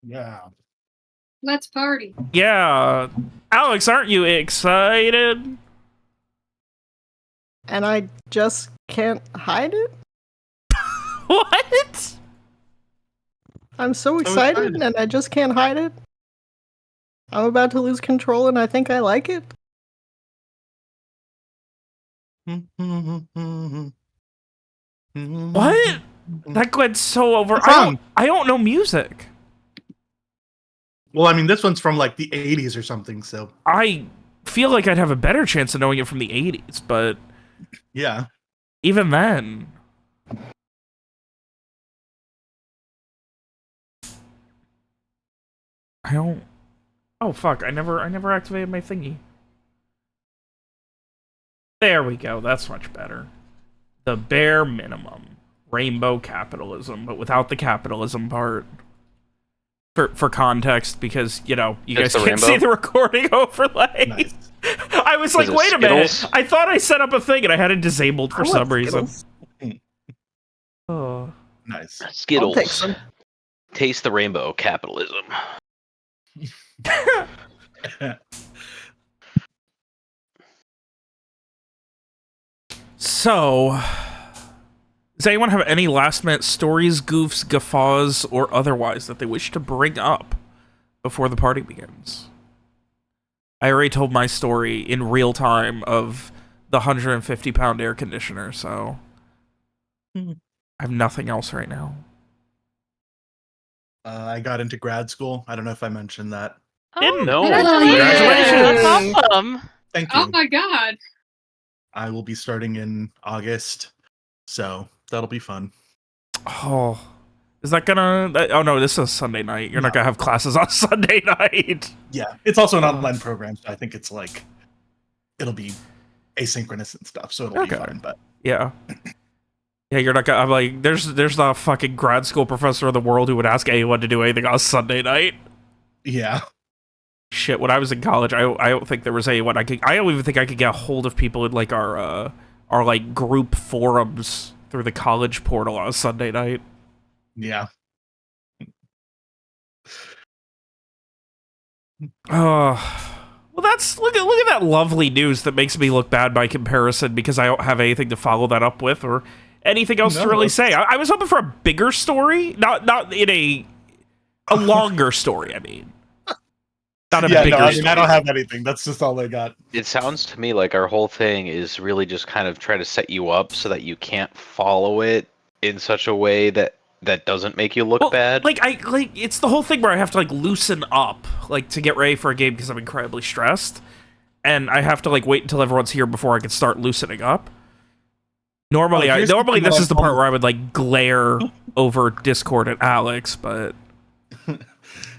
Yeah. Let's party. Yeah. Alex, aren't you excited? And I just can't hide it? What? I'm so excited and I just can't hide it? I'm about to lose control and I think I like it? What? That went so over. I don't know music. Well, I mean, this one's from like the 80s or something, so. I feel like I'd have a better chance of knowing it from the 80s, but yeah. Even then. I don't. Oh fuck! I never activated my thingy. There we go. That's much better. The bare minimum. Rainbow capitalism, but without the capitalism part. For context, because, you know, you guys can't see the recording overlay. Nice. I was like, wait a minute. I thought I set up a thing and I had it disabled for some reason. Oh. Nice. Skittles. Taste the rainbow, capitalism. So, does anyone have any last-minute stories, goofs, guffaws, or otherwise that they wish to bring up before the party begins? I already told my story in real time of the 150-pound air conditioner, so I have nothing else right now. I got into grad school. I don't know if I mentioned that. Didn't know. Congratulations. Congratulations. Awesome. Thank you. Oh my god. I will be starting in August, so that'll be fun. Oh, is that gonna... Oh no, this is Sunday night. You're not gonna have classes on Sunday night. Yeah, it's also an online program, so I think it's like... It'll be asynchronous and stuff, so it'll be fun, but... Yeah. Yeah, you're not gonna... I'm like, there's not a fucking grad school professor in the world who would ask anyone to do anything on Sunday night. Yeah. Shit, when I was in college, I don't think there was anyone I don't even think I could get a hold of people in like our like group forums through the college portal on a Sunday night. Yeah. Oh, well, that's look at that lovely news that makes me look bad by comparison because I don't have anything to follow that up with or anything else to really say. I was hoping for a bigger story, not in a longer story. I mean. Not a bigger story. I don't have anything. That's just all I got. It sounds to me like our whole thing is really just kind of try to set you up so that you can't follow it in such a way that doesn't make you look bad. Like it's the whole thing where I have to like loosen up like to get ready for a game because I'm incredibly stressed, and I have to like wait until everyone's here before I can start loosening up. Normally, this is the part where I would like glare over Discord at Alex, but.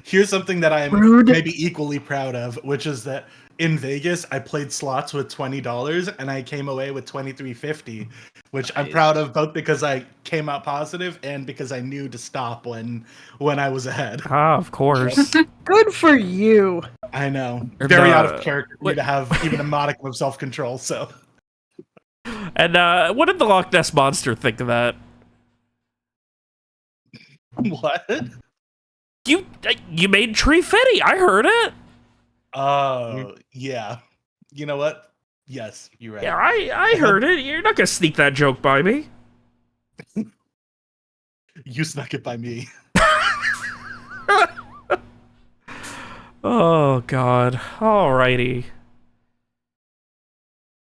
Here's something that I am maybe equally proud of, which is that in Vegas, I played slots with $20 and I came away with $23.50, which I'm proud of both because I came out positive and because I knew to stop when I was ahead. Ah, of course. Good for you. I know. Very out of character for me to have even a modicum of self-control, so. And what did the Loch Ness Monster think of that? What? You made Tree Fitty. I heard it. Yeah. You know what? Yes, you're right. Yeah, I heard it. You're not gonna sneak that joke by me. You snuck it by me. Oh God. Alrighty.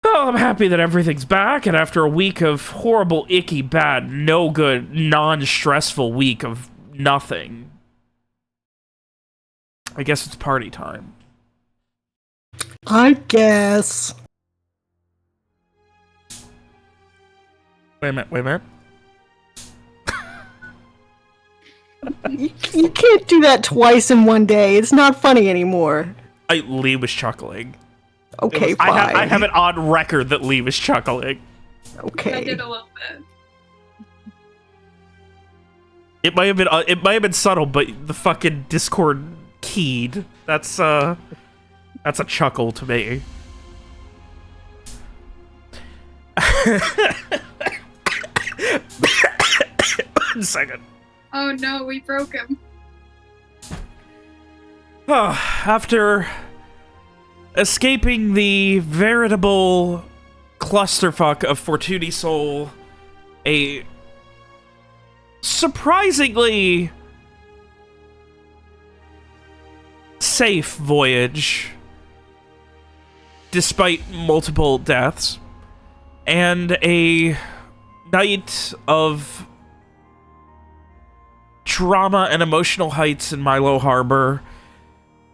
Well, I'm happy that everything's back, and after a week of horrible, icky, bad, no good, non-stressful week of nothing. I guess it's party time. I guess. Wait a minute. You can't do that twice in one day. It's not funny anymore. Lee was chuckling. Okay, fine. I have it on record that Lee was chuckling. Okay. I did a little bit. It might have been subtle, but the fucking Discord keyed. That's a chuckle to me. One second. Oh no, we broke him. After escaping the veritable clusterfuck of Fortuny Soul, a surprisingly safe voyage, despite multiple deaths, and a night of trauma and emotional heights in Milo Harbor,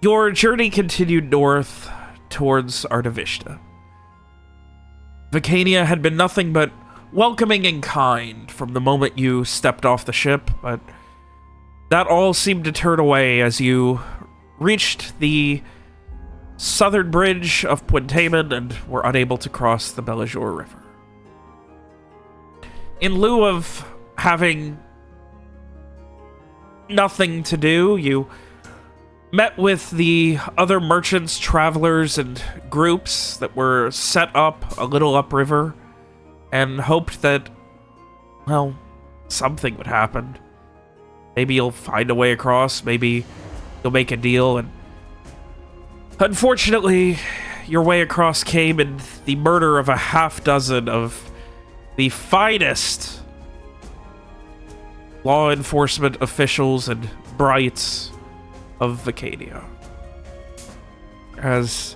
your journey continued north towards Artavishta. Vicania had been nothing but welcoming and kind from the moment you stepped off the ship, but that all seemed to turn away as you reached the southern bridge of Puentamen and were unable to cross the Bellejour River. In lieu of having nothing to do, you met with the other merchants, travelers, and groups that were set up a little upriver and hoped that, well, something would happen. Maybe you'll find a way across, maybe you'll make a deal, and unfortunately, your way across came in the murder of a half-dozen of the finest law enforcement officials and brights of Vicania. As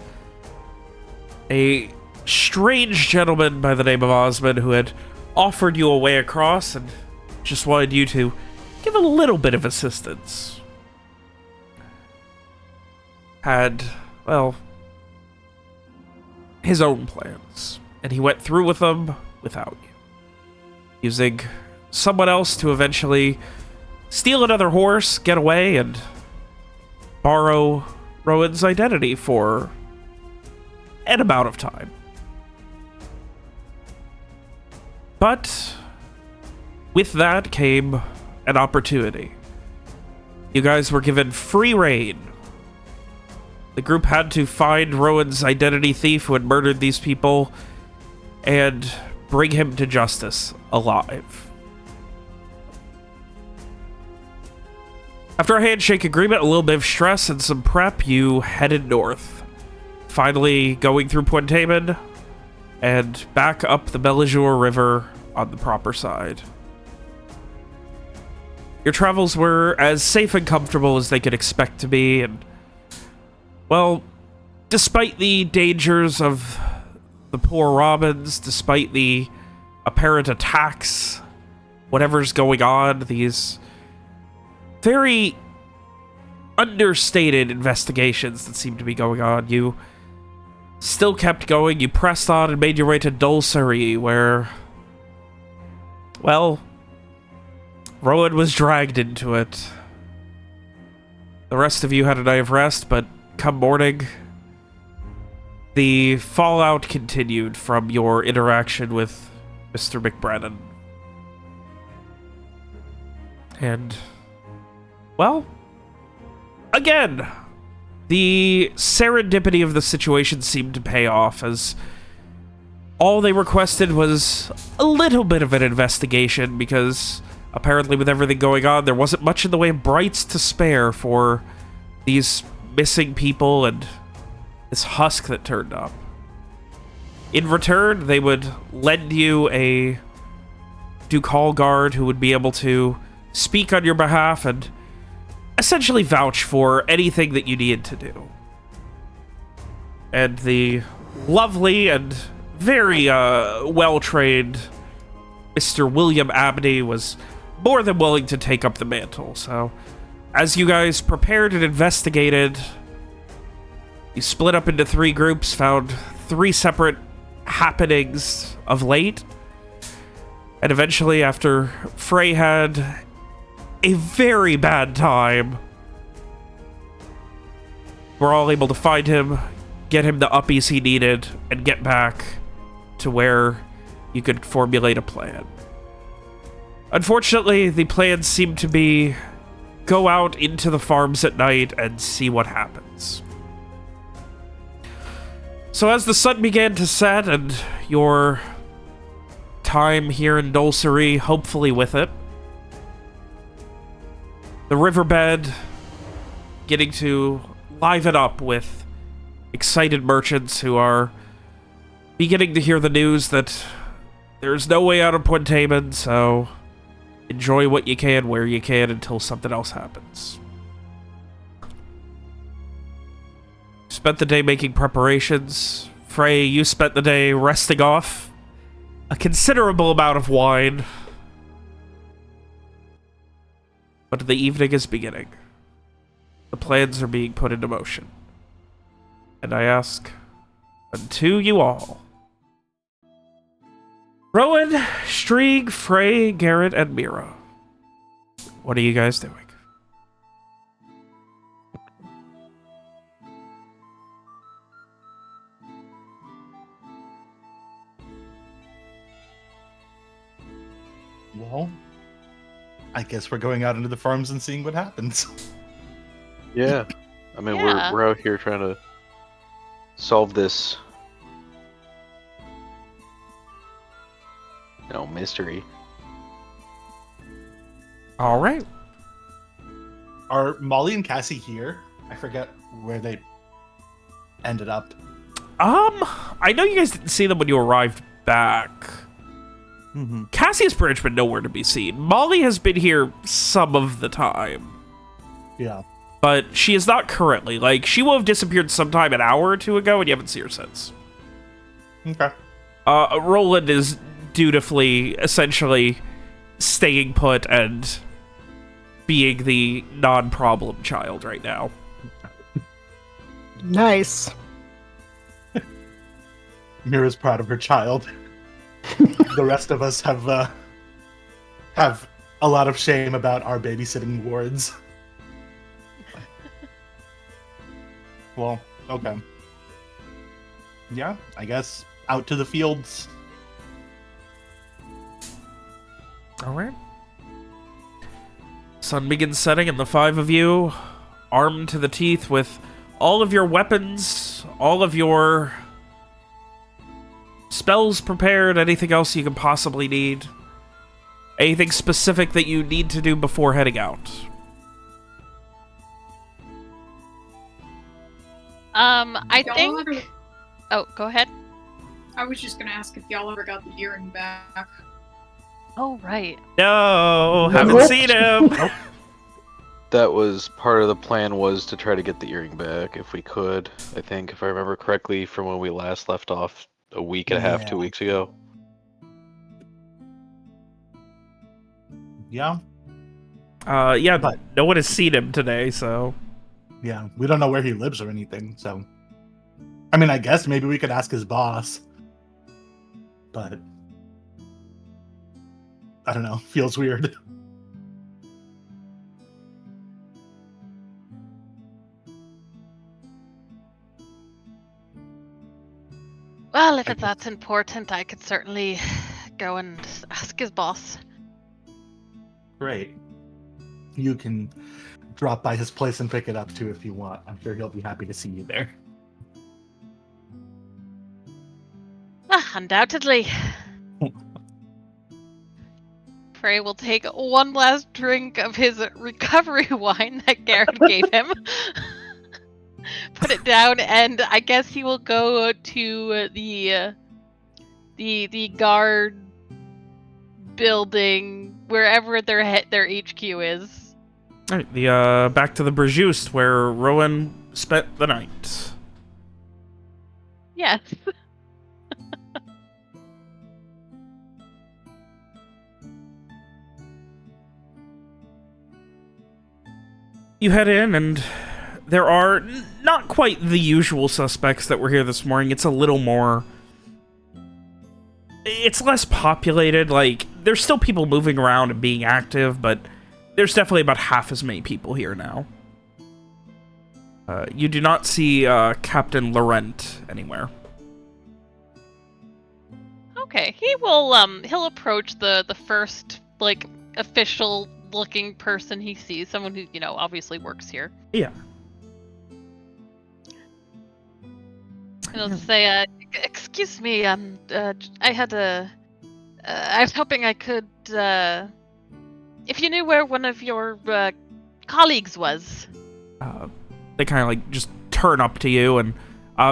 a strange gentleman by the name of Osmond, who had offered you a way across and just wanted you to give a little bit of assistance, had, well, his own plans, and he went through with them without you, using someone else to eventually steal another horse, get away, and borrow Rowan's identity for an amount of time. But with that came an opportunity. You guys were given free rein. The group had to find Rowan's identity thief who had murdered these people and bring him to justice alive. After a handshake agreement, a little bit of stress, and some prep, you headed north. Finally going through Puentamen and back up the Bellejour River on the proper side. Your travels were as safe and comfortable as they could expect to be, and, well, despite the dangers of the poor Robins, despite the apparent attacks, whatever's going on, these very understated investigations that seem to be going on, you still kept going. You pressed on and made your way to Dole Sari, where, well, Rowan was dragged into it. The rest of you had a night of rest, but come morning, the fallout continued from your interaction with Mr. McBrennan. And, well, again, the serendipity of the situation seemed to pay off, as all they requested was a little bit of an investigation, because apparently with everything going on, there wasn't much in the way of brights to spare for these missing people and this husk that turned up. In return, they would lend you a Ducal guard who would be able to speak on your behalf and essentially vouch for anything that you needed to do. And the lovely and very well-trained Mr. William Abney was more than willing to take up the mantle. So, as you guys prepared and investigated, you split up into 3 groups, found 3 separate happenings of late, and eventually, after Frey had a very bad time, we're all able to find him, get him the uppies he needed, and get back to where you could formulate a plan. Unfortunately, the plan seemed to be go out into the farms at night and see what happens. So as the sun began to set and your time here in Dole Sari, hopefully with it, the riverbed getting to liven up with excited merchants who are beginning to hear the news that there's no way out of Puenteman, so enjoy what you can where you can until something else happens. Spent the day making preparations. Frey, you spent the day resting off a considerable amount of wine. But the evening is beginning. The plans are being put into motion. And I ask unto you all, Rowan, Strieg, Frey, Garrett, and Mira, what are you guys doing? Well, I guess we're going out into the farms and seeing what happens. Yeah. I mean, Yeah. we're out here trying to solve this, mystery. All right. Are Molly and Cassie here? I forget where they ended up. I know you guys didn't see them when you arrived back. Mm-hmm. Cassie has pretty much been nowhere to be seen. Molly has been here some of the time, Yeah. but she is not currently. Like, she will have disappeared sometime an hour or two ago, and you haven't seen her since. Okay. Roland is dutifully, essentially, staying put and being the non-problem child right now. Nice. Mira's proud of her child. The rest of us have a lot of shame about our babysitting wards. Well, okay. Yeah, I guess out to the fields. All right. Sun begins setting, and the five of you, armed to the teeth with all of your weapons, all of your spells prepared, anything else you can possibly need. Anything specific that you need to do before heading out. I Y'all think... ever- Oh, go ahead. I was just gonna ask if y'all ever got the earring back. Oh, right. No, haven't Nope. seen him. That was part of the plan, was to try to get the earring back if we could. I think, if I remember correctly, from when we last left off a week and a half, 2 Yeah. weeks ago. Yeah, Yeah, But- no one has seen him today, so... yeah. We don't know where he lives or anything, so. I mean, I guess maybe we could ask his boss. But I don't know. Feels weird. Well, if I it's that's important, I could certainly go and ask his boss. Great. You can drop by his place and pick it up too if you want. I'm sure he'll be happy to see you there. Undoubtedly. Frey will take one last drink of his recovery wine that Garrett gave him. Put it down, and I guess he will go to the guard building, wherever their HQ is. All right, the back to the Brejust, where Rowan spent the night. Yes. You head in, and there are not quite the usual suspects that were here this morning. It's a little more... It's less populated. Like, there's still people moving around and being active, but there's definitely about half as many people here now. You do not see Captain Laurent anywhere. Okay, he will he'll approach the first like official looking person he sees, someone who, you know, obviously works here. Yeah. And he'll say, excuse me, I had a I was hoping I could if you knew where one of your colleagues was. They kind of like just turn up to you, and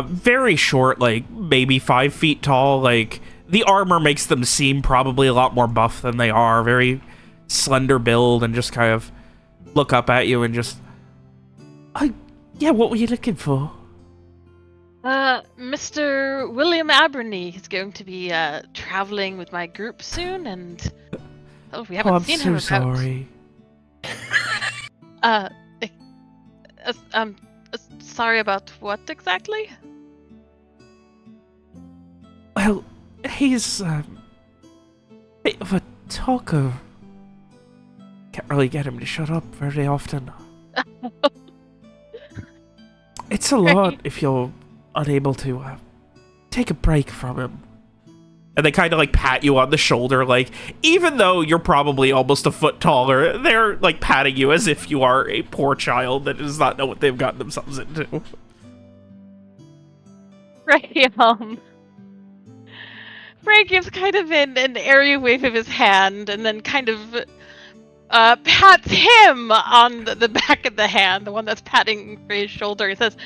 very short, like maybe 5 feet tall. Like the armor makes them seem probably a lot more buff than they are. Very slender build, and just kind of look up at you and just, yeah, what were you looking for? Mr. William Aberney is going to be traveling with my group soon, and we haven't I'm seen so him about. sorry. Sorry about what exactly? Well, he's a bit of a talker. Can't really get him to shut up very often. It's a lot if you're unable to take a break from him. And they kind of like pat you on the shoulder, like, even though you're probably almost a foot taller, they're like patting you as if you are a poor child that does not know what they've gotten themselves into. Right, Ray gives kind of an airy wave of his hand, and then kind of pats him on the back of the hand, the one that's patting Ray's shoulder. He says,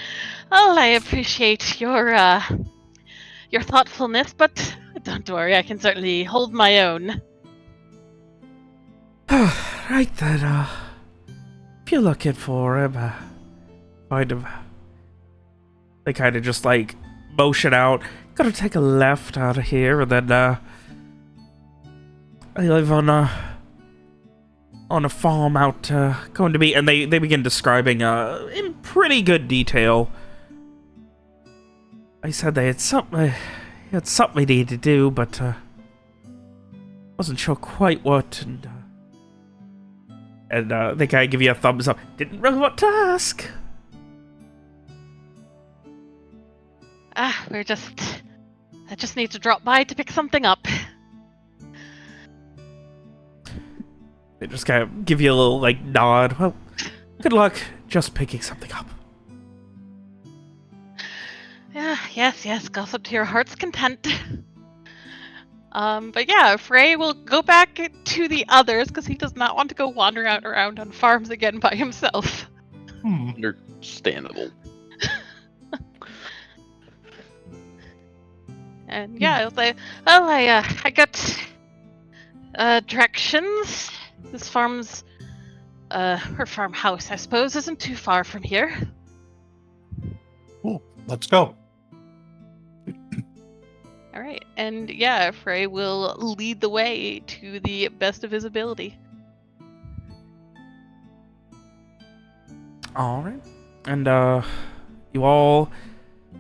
"Oh, I appreciate your thoughtfulness, but don't worry, I can certainly hold my own." Right then, if you're looking for him, find him. They kind of just like motion out. Gotta take a left out of here, and then I live on a farm out going to be, and they begin describing in pretty good detail. I said they had something we needed to do, but wasn't sure quite what, and they kind of give you a thumbs up. Didn't really want to ask. I just need to drop by to pick something up. They just kind of give you a little like nod. Well, good luck just picking something up. Yes, gossip to your heart's content. But yeah, Frey will go back to the others because he does not want to go wandering out around on farms again by himself. Understandable. And yeah, he'll say, "Oh, I got directions. This farm's, her farmhouse, I suppose, isn't too far from here." Cool. Let's go. All right, and yeah, Frey will lead the way to the best of his ability. All right, and you all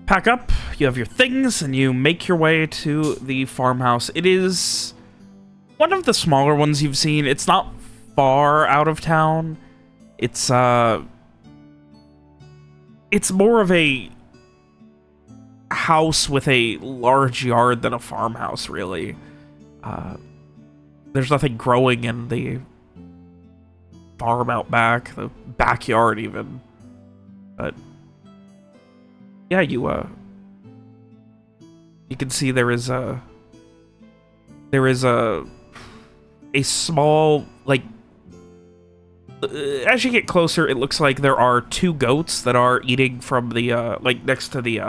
pack up. You have your things, and you make your way to the farmhouse. It is one of the smaller ones you've seen. It's not far out of town. It's more of a house with a large yard than a farmhouse, really. There's nothing growing in the farm out back, the backyard even. But yeah, you can see there is a small, like, as you get closer, it looks like there are 2 goats that are eating from the like next to the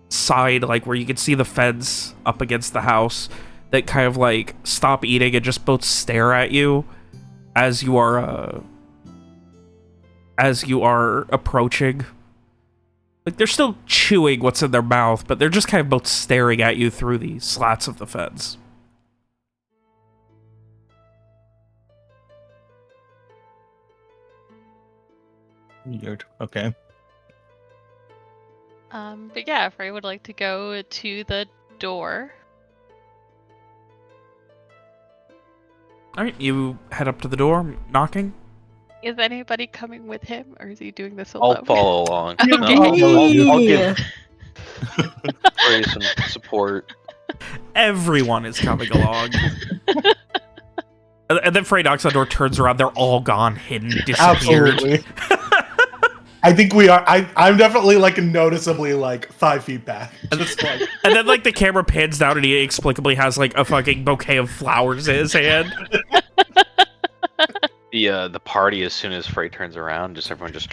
side, like where you can see the fence up against the house, that kind of like stop eating and just both stare at you as you are approaching. Like, they're still chewing what's in their mouth, but they're just kind of both staring at you through the slats of the fence. Weird. Okay. But yeah, Frey would like to go to the door. All right, you head up to the door, knocking. Is anybody coming with him, or is he doing this alone? I'll follow along. Okay. I'll give Frey some support. Everyone is coming along. And then Frey knocks on the door, turns around, they're all gone, hidden, disappeared. Absolutely. I think we are. I'm definitely like noticeably like 5 feet back. Just like. And then like the camera pans down and he inexplicably has like a fucking bouquet of flowers in his hand. The party, as soon as Frey turns around, just everyone just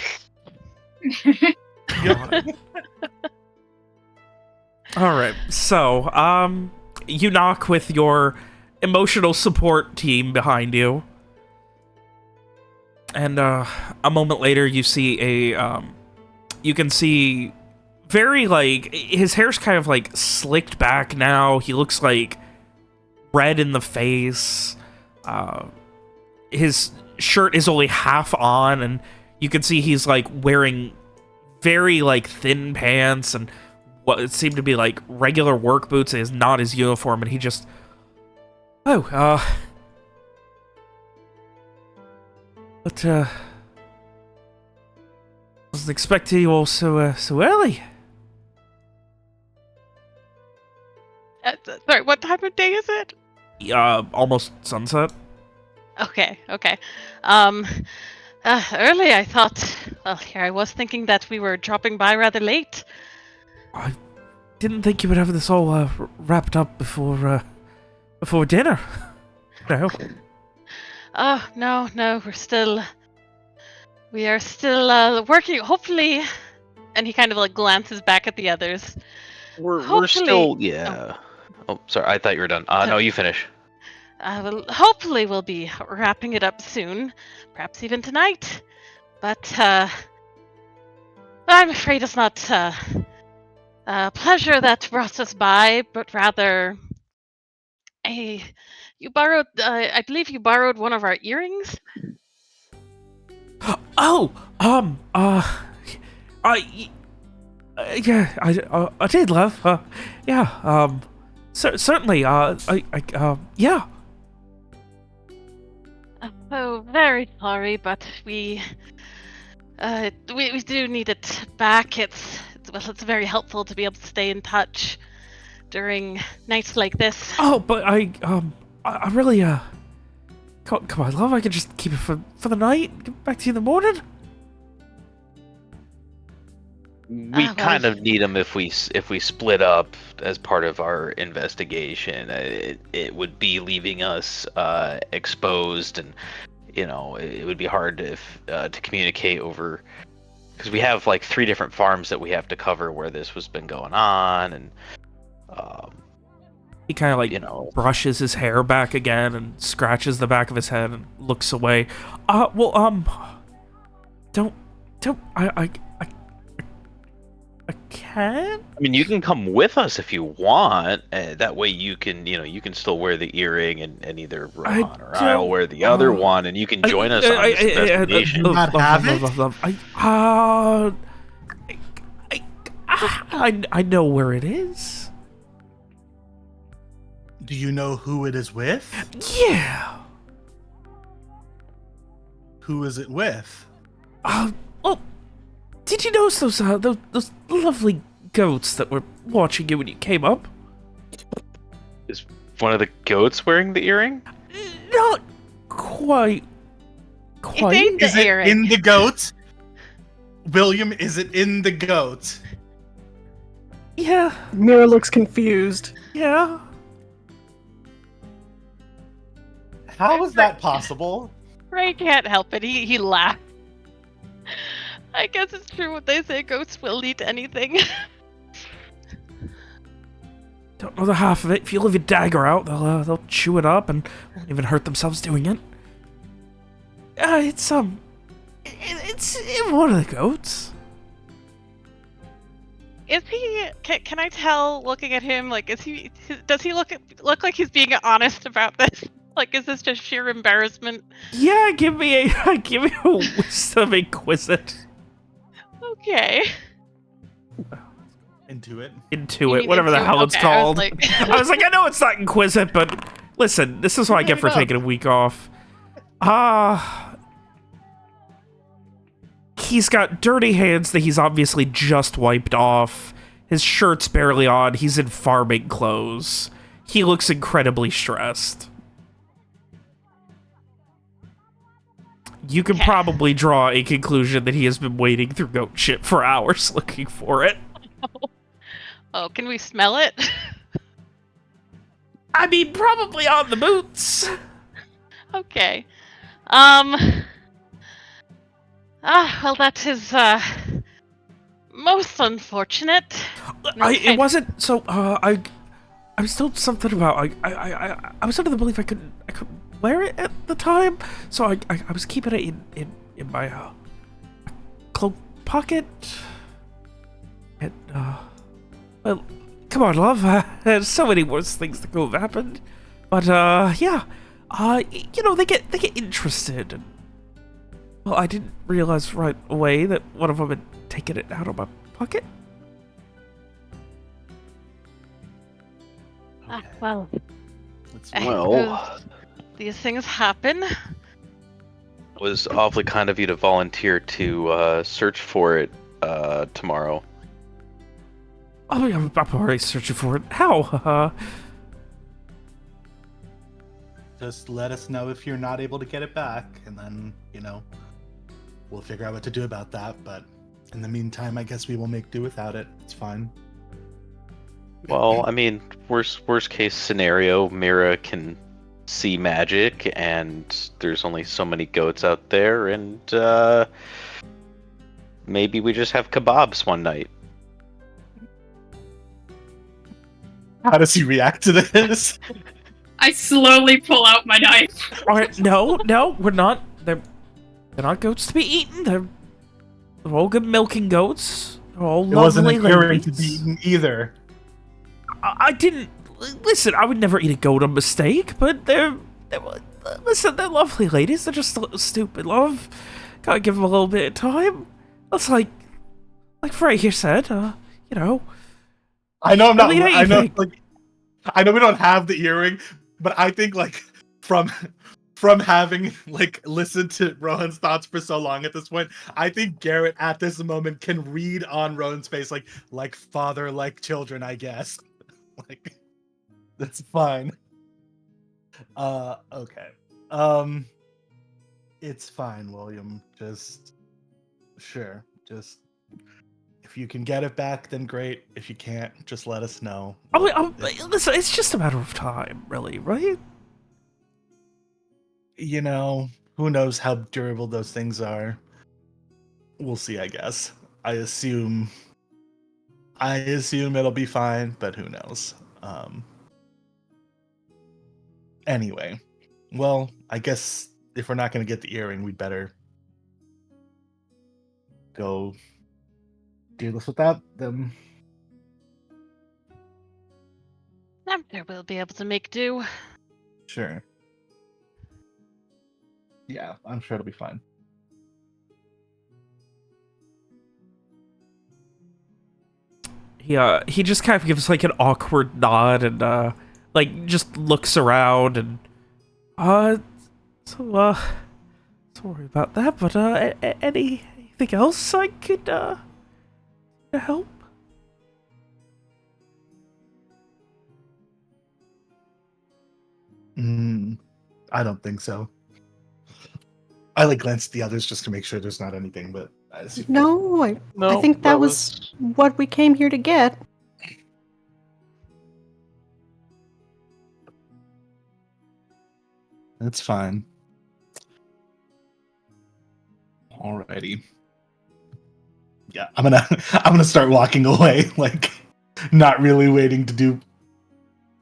All right, so you knock with your emotional support team behind you, and a moment later, you see you can see very like his hair's kind of like slicked back now. He looks like red in the face. His shirt is only half on, and you can see he's like wearing very like thin pants and what seem to be like regular work boots. Is not his uniform, and he just but wasn't expecting you all so early. Sorry, what time of day is it? Almost sunset. Okay. Early, I thought. Well, here I was thinking that we were dropping by rather late. I didn't think you would have this all wrapped up before dinner. No. Oh, no, we are still working, hopefully. And he kind of like glances back at the others. We're still, yeah. Oh, sorry, I thought you were done. No, you finish. Well, hopefully we'll be wrapping it up soon, perhaps even tonight. But I'm afraid it's not pleasure that brought us by, but rather you borrowed. I believe you borrowed one of our earrings. Oh, yeah, I did, love. Yeah, certainly. Yeah. Oh, very sorry, but we do need it back. It's very helpful to be able to stay in touch during nights like this. Oh, but I really, come on, love, I can just keep it for the night, get back to you in the morning. We kind of need them if we split up as part of our investigation. It would be leaving us exposed, and it would be hard to communicate over, because we have like 3 different farms that we have to cover where this was been going on, and he kind of like brushes his hair back again and scratches the back of his head and looks away. Don't I can't. I mean, you can come with us if you want. That way, you can still wear the earring, and either Rohan or I'll wear the other one, and you can join us on this investigation. I know where it is. Do you know who it is with? Yeah. Who is it with? Did you notice those lovely goats that were watching you when you came up? Is one of the goats wearing the earring? Not quite. Is it in the goat? William, is it in the goat? Yeah. Mira looks confused. Yeah. How is that possible? Ray can't help it. He laughed. I guess it's true what they say, ghosts will eat anything. Don't know the half of it. If you leave your dagger out, they'll chew it up and won't even hurt themselves doing it. It's one of the goats. Is he? Can I tell? Looking at him, like, does he look like he's being honest about this? Like, is this just sheer embarrassment? Yeah, give me a wisdom inquisit. Okay. Intuit, whatever the hell it's called. I was like, I know it's not inquisit, but listen, this is what I get for taking a week off. He's got dirty hands that he's obviously just wiped off. His shirt's barely on. He's in farming clothes. He looks incredibly stressed. You can probably draw a conclusion that he has been wading through goat shit for hours looking for it. Oh, can we smell it? I mean, probably on the boots. Okay. Well, that is most unfortunate. It wasn't so. I was told something about. I was under the belief I couldn't wear it at the time, so I was keeping it in my cloak pocket. And well, come on, love. There's so many worse things that could have happened, but yeah. You know, they get interested. And, well, I didn't realize right away that one of them had taken it out of my pocket. Well, It's I Well, suppose these things happen. it was awfully kind of you to volunteer to search for it tomorrow. Oh, yeah, I'm already searching for it. How? just let us know if you're not able to get it back, and then, you know, we'll figure out what to do about that. But in the meantime, I guess we will make do without it. It's fine. Well, I mean, worst case scenario, Mira can see magic, and there's only so many goats out there, and maybe we just have kebabs one night. How does he react to this? I slowly pull out my knife. All right, no, we're not. They're not goats to be eaten. They're all good milking goats. They're all It wasn't lovely an earring to ladies. be eaten either. I didn't listen. I would never eat a goat on mistake, but they're listen. They're lovely ladies. They're just a little stupid, love. Gotta give them a little bit of time. That's like Frey here said. You know. I know I'm not. Really I know, anything. like, I know we don't have the earring, but I think like from having like listened to Rohan's thoughts for so long at this point, I think Garrett at this moment can read on Rohan's face like father, like children, I guess. Like, that's fine. Okay. It's fine, William. Just just if you can get it back, then great. If you can't, just let us know. Listen, it's just a matter of time, really, right? You know, who knows how durable those things are. We'll see, I guess. I assume it'll be fine, but who knows. Anyway, well, I guess if we're not going to get the earring, we'd better go do this without them. I'm sure we'll be able to make do. Sure. Yeah, I'm sure it'll be fine. He just kind of gives like an awkward nod and like just looks around and sorry about that, but anything else I could help? I don't think so. I like glance at the others just to make sure there's not anything, but I assume No, I think that was what we came here to get. that's fine. Alrighty. Yeah, I'm gonna start walking away, like not really waiting to do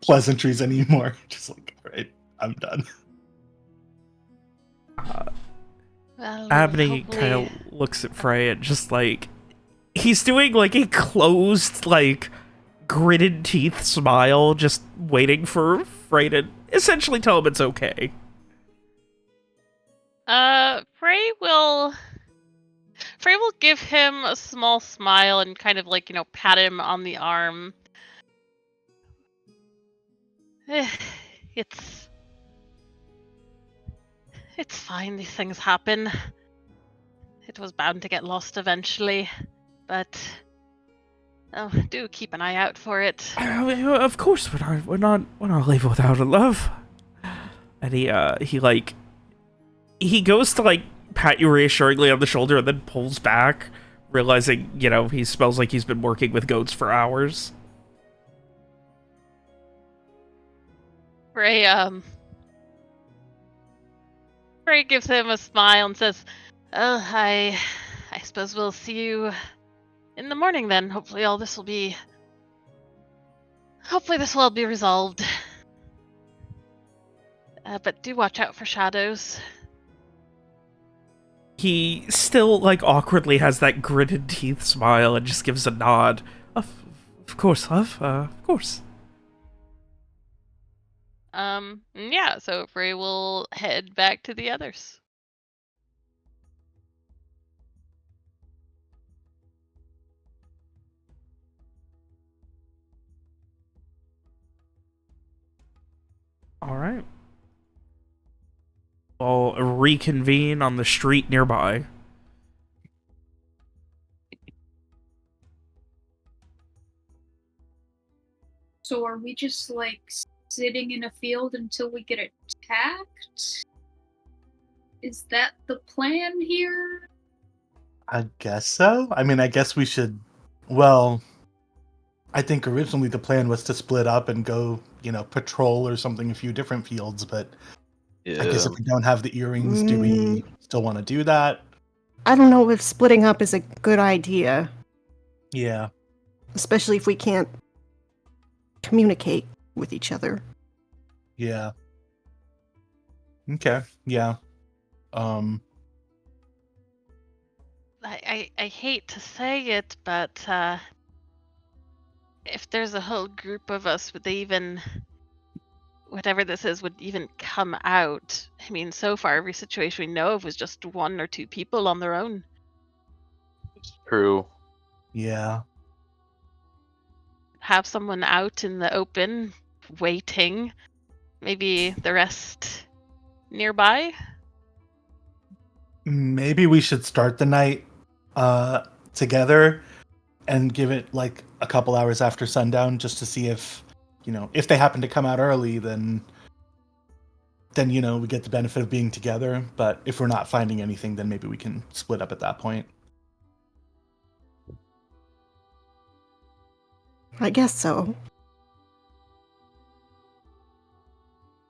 pleasantries anymore. Just like, all right, I'm done. Well, Abney hopefully- kind of looks at Frey and just like he's doing like a closed, like gritted teeth smile, just waiting for Frey to essentially tell him it's okay. Frey will give him a small smile and kind of like, pat him on the arm. It's fine, these things happen. It was bound to get lost eventually, but do keep an eye out for it. Of course, we're not leaving without a love. And he goes to like pat you reassuringly on the shoulder and then pulls back, realizing he smells like he's been working with goats for hours. Frey gives him a smile and says, "Oh, I suppose we'll see you in the morning then. Hopefully this will all be resolved. But do watch out for shadows. He still, like, awkwardly has that gritted teeth smile and just gives a nod. Of course, love. Of course. Yeah, so Frey will head back to the others. All right. I'll reconvene on the street nearby. So are we just like sitting in a field until we get attacked? Is that the plan here? I guess so. I mean, I guess we should. Well, I think originally the plan was to split up and go, patrol or something, a few different fields. But Yeah. I guess if we don't have the earrings, do we still want to do that? I don't know if splitting up is a good idea, Yeah. especially if we can't communicate with each other. Yeah. Okay. Yeah. I hate to say it, but if there's a whole group of us, would they even, whatever this is, would even come out? I mean, so far every situation we know of was just one or two people on their own. It's true. Yeah. Have someone out in the open, waiting. Maybe the rest nearby. Maybe we should start the night together and give it like a couple hours after sundown just to see if they happen to come out early, then we get the benefit of being together. But if we're not finding anything, then maybe we can split up at that point. I guess so.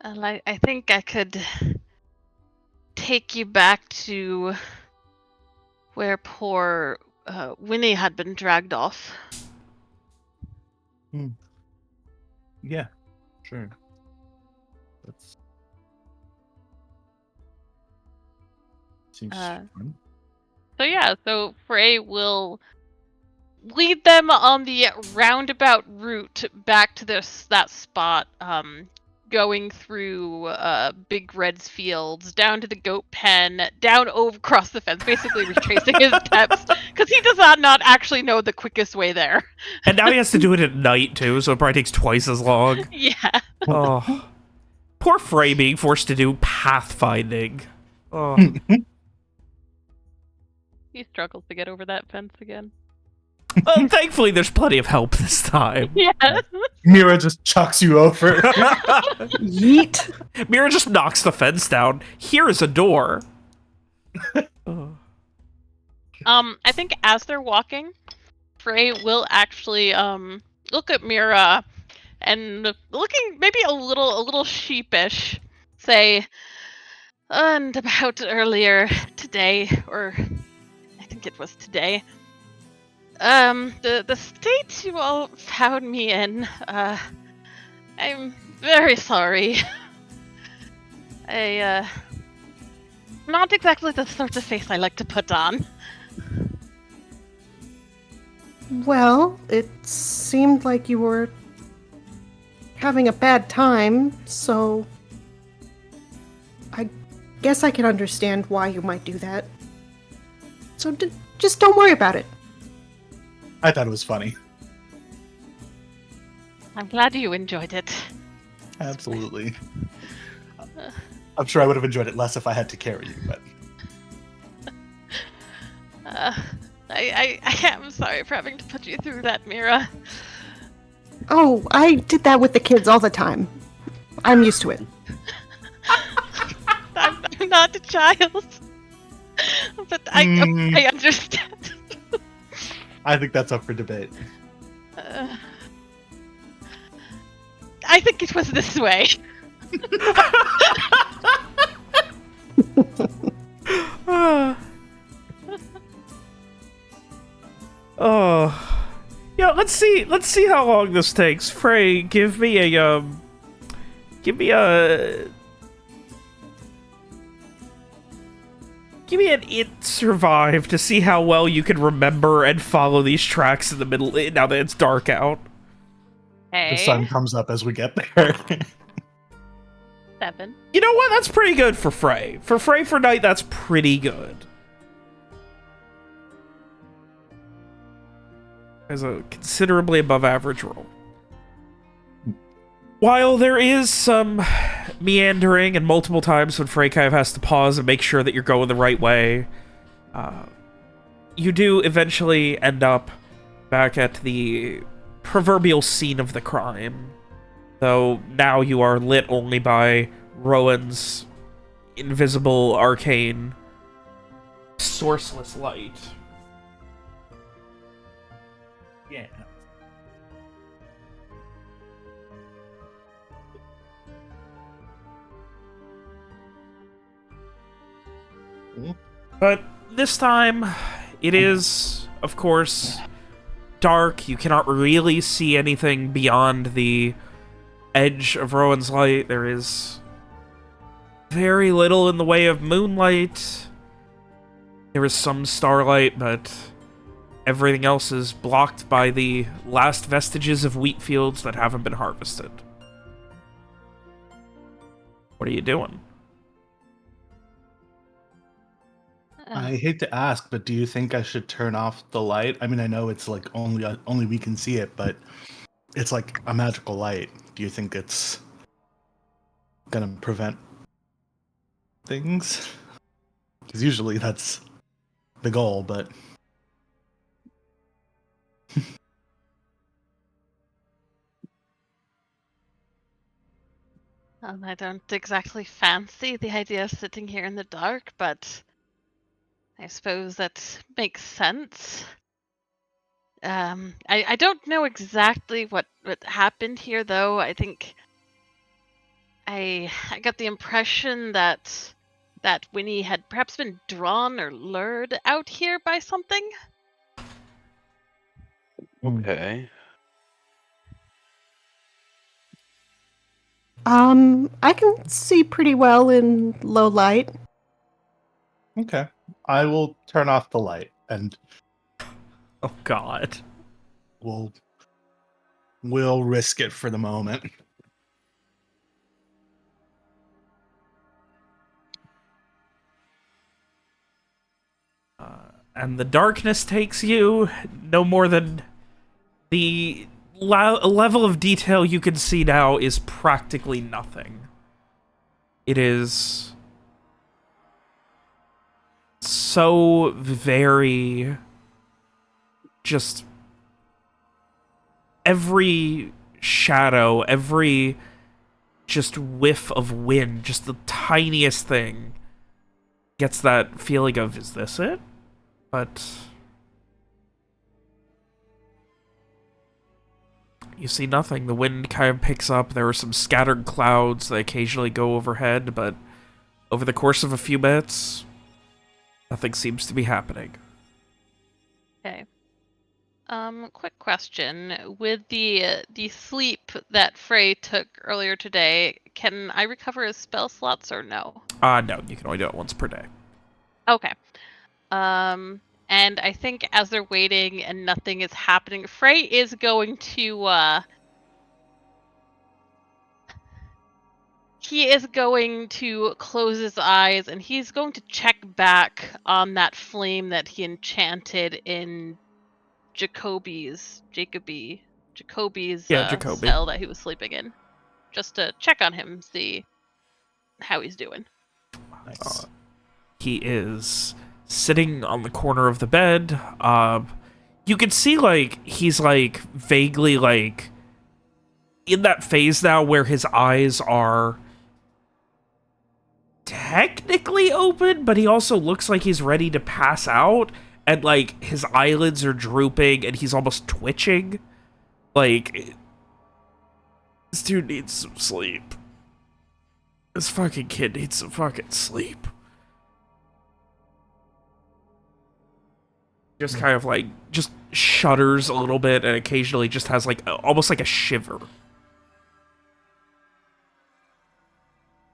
I think I could take you back to where poor Winnie had been dragged off. Yeah, sure. That's seems fun. So yeah, so Frey will lead them on the roundabout route back to that spot, going through Big Red's fields, down to the goat pen, down over across the fence, basically retracing his steps, because he does not actually know the quickest way there. And now he has to do it at night, too, so it probably takes twice as long. Yeah. Oh. Poor Frey being forced to do pathfinding. Oh. He struggles to get over that fence again. Well, thankfully, there's plenty of help this time. Yeah. Mira just chucks you over. Yeet. Mira just knocks the fence down. Here is a door. I think as they're walking, Frey will actually look at Mira and, looking maybe a little sheepish, say, and about earlier today, or I think it was today, the state you all found me in, I'm very sorry. Not exactly the sort of face I like to put on. Well, it seemed like you were having a bad time, so I guess I can understand why you might do that. So just don't worry about it. I thought it was funny. I'm glad you enjoyed it. Absolutely. I'm sure I would have enjoyed it less if I had to carry you, but I am sorry for having to put you through that, Mira. Oh, I did that with the kids all the time. I'm used to it. I'm not a child. But I understand. I think that's up for debate. I think it was this way. Oh, yeah. Let's see how long this takes. Frey, give me a give me an it survive to see how well you can remember and follow these tracks in the middle. Now that it's dark out. The sun comes up as we get there. 7. You know what? That's pretty good for Frey. For Frey for night, that's pretty good. As a considerably above average roll. While there is some meandering and multiple times when Frey kind of has to pause and make sure that you're going the right way, you do eventually end up back at the proverbial scene of the crime. Though now you are lit only by Rowan's invisible, arcane, sourceless light. Yeah. But this time, it is, of course, dark. You cannot really see anything beyond the edge of Rowan's light. There is very little in the way of moonlight. There is some starlight, but everything else is blocked by the last vestiges of wheat fields that haven't been harvested. What are you doing? I hate to ask, but do you think I should turn off the light? I mean, I know it's like only we can see it, but it's like a magical light. Do you think it's gonna prevent things? Because usually that's the goal, but I don't exactly fancy the idea of sitting here in the dark, but I suppose that makes sense. I don't know exactly what happened here, though. I think I got the impression that Winnie had perhaps been drawn or lured out here by something. Okay. I can see pretty well in low light. okay. I will turn off the light and Oh, God. we'll risk it for the moment. And the darkness takes you no more than the level of detail you can see now is practically nothing. It is so very just every shadow, every just whiff of wind, just the tiniest thing gets that feeling of, is this it? But you see nothing. The wind kind of picks up. There are some scattered clouds that occasionally go overhead, but over the course of a few minutes, nothing seems to be happening. Okay. Quick question. With the sleep that Frey took earlier today, can I recover his spell slots or no? No, you can only do it once per day. Okay. And I think as they're waiting and nothing is happening, Frey is going to he is going to close his eyes and he's going to check back on that flame that he enchanted in Jacoby's Jacoby. cell that he was sleeping in, just to check on him, see how he's doing. Nice. He is sitting on the corner of the bed. You can see, like, he's, like, vaguely, like, in that phase now where his eyes are technically open, but he also looks like he's ready to pass out, and, like, his eyelids are drooping, and he's almost twitching. Like, this dude needs some sleep. This fucking kid needs some fucking sleep. just kind of like just shudders a little bit and occasionally just has like almost like a shiver.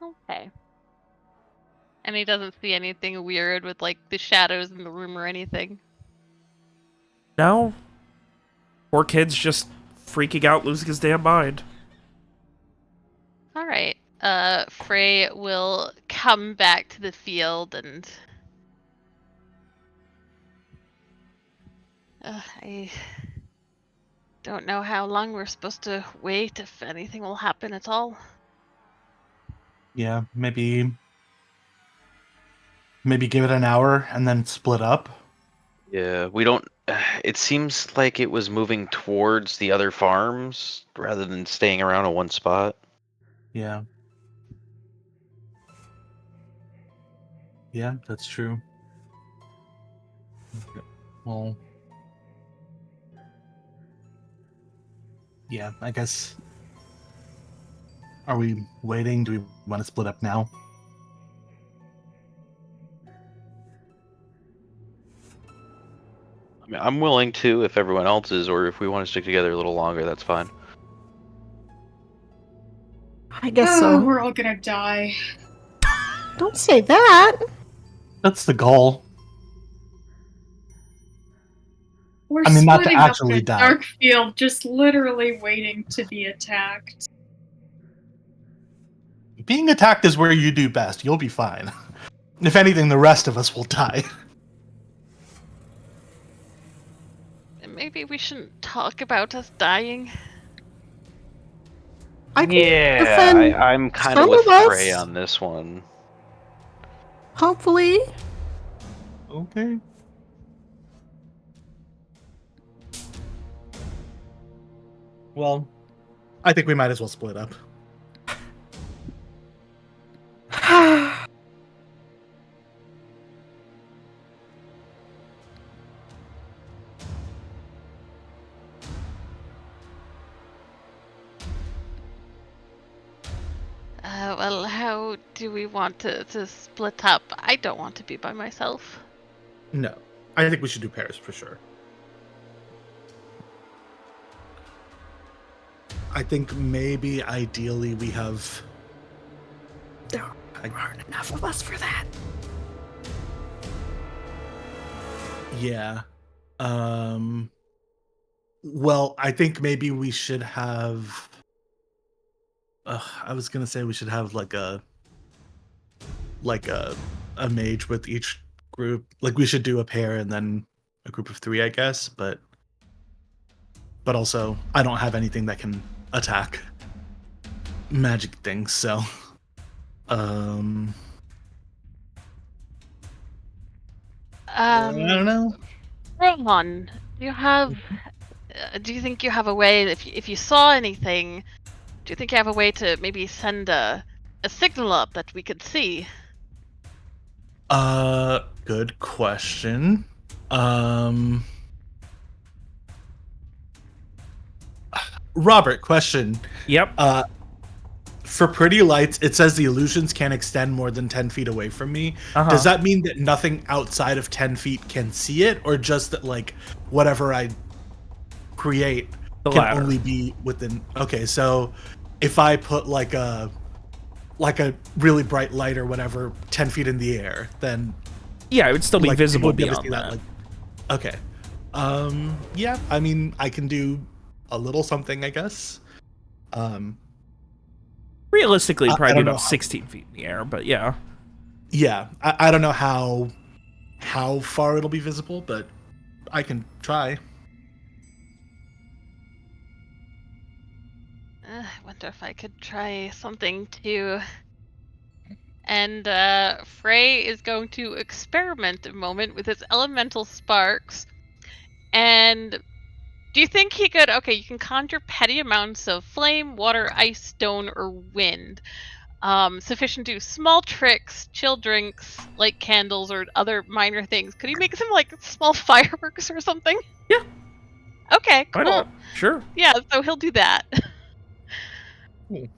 Okay. And he doesn't see anything weird with like the shadows in the room or anything. No. Poor kid's just freaking out, losing his damn mind. All right. Frey will come back to the field and I don't know how long we're supposed to wait, if anything will happen at all. Yeah, maybe give it an hour and then split up. Yeah, we don't. It seems like it was moving towards the other farms rather than staying around in one spot. Yeah. Yeah, that's true. Okay. Well, yeah, I guess. Are we waiting? Do we want to split up now? I mean, I'm willing to if everyone else is, or if we want to stick together a little longer, that's fine. I guess so. We're all gonna die. Don't say that. That's the goal. We're I mean, not to splitting up in actually a die. dark field, just literally waiting to be attacked. Being attacked is where you do best. You'll be fine. If anything, the rest of us will die. Maybe we shouldn't talk about us dying. I can Yeah, defend I'm kind some of with of Frey us. on this one. Hopefully. Okay. Well, I think we might as well split up. Well, how do we want to split up? I don't want to be by myself. No. I think we should do Paris for sure. I think maybe ideally we have... There aren't enough of us for that. Yeah. Well, I think maybe we should have... I was gonna say we should have like a mage with each group. Like we should do a pair and then a group of 3, I guess. But also, I don't have anything that can attack magic things. So, I don't know. Rohan, do you have? Do you think you have a way? If you saw anything, do you think you have a way to maybe send a signal up that we could see? Good question. Robert, question. Yep. For pretty lights, it says the illusions can't extend more than 10 feet away from me. Uh-huh. Does that mean that nothing outside of 10 feet can see it, or just that like whatever I create The can latter. only be within? Okay, so if I put like a really bright light or whatever 10 feet in the air, then Yeah, it would still be like, people visible would be able to beyond see that. like, okay. Yeah, I mean, I can do a little something, I guess. Realistically, it'd I probably be don't know about how- 16 feet in the air, but yeah. Yeah, I don't know how far it'll be visible, but I can try. I wonder if I could try something too. And Frey is going to experiment a moment with his elemental sparks. And do you think he could? Okay, you can conjure petty amounts of flame, water, ice, stone, or wind. Sufficient to do small tricks, chill drinks, light candles, or other minor things. Could he make some like small fireworks or something? Yeah. Okay, Why cool. not? Sure. Yeah, so he'll do that. Cool.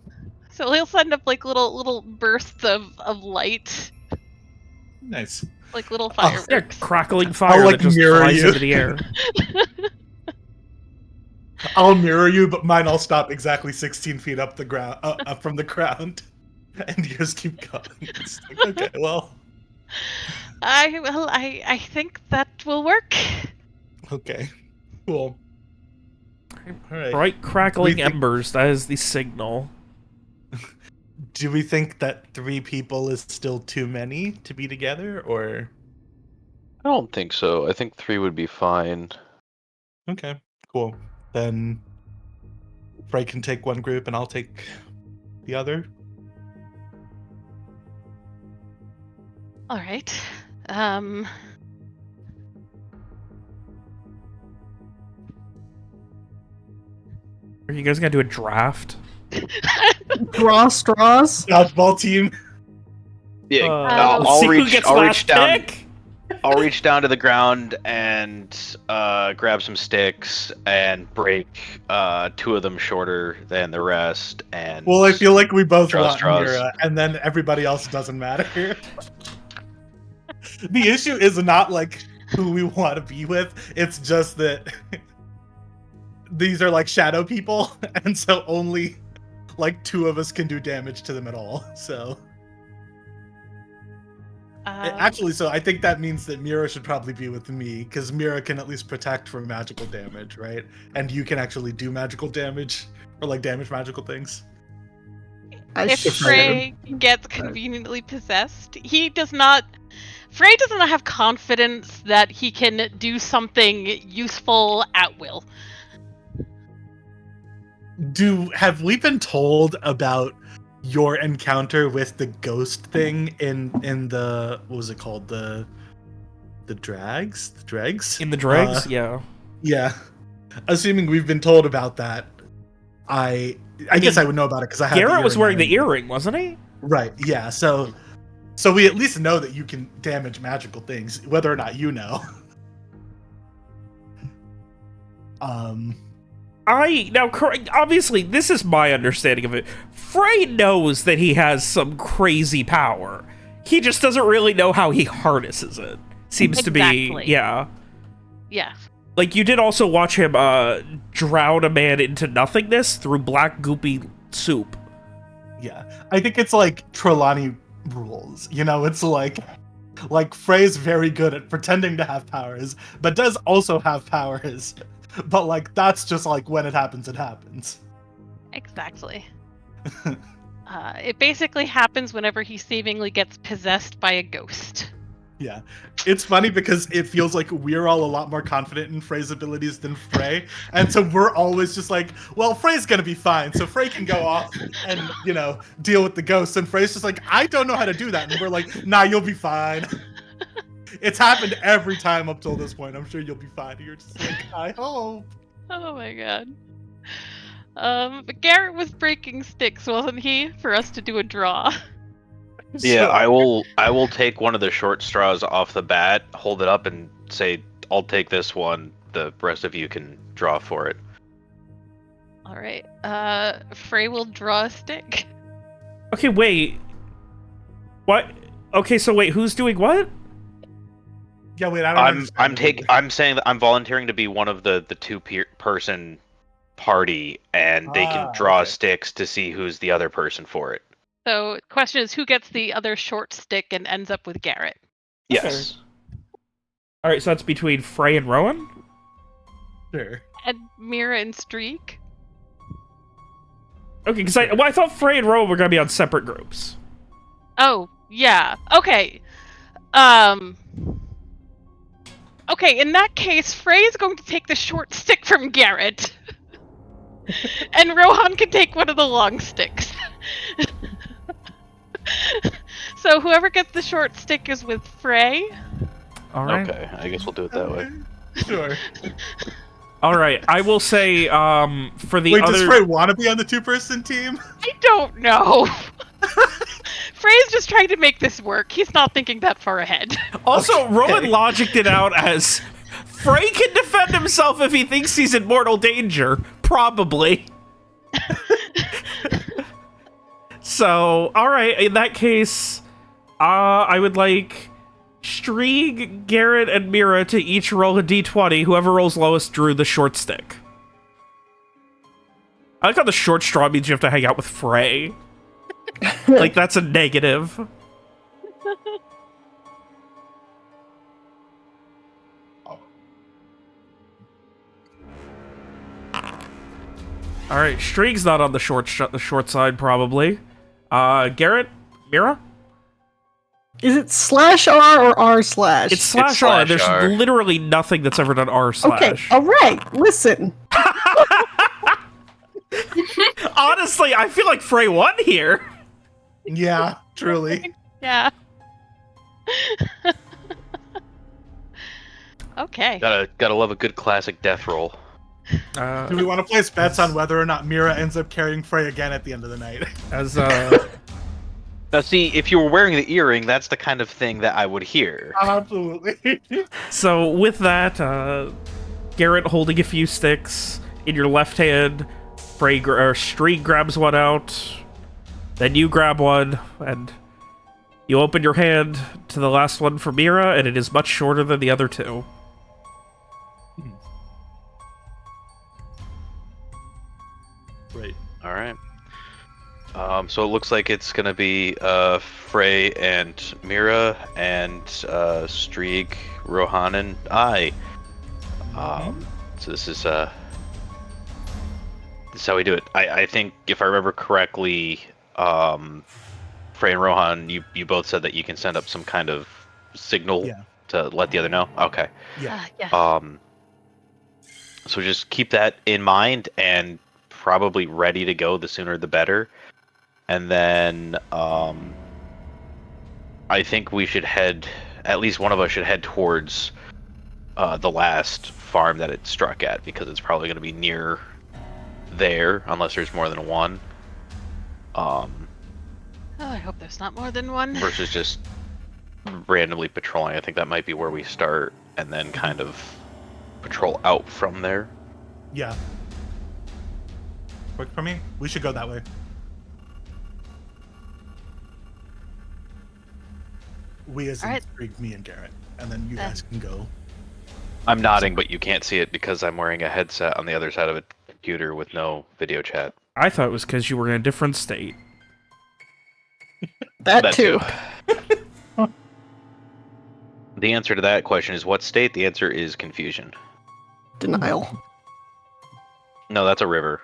So he'll send up like little bursts of light. Nice. Like little Yeah, fireworks. crackling fire like, that just mirror flies you. into the air. I'll mirror you, but mine will stop exactly 16 feet up the ground, up from the ground, and yours keep going. It's like, okay, well, I think that will work. okay, cool. All right. Bright crackling We think- embers, that is the signal. Do we think that 3 people is still too many to be together, or I don't think so. I think 3 would be fine. okay, cool. Then Frey can take one group, and I'll take the other. All right. Are you guys gonna do a draft? Draw straws. Dodgeball team. Yeah, Let's see I'll who reach. gets I'll last reach down. pick? I'll reach down to the ground and grab some sticks and break 2 of them shorter than the rest. And Well, I feel like we both Draws, want draws. Mira, and then everybody else doesn't matter. The issue is not like who we want to be with. It's just that these are like shadow people, and so only like 2 of us can do damage to them at all. So actually, so I think that means that Mira should probably be with me, because Mira can at least protect from magical damage, right? And you can actually do magical damage or like damage magical things. if Frey gets conveniently possessed, he does not. Frey does not have confidence that he can do something useful at will. Have we been told about your encounter with the ghost thing in the, what was it called, the dregs? In the dregs? Yeah. Yeah. Assuming we've been told about that, I guess I would know about it because I had Garrett was wearing the earring. earring, wasn't he? Right. Yeah. So we at least know that you can damage magical things, whether or not you know. Obviously, this is my understanding of it. Frey knows that he has some crazy power. He just doesn't really know how he harnesses it. Seems to be, Exactly. yeah. Yeah. Like, you did also watch him drown a man into nothingness through black goopy soup. Yeah. I think it's like Trelawney rules. You know, it's like Frey's very good at pretending to have powers, but does also have powers. But like that's just like when it happens, it happens. Exactly. It basically happens whenever he seemingly gets possessed by a ghost. Yeah. It's funny because it feels like we're all a lot more confident in Frey's abilities than Frey. And so we're always just like, well, Frey's gonna be fine. So Frey can go off and, you know, deal with the ghosts. And Frey's just like, I don't know how to do that. And we're like, nah, you'll be fine. It's happened every time up till this point. I'm sure you'll be fine. You're just like, I hope. Oh my god. But Garrett was breaking sticks, wasn't he? For us to do a draw. yeah, So- I will take one of the short straws off the bat, hold it up, and say, "I'll take this one. The rest of you can draw for it." All right. Frey will draw a stick. Okay, wait. What? Okay, so wait, who's doing what? Yeah, wait, I don't I'm saying that I'm volunteering to be one of the 2-person party, and they can draw okay. sticks to see who's the other person for it. So, question is, who gets the other short stick and ends up with Garrett? Yes. All right, so that's between Frey and Rowan? Sure. And Mira and Streak? Okay, because I thought Frey and Rowan were going to be on separate groups. Oh, yeah. Okay. Okay, in that case, Frey is going to take the short stick from Garrett. And Rohan can take one of the long sticks. So whoever gets the short stick is with Frey. All right. Okay, I guess we'll do it that way. Sure. All right, I will say for the Wait, other... does Frey want to be on the 2-person team? I don't know. Frey's just trying to make this work. He's not thinking that far ahead. Also, Okay. Rowan logicked it out as Frey can defend himself if he thinks he's in mortal danger. Probably. So, all right, in that case, I would like Strieg, Garrett, and Mira to each roll a d20. Whoever rolls lowest drew the short stick. I like how the short straw means you have to hang out with Frey. Like, that's a negative. Alright, Strieg's not on the short side, probably. Garrett? Mira? Is it /R or R/? It's /R. There's R. literally nothing that's ever done R/. Okay, alright, listen. Honestly, I feel like Frey won here. Yeah, truly. Yeah. Okay. Gotta love a good classic death roll. Do we want to place bets on whether or not Mira ends up carrying Frey again at the end of the night? As Now, see, if you were wearing the earring, that's the kind of thing that I would hear. Absolutely. So with that, Garrett holding a few sticks in your left hand, Strieg grabs one out, then you grab one, and you open your hand to the last one for Mira, and it is much shorter than the other two. Right. All right. So it looks like it's gonna be Frey and Mira and Strieg, Rohan, and I. So this is how we do it. I think if I remember correctly, Frey and Rohan, you both said that you can send up some kind of signal to let the other know. Okay. Yeah. Yeah. So just keep that in mind and probably ready to go. The sooner the better. And then I think we should head. At least one of us should head towards the last farm that it struck at, because it's probably going to be near there, unless there's more than one. Oh, I hope there's not more than one. Versus just randomly patrolling. I think that might be where we start, and then kind of patrol out from there. Yeah. Work for me? We should go that way. We as in Alright. Strieg, me and Garrett. And then you guys can go. I'm nodding, but you can't see it because I'm wearing a headset on the other side of a computer with no video chat. I thought it was because you were in a different state. That too. The answer to that question is what state? The answer is confusion. Denial. No, that's a river.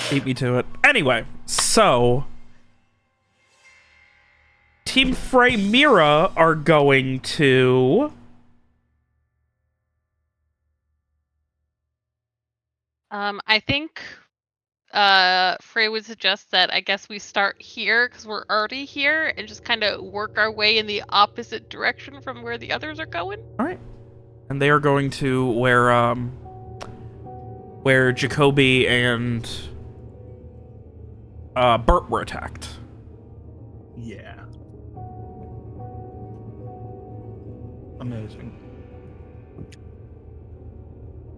Beat me to it. Anyway, so Team Frey Mira are going to I think Frey would suggest that I guess we start here because we're already here and just kind of work our way in the opposite direction from where the others are going. all right, and they are going to where Jacoby and Bert were attacked. Yeah. Amazing.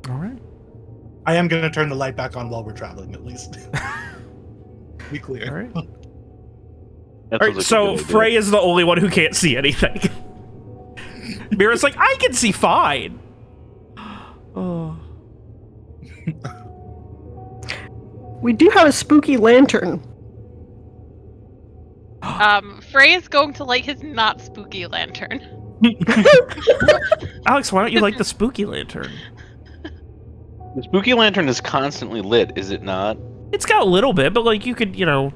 All right. I am going to turn the light back on while we're traveling, at least. Be clear. All right. That All sounds right, like a so good idea. Frey is the only one who can't see anything. Mira's like, I can see fine. Oh. We do have a spooky lantern. Frey is going to light his not spooky lantern. Alex, why don't you like the spooky lantern? The spooky lantern is constantly lit, is it not? It's got a little bit, but like you could, you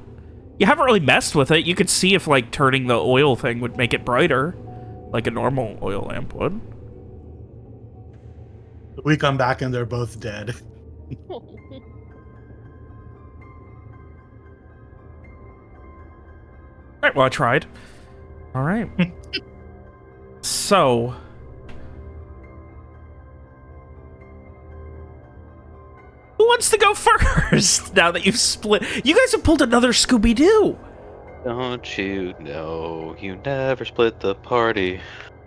haven't really messed with it. You could see if like turning the oil thing would make it brighter, like a normal oil lamp would. We come back and they're both dead. All right, well, I tried. All right. So, who wants to go first now that you've split? You guys have pulled another Scooby-Doo. Don't you know you never split the party?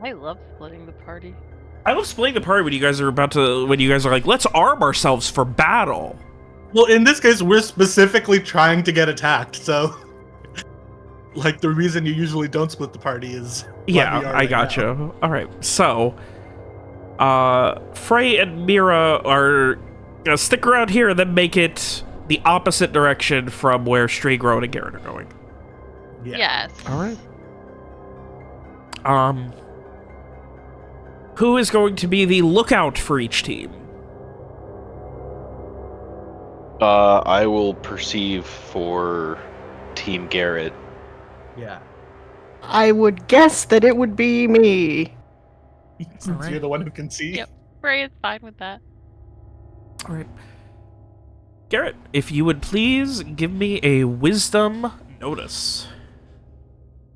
I love splitting the party. I love splitting the party when you guys are like, let's arm ourselves for battle. Well, in this case, we're specifically trying to get attacked, so... like the reason you usually don't split the party is why we Yeah, are I right gotcha. now. All right, so Frey and Mira are gonna stick around here and then make it the opposite direction from where Straygrown and Garrett are going. Yeah. Yes. All right. Who is going to be the lookout for each team? I will perceive for Team Garrett. Yeah. I would guess that it would be me. Since Alright. you're the one who can see. Yep. Frey is fine with that. All right. Garrett, if you would please give me a wisdom notice.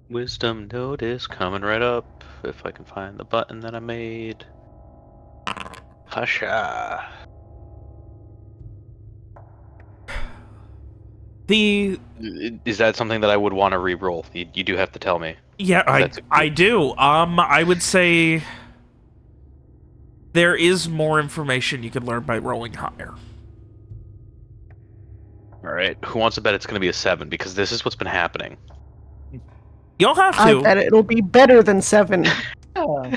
Wisdom notice coming right up. If I can find the button that I made. Hasha. Is that something that I would want to re-roll? You do have to tell me. Yeah, I do. I would say there is more information you could learn by rolling higher. All right. Who wants to bet it's going to be a 7? Because this is what's been happening. You'll have I to. bet it'll be better than 7. Oh.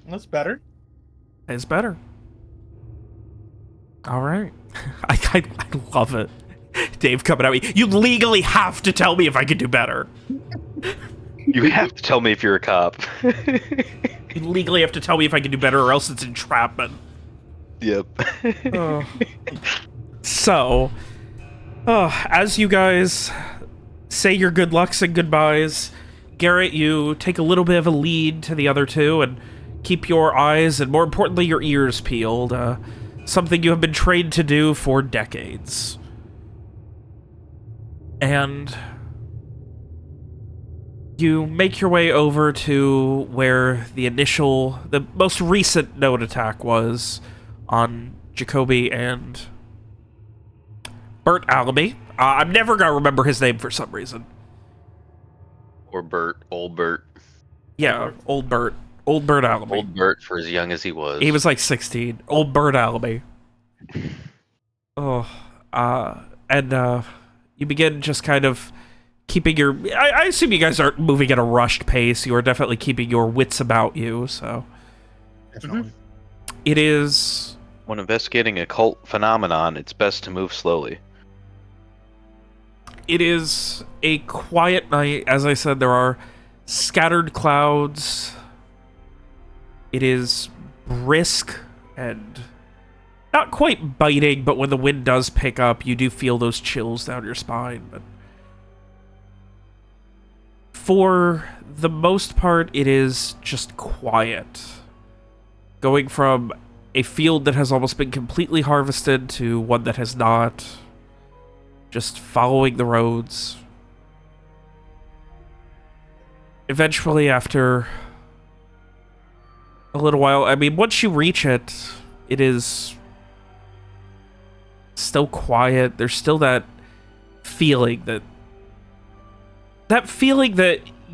That's better. It's better. All right. I love it. Dave coming at me. You legally have to tell me if I can do better. You have to tell me if you're a cop. You legally have to tell me if I can do better, or else it's entrapment. Yep. So, as you guys say your good lucks and goodbyes, Garrett, you take a little bit of a lead to the other two and keep your eyes and, more importantly, your ears peeled. Something you have been trained to do for decades. And you make your way over to where the most recent node attack was on Jacoby and Bert Alamy. I'm never gonna remember his name for some reason. Or Bert. Old Bert. Yeah, old Bert. Old Bert Alamy. Old Bert for as young as he was. He was like 16. Old Bert Alamy. Oh, and you begin just kind of keeping your... I assume you guys aren't moving at a rushed pace. You are definitely keeping your wits about you, so... Definitely. It is... When investigating a cult phenomenon, it's best to move slowly. It is a quiet night. As I said, there are scattered clouds. It is brisk and not quite biting, but when the wind does pick up, you do feel those chills down your spine. But for the most part, it is just quiet. Going from a field that has almost been completely harvested to one that has not. Just following the roads. Eventually, after a little while, I mean, once you reach it, it is still quiet. There's still that feeling that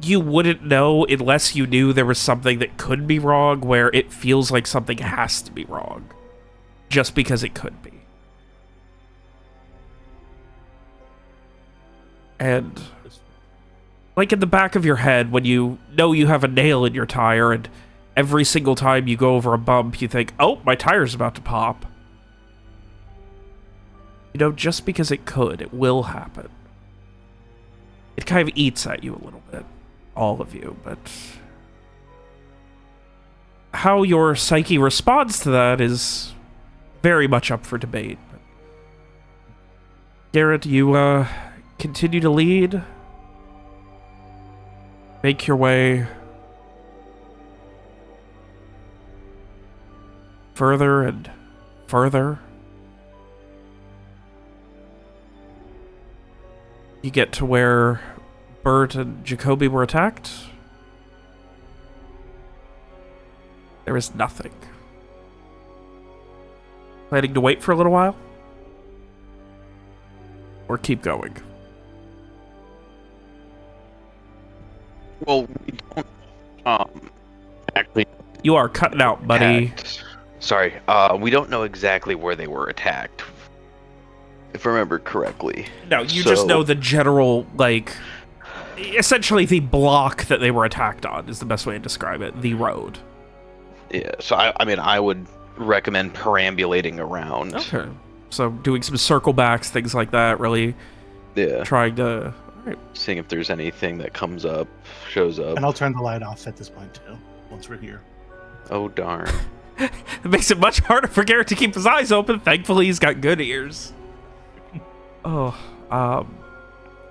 you wouldn't know unless you knew there was something that could be wrong, where it feels like something has to be wrong just because it could be. And like in the back of your head, when you know you have a nail in your tire, and every single time you go over a bump, you think, oh, my tire's about to pop. You know, just because it could, it will happen. It kind of eats at you a little bit, all of you, but how your psyche responds to that is very much up for debate. Garrett, you, continue to lead. Make your way further and further. You get to where Bert and Jacoby were attacked. There is nothing. Planning to wait for a little while? Or keep going? Well, we don't actually. You are cutting out, buddy. Sorry, we don't know exactly where they were attacked. if I remember correctly. No, you just know the general, like, essentially the block that they were attacked on is the best way to describe it. The road. Yeah, so I mean, I would recommend perambulating around. Okay. So doing some circle backs, things like that, really trying to... Right. Seeing if there's anything that comes up, shows up. And I'll turn the light off at this point, too, once we're here. Oh, darn. It makes it much harder for Garrett to keep his eyes open. Thankfully, he's got good ears. Oh,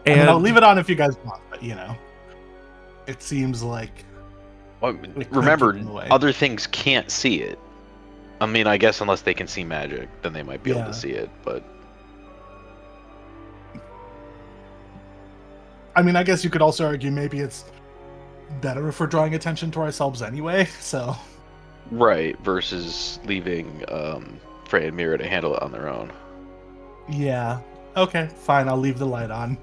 and I'll leave it on if you guys want, but, you know, it seems like... Well, remember, other things can't see it. I mean, I guess unless they can see magic, then they might be able to see it, but... I mean, I guess you could also argue maybe it's better if we're drawing attention to ourselves anyway, so... Right, versus leaving Frey and Mira to handle it on their own. Yeah. Okay, fine, I'll leave the light on.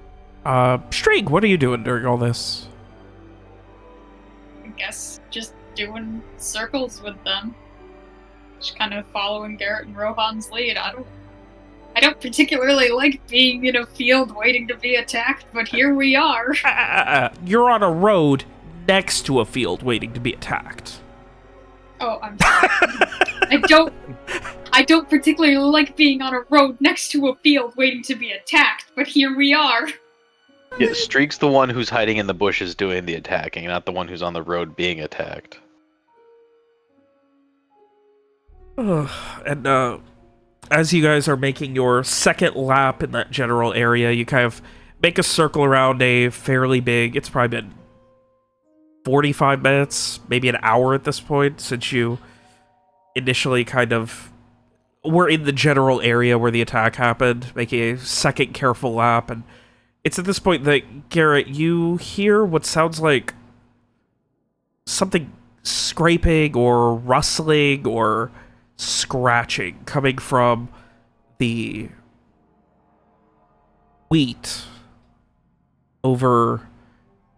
Streak, what are you doing during all this? I guess just doing circles with them. Just kind of following Garrett and Rohan's lead. I don't particularly like being in a field waiting to be attacked, but here we are. You're on a road next to a field waiting to be attacked. Oh, I'm sorry. I don't particularly like being on a road next to a field waiting to be attacked, but here we are. Yeah, Streak's the one who's hiding in the bushes doing the attacking, not the one who's on the road being attacked. And as you guys are making your second lap in that general area, you kind of make a circle around a fairly big, it's probably been 45 minutes, maybe an hour at this point, since you initially kind of were in the general area where the attack happened, making a second careful lap. And it's at this point that, Garrett, you hear what sounds like something scraping or rustling or scratching coming from the wheat over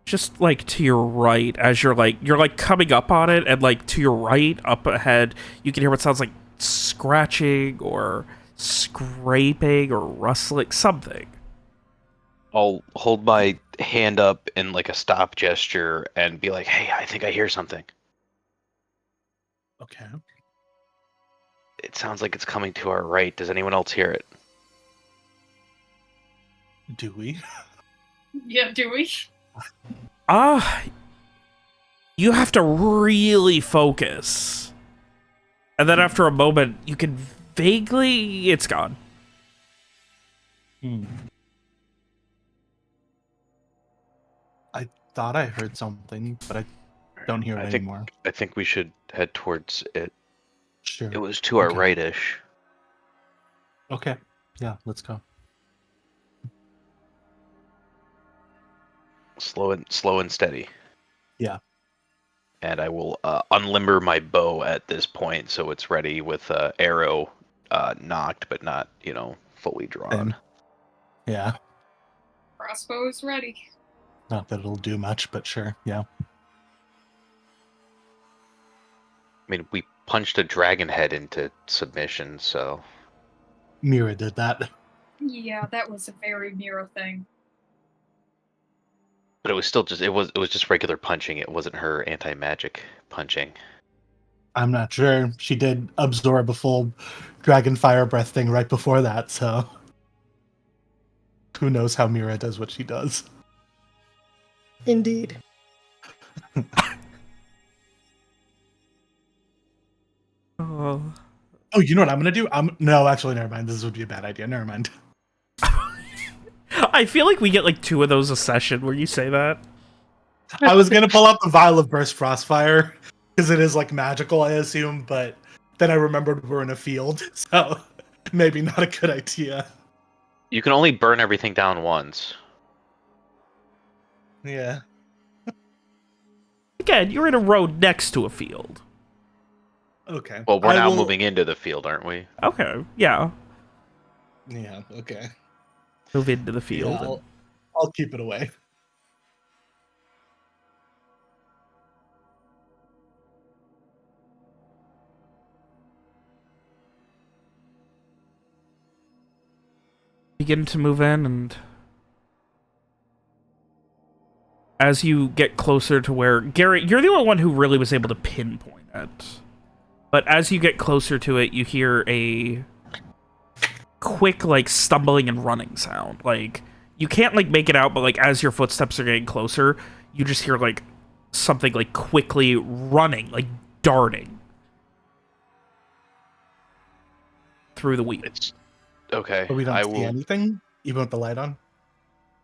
just like to your right as you're like coming up on it, and like to your right up ahead you can hear what sounds like scratching or scraping or rustling, something. I'll hold my hand up in like a stop gesture and be like, hey, I think I hear something. Okay. It sounds like it's coming to our right. Does anyone else hear it? Do we? Yeah, do we? You have to really focus. And then after a moment, you can vaguely... It's gone. I thought I heard something, but I don't hear it anymore. I think we should head towards it. Sure. It was to our right-ish. Okay. Yeah, let's go. Slow and steady. Yeah. And I will unlimber my bow at this point, so it's ready with arrow knocked, but not, fully drawn. Yeah. Crossbow is ready. Not that it'll do much, but sure. Yeah. I mean, we punched a dragon head into submission, so... Mira did that. Yeah, that was a very Mira thing. But it was still just, it was just regular punching. It wasn't her anti-magic punching. I'm not sure. She did absorb a full dragon fire breath thing right before that, so... Who knows how Mira does what she does. Indeed. Oh, you know what I'm gonna do? No, actually, never mind. This would be a bad idea. Never mind. I feel like we get like 2 of those a session where you say that. I was gonna pull out the vial of burst frostfire because it is like magical, I assume, but then I remembered we're in a field, so maybe not a good idea. You can only burn everything down once. Yeah. Again, you're in a road next to a field. Okay. Well, we're now moving into the field, aren't we? Okay, yeah. Yeah, okay. Move into the field. Yeah, I'll keep it away. begin to move in, and as you get closer to where... Garrett, you're the only one who really was able to pinpoint it. But as you get closer to it, you hear a quick, like, stumbling and running sound. Like, you can't, like, make it out, but, like, as your footsteps are getting closer, you just hear, like, something, like, quickly running, like, darting through the wheat. It's okay. But we don't I see will. anything, even with the light on.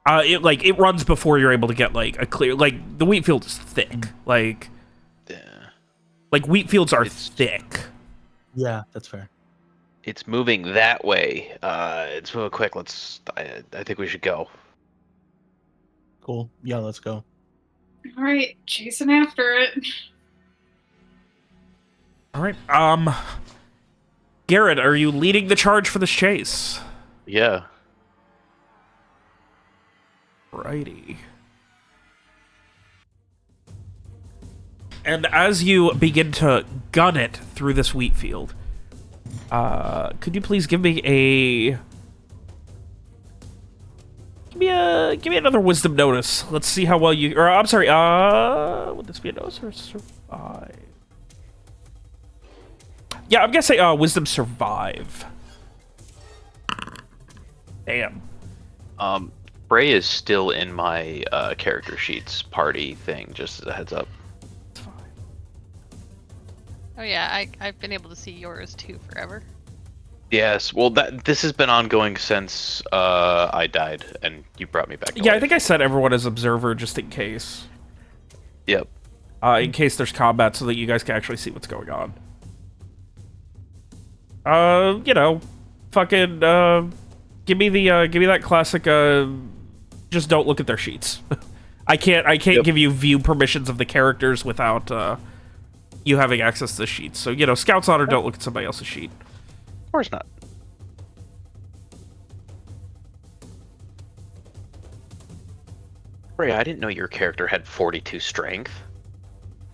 It runs before you're able to get, like, a clear... Like, the wheat field is thick. Like, wheat fields are thick. Yeah, that's fair. It's moving that way. It's moving quick. I think we should go. Cool. Yeah, let's go. All right, chasing after it. All right. Garrett, are you leading the charge for this chase? Yeah. Righty. And as you begin to gun it through this wheat field, could you please give me a... Give me another wisdom notice. Let's see how well you... Or, I'm sorry, would this be a notice or survive? Yeah, I'm gonna say wisdom survive. Damn. Bray is still in my character sheets party thing, just as a heads up. It's fine. Oh yeah, I've been able to see yours too forever. Yes, well, this has been ongoing since I died, and you brought me back to Yeah, life. I think I set everyone as observer just in case. Yep. In case there's combat, so that you guys can actually see what's going on. You know, fucking, give me that classic, just don't look at their sheets. I can't give you view permissions of the characters without, you having access to the sheets. So, you know, Scout's Honor, don't look at somebody else's sheet. Of course not. Bray, I didn't know your character had 42 strength.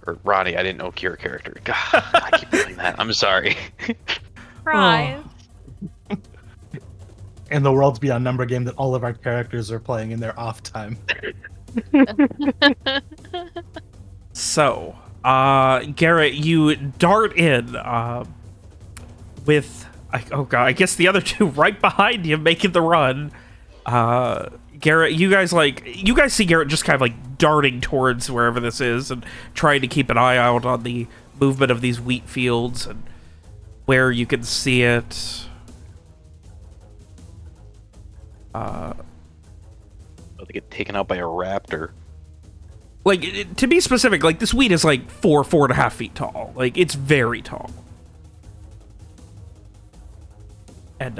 Or Ronnie, I didn't know your character. God, I keep doing that. I'm sorry. Surprise. And the Worlds Beyond Number game that all of our characters are playing in their off time. So, Garrett, you dart in, with... oh god, I guess the other two right behind you making the run. Garrett, you guys see Garrett just kind of like darting towards wherever this is and trying to keep an eye out on the movement of these wheat fields and where you can see it. They get taken out by a raptor. Like, to be specific, like, this wheat is like 4.5 feet tall. Like, it's very tall. And,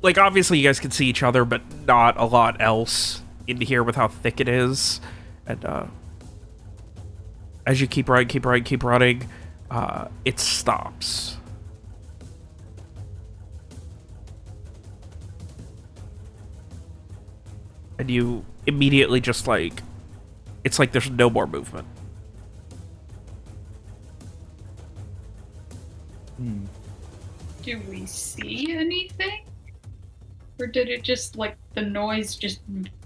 like, obviously you guys can see each other, but not a lot else into here with how thick it is. And, as you keep running, it stops. And you immediately just, like, it's like there's no more movement. Do we see anything? Or did it just, like, the noise just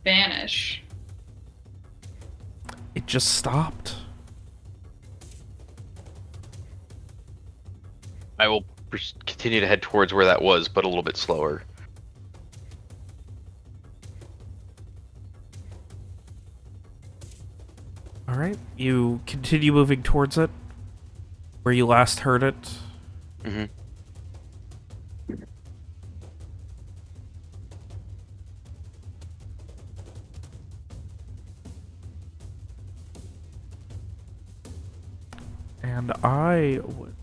vanish? It just stopped. I will continue to head towards where that was, but a little bit slower. All right, you continue moving towards it, where you last heard it. Mm-hmm. And I would...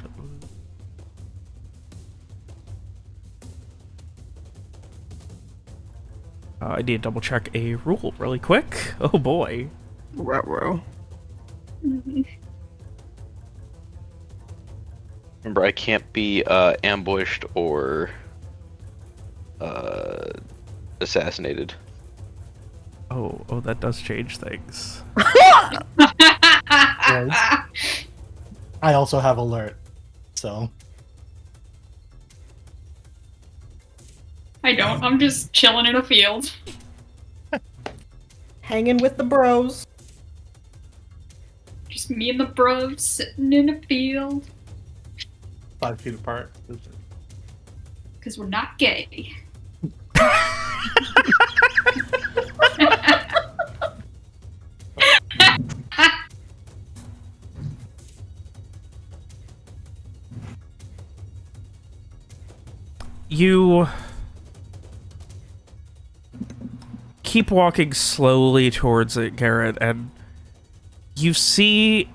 I need to double check a rule really quick. Oh boy. Ruh-roh. Remember, I can't be ambushed or assassinated. Oh, that does change things. I also have alert, so. I I don't. I'm just chilling in a field. Hanging with the bros. Just me and the bros sitting in a field. 5 feet apart. Because we're not gay. You keep walking slowly towards it, Garrett, and you see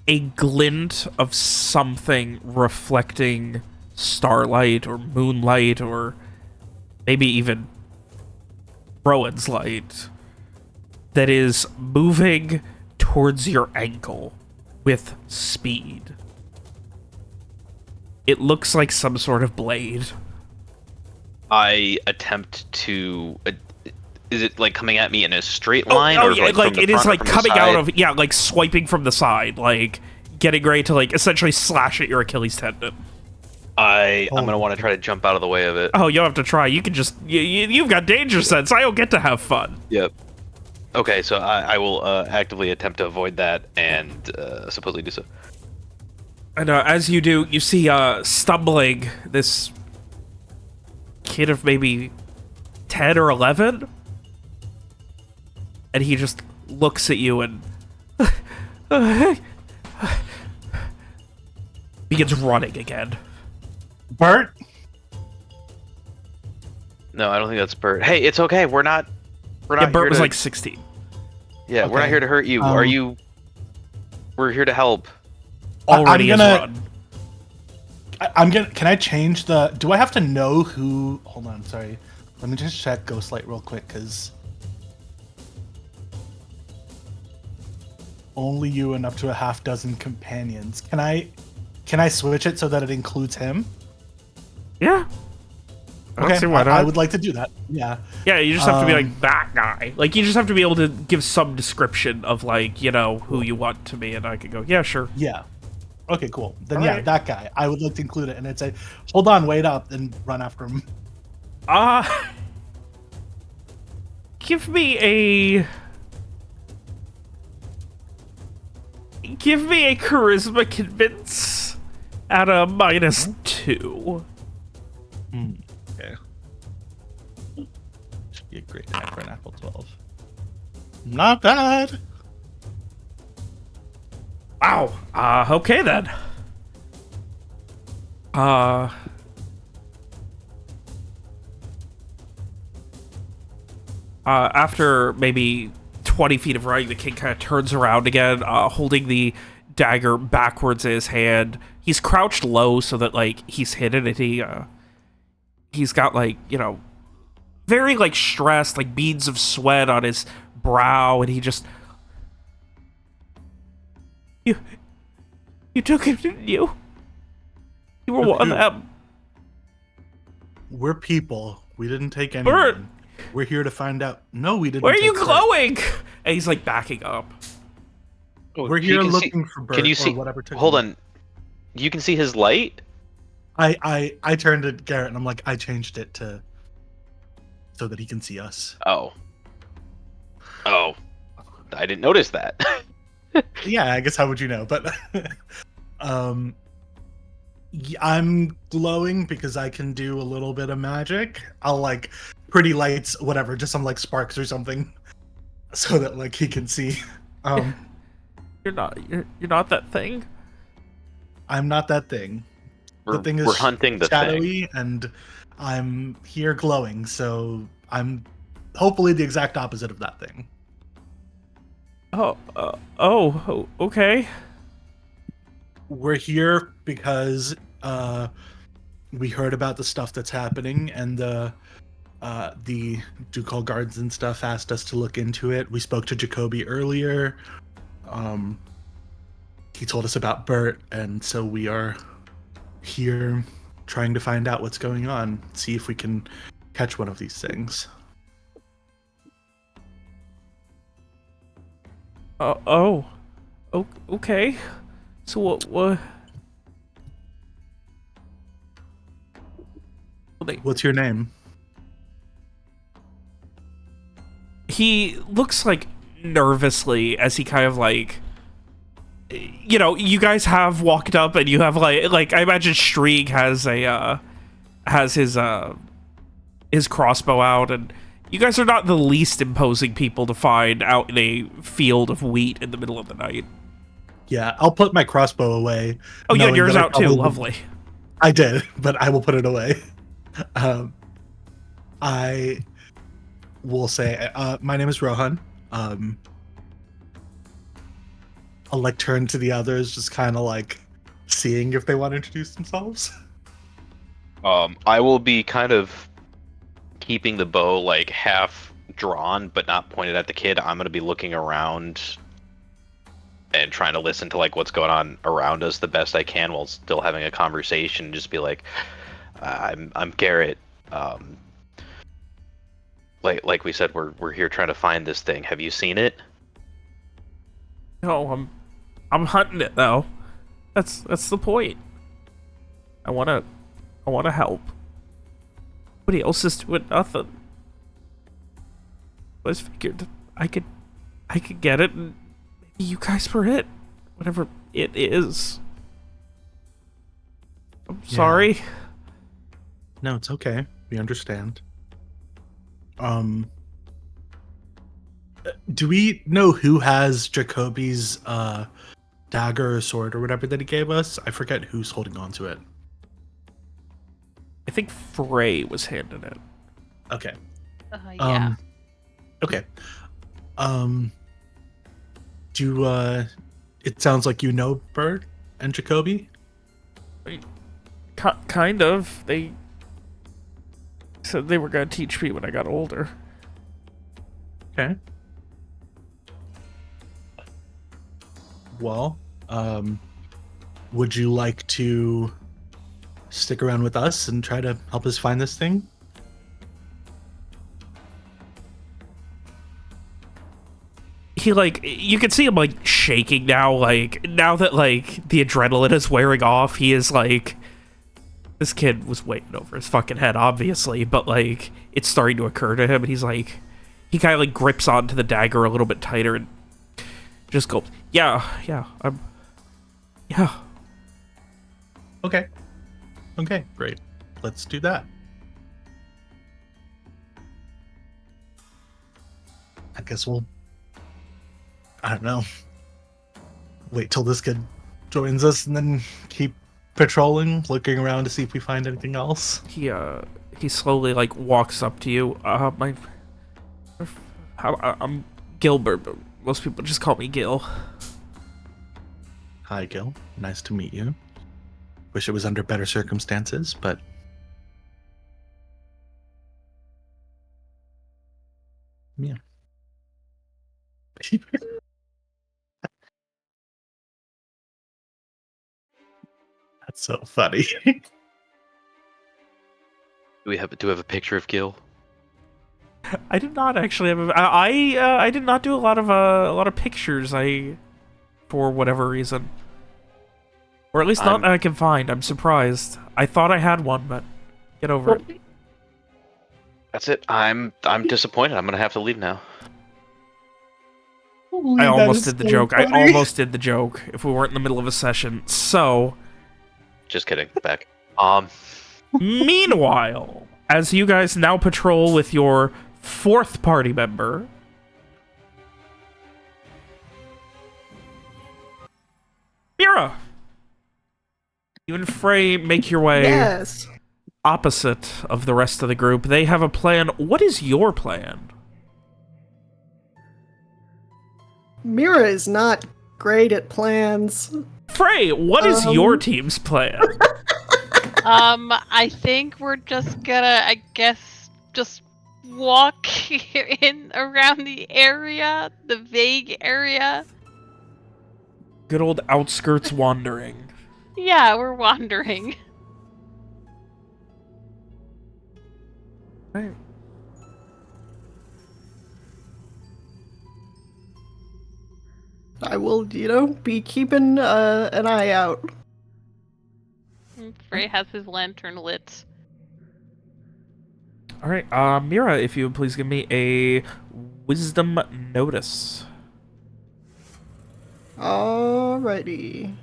a glint of something reflecting starlight or moonlight or maybe even Rowan's light that is moving towards your ankle with speed. It looks like some sort of blade. I attempt to. Is it like coming at me in a straight line, or yeah, like from the it is front or like from the coming side? out of like swiping from the side, like getting ready to like essentially slash at your Achilles tendon. I'm gonna want to try to jump out of the way of it. Oh, you don't have to try. You can just you've got danger sense. I don't get to have fun. Yep. Okay, so I will actively attempt to avoid that and supposedly do so. And as you do, you see stumbling this kid of maybe 10 or 11, and he just looks at you and begins running again. Bert? No, I don't think that's Bert. Hey, it's okay. We're not. Yeah, Bert here was to, like 16. Yeah, we're not Okay. here to hurt you. Are you? We're here to help. Already I'm has gonna- run. I'm gonna. Can I change the? Do I have to know who? Hold on, sorry. Let me just check Ghostlight real quick, because only you and up to a half dozen companions. Can I switch it so that it includes him? Yeah. I don't see why not. I would like to do that. Yeah. Yeah, you just have to be Um, like that guy. Like you just have to be able to give some description of like, you know, who you want to be, and I could go, yeah, sure. Yeah. Okay, cool. Then All yeah, right. that guy. I would like to include it, and I'd say, hold on, wait up, and run after him. Give me a charisma convince at a -2. Okay. Should be a great time for an apple 12. Not bad. Wow. Okay then. After maybe 20 feet of running, the king kind of turns around again, holding the dagger backwards in his hand. He's crouched low so that, like, he's hidden it. He's got, like, you know, very, like, stressed, like, beads of sweat on his brow, and he just... You took him, didn't you? You were one of them. We're people. We didn't take anyone. Bert! We're here to find out. No, we didn't. Where are you take Bert. glowing? And he's, like, backing up. We're here You can looking see, for Bert. Can you or see? whatever took Hold him. on. You can see his light. I turned to Garrett and I'm like, I changed it to so that he can see us. Oh. Oh. I didn't notice that. Yeah, I guess how would you know? But I'm glowing because I can do a little bit of magic. I'll like pretty lights, whatever, just some like sparks or something, so that like he can see. You're not that thing. I'm not that thing. We're, The thing is we're hunting the shadowy, thing. and I'm here glowing. So I'm hopefully the exact opposite of that thing. Okay. We're here because we heard about the stuff that's happening, and the Ducal guards and stuff asked us to look into it. We spoke to Jacoby earlier. He told us about Bert, and so we are here trying to find out what's going on, see if we can catch one of these things. Okay. So what? What's your name? he looks like nervously as he kind of like, you know, you guys have walked up and you have like I imagine Shrieg has his crossbow out, and you guys are not the least imposing people to find out in a field of wheat in the middle of the night. Yeah, I'll put my crossbow away. Oh, you had knowing yours that I out too. probably- Lovely. I did, but I will put it away. I will say, my name is Rohan. I'll like turn to the others, just kind of like seeing if they want to introduce themselves. I will be kind of keeping the bow like half drawn, but not pointed at the kid. I'm gonna be looking around and trying to listen to like what's going on around us the best I can while still having a conversation. Just be like, I'm Garrett. Like we said, we're here trying to find this thing. Have you seen it? No, I'm hunting it though. That's the point. I wanna help. Nobody else is doing nothing. I just figured I could get it, and maybe you guys were it. Whatever it is. I'm sorry. No, it's okay. We understand. Do we know who has Jacoby's dagger or sword or whatever that he gave us? I forget who's holding on to it. I think Frey was handing it. Okay. Yeah. Okay. It sounds like you know Bird and Jacoby? Kind of. They said they were gonna teach me when I got older. Okay. Well, would you like to stick around with us and try to help us find this thing? He like, you can see him like shaking now, like now that like the adrenaline is wearing off. He is like, this kid was waiting over his fucking head, obviously, but like it's starting to occur to him, and he's like, he kind of like grips onto the dagger a little bit tighter and just goes, yeah, Okay. Okay, great. Let's do that. I guess I don't know, wait till this kid joins us and then keep patrolling, looking around to see if we find anything else. He slowly like walks up to you. I'm Gilbert, but most people just call me Gil. Hi, Gil. Nice to meet you. Wish it was under better circumstances, but... yeah. That's so funny. Do we have a picture of Gil? I did not actually have I did not do a lot of pictures, for whatever reason. Or at least not that I can find. I'm surprised. I thought I had one, but get over it. That's it. I'm disappointed. I'm gonna have to leave now. Holy, I that almost is did the so joke. funny. I almost did the joke if we weren't in the middle of a session. So, Just kidding. Back. meanwhile, as you guys now patrol with your fourth party member, Mira, you and Frey make your way Yes. opposite of the rest of the group. They have a plan. What is your plan? Mira is not great at plans. Frey, what is your team's plan? I think we're just gonna, I guess, just walk in around the area, the vague area. Good old outskirts wandering. Yeah, we're wandering. Right. I will, be keeping an eye out. Frey has his lantern lit. All right, Mira, if you would please give me a wisdom notice. Alrighty.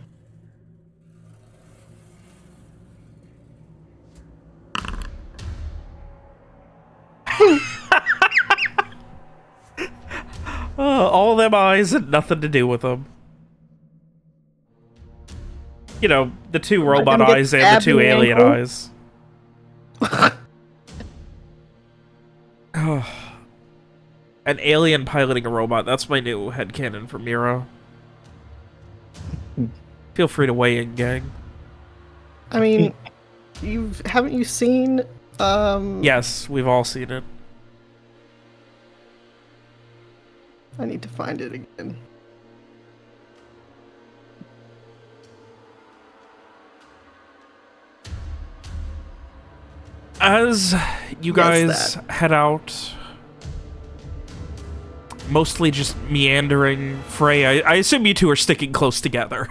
All them eyes and nothing to do with them. You know, the two robot gonna get eyes and the stabbed two in the alien ankle? eyes. An alien piloting a robot. That's my new headcanon for Mira. Feel free to weigh in, gang. I mean, haven't you seen Yes, we've all seen it. I need to find it again. As you Yes, guys head out, mostly just meandering, Frey, I assume you two are sticking close together.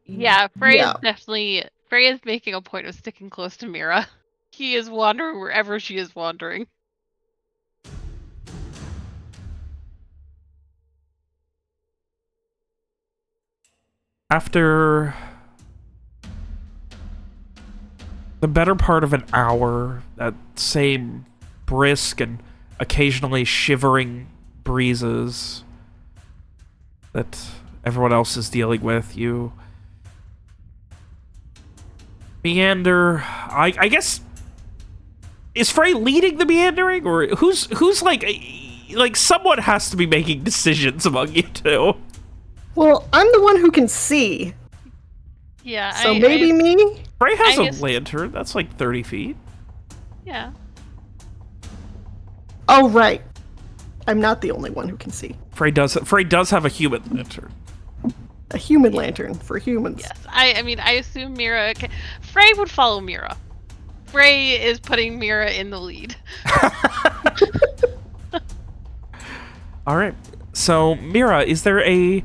Yeah, Frey Yeah. is definitely... Frey is making a point of sticking close to Mira. He is wandering wherever she is wandering. After the better part of an hour, that same brisk and occasionally shivering breezes that everyone else is dealing with, you meander. I guess, is Frey leading the meandering, or who's like someone has to be making decisions among you two. Well, I'm the one who can see, Yeah, so maybe me? Frey has I a guess- lantern that's like 30 feet. Yeah. Oh, right. I'm not the only one who can see. Frey does have a human lantern. A human lantern for humans. Yes. I mean, I assume Mira... Frey would follow Mira. Frey is putting Mira in the lead. All right. So, Mira, is there a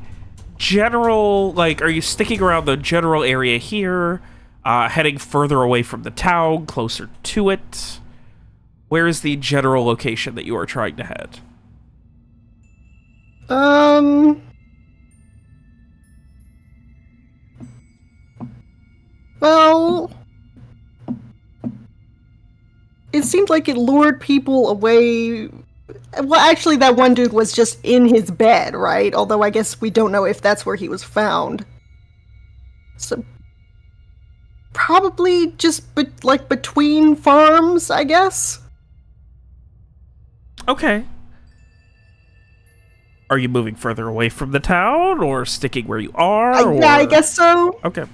general, like, are you sticking around the general area here, heading further away from the town, closer to it? Where is the general location that you are trying to head? Well, it seemed like it lured people away. Well, actually, that one dude was just in his bed, right? Although I guess we don't know if that's where he was found. So, probably just like between farms, I guess. Okay. Are you moving further away from the town, or sticking where you are? Yeah, I guess so. Okay.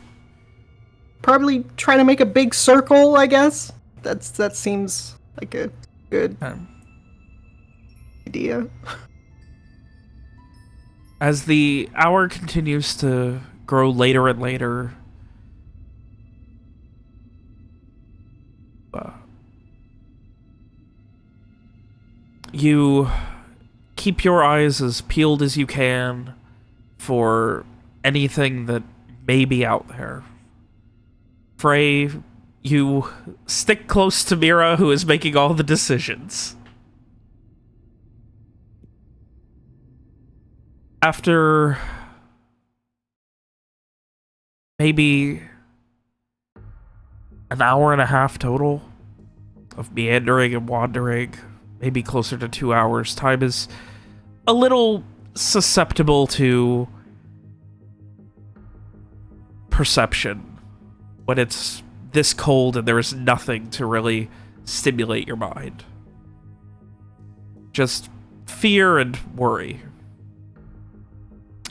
Probably trying to make a big circle, I guess. That seems like a good idea. As the hour continues to grow later and later, you keep your eyes as peeled as you can for anything that may be out there. Frey, you stick close to Mira, who is making all the decisions. After maybe an hour and a half total of meandering and wandering, maybe closer to 2 hours, time is a little susceptible to perception when it's this cold and there is nothing to really stimulate your mind. Just fear and worry.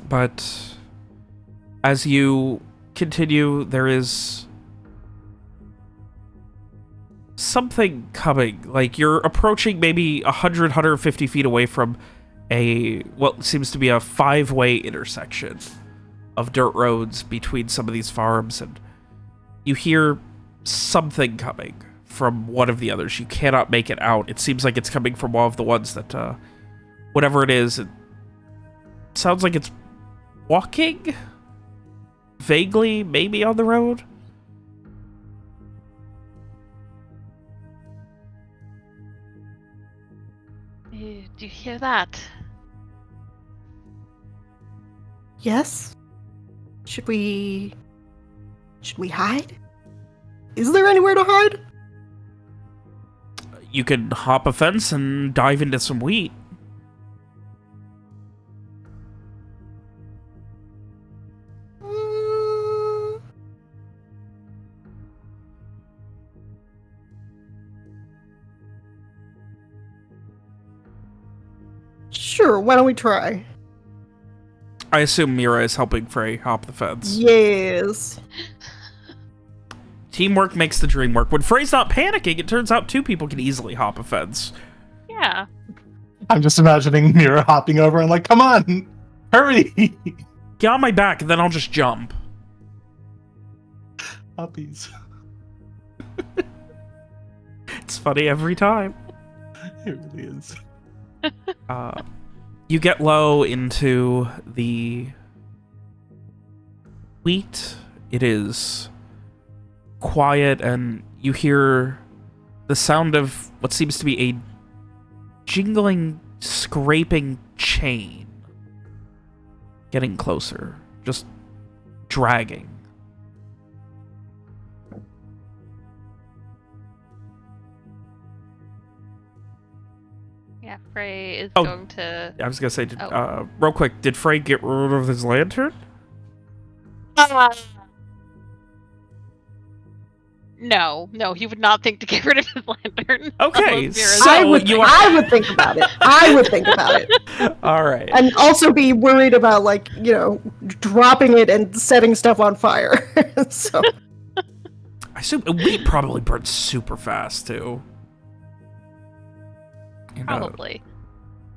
But as you continue, there is something coming. Like, you're approaching maybe 100, 150 feet away from what seems to be a 5-way intersection of dirt roads between some of these farms, and you hear something coming from one of the others. You cannot make it out. It seems like it's coming from one of the ones that, whatever it is, it sounds like it's walking? Vaguely, maybe on the road? Do you hear that? Yes? Should we hide? Is there anywhere to hide? You could hop a fence and dive into some wheat. Sure, why don't we try? I assume Mira is helping Frey hop the fence. Yes. Teamwork makes the dream work. When Frey's not panicking, it turns out 2 people can easily hop a fence. Yeah. I'm just imagining Mira hopping over and like, come on, hurry. Get on my back, and then I'll just jump. Puppies. It's funny every time. It really is. You get low into the wheat. It is quiet, and you hear the sound of what seems to be a jingling, scraping chain getting closer, just dragging. Yeah, Frey is Oh. going to... I was gonna say, Oh. real quick, did Frey get rid of his lantern? No, he would not think to get rid of his lantern. Okay, Unless Mira's- so I would think about it. I would think about it. All right. And also be worried about, like, dropping it and setting stuff on fire. So I assume wheat probably burns super fast too. And, Probably.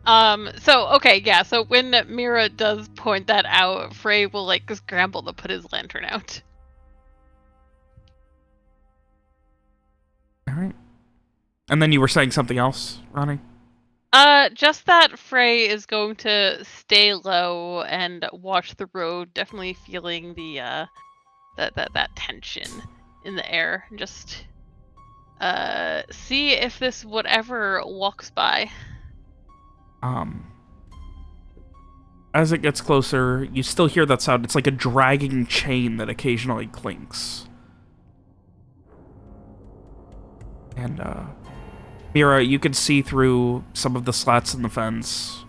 So when Mira does point that out, Frey will, like, scramble to put his lantern out. all right. And then you were saying something else, Ronnie? Just that Frey is going to stay low and watch the road, definitely feeling the, that tension in the air. Just, see if this whatever walks by. As it gets closer, you still hear that sound. It's like a dragging chain that occasionally clinks. And, Mira, you can see through some of the slats in the fence.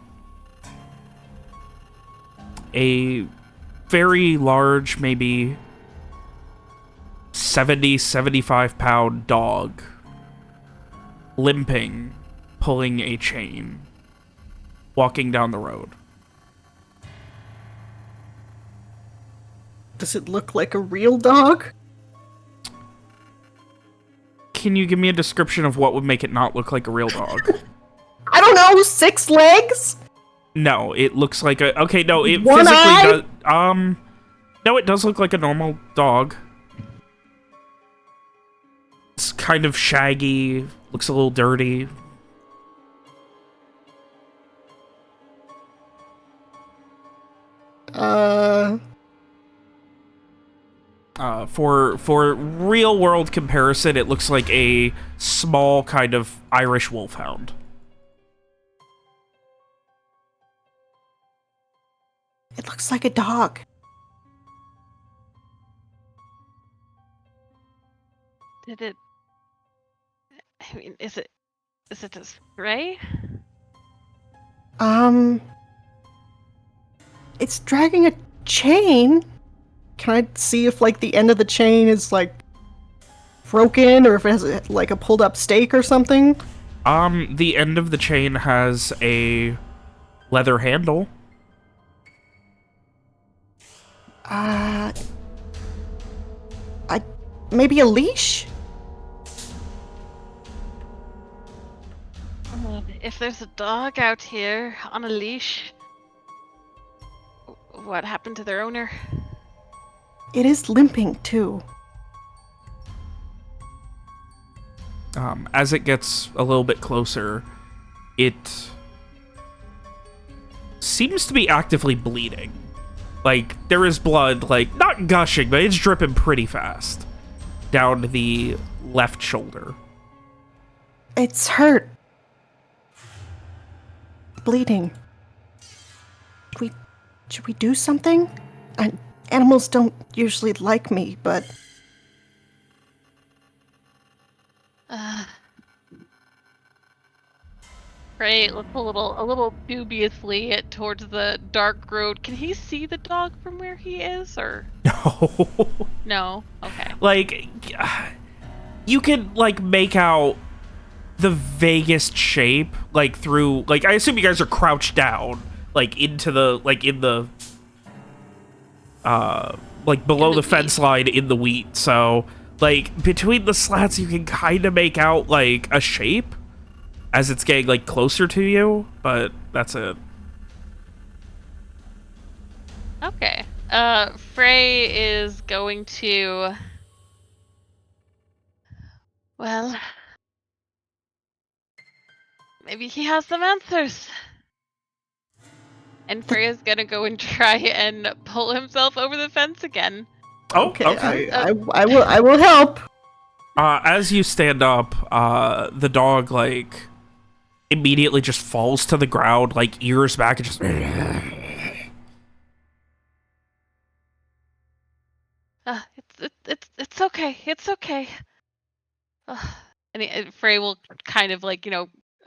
A very large, maybe 75-pound dog, limping, pulling a chain, walking down the road. does it look like a real dog? Can you give me a description of what would make it not look like a real dog? I don't know, 6 legs? No, it looks like a... Okay, no, it One physically eye? does... No, it does look like a normal dog. It's kind of shaggy, looks a little dirty. For real world comparison, it looks like a small kind of Irish wolfhound. It looks like a dog. Did it? I mean, is it a stray? It's dragging a chain. Can I see if, like, the end of the chain is, like, broken, or if it has, like, a pulled up stake or something? The end of the chain has a leather handle. Maybe a leash? If there's a dog out here on a leash, what happened to their owner? It is limping, too. As it gets a little bit closer, it seems to be actively bleeding. Like, there is blood, like, not gushing, but it's dripping pretty fast down the left shoulder. It's hurt. bleeding. Should we do something? Animals don't usually like me, but... Frey looks a little dubiously towards the dark road. Can he see the dog from where he is, or No. no? Okay. Like, you could, like, make out the vaguest shape, like, through... Like, I assume you guys are crouched down, like, into the... Like, in the... like, below the fence line in the wheat, so... Like, between the slats, you can kind of make out, like, a shape as it's getting, like, closer to you, but that's it. Okay. Frey is going to... Well... Maybe he has some answers. And Frey is gonna go and try and pull himself over the fence again. Oh, okay. I will help. As you stand up, the dog, like, immediately just falls to the ground, like, ears back, and just... It's okay. It's okay. And Frey will kind of, like,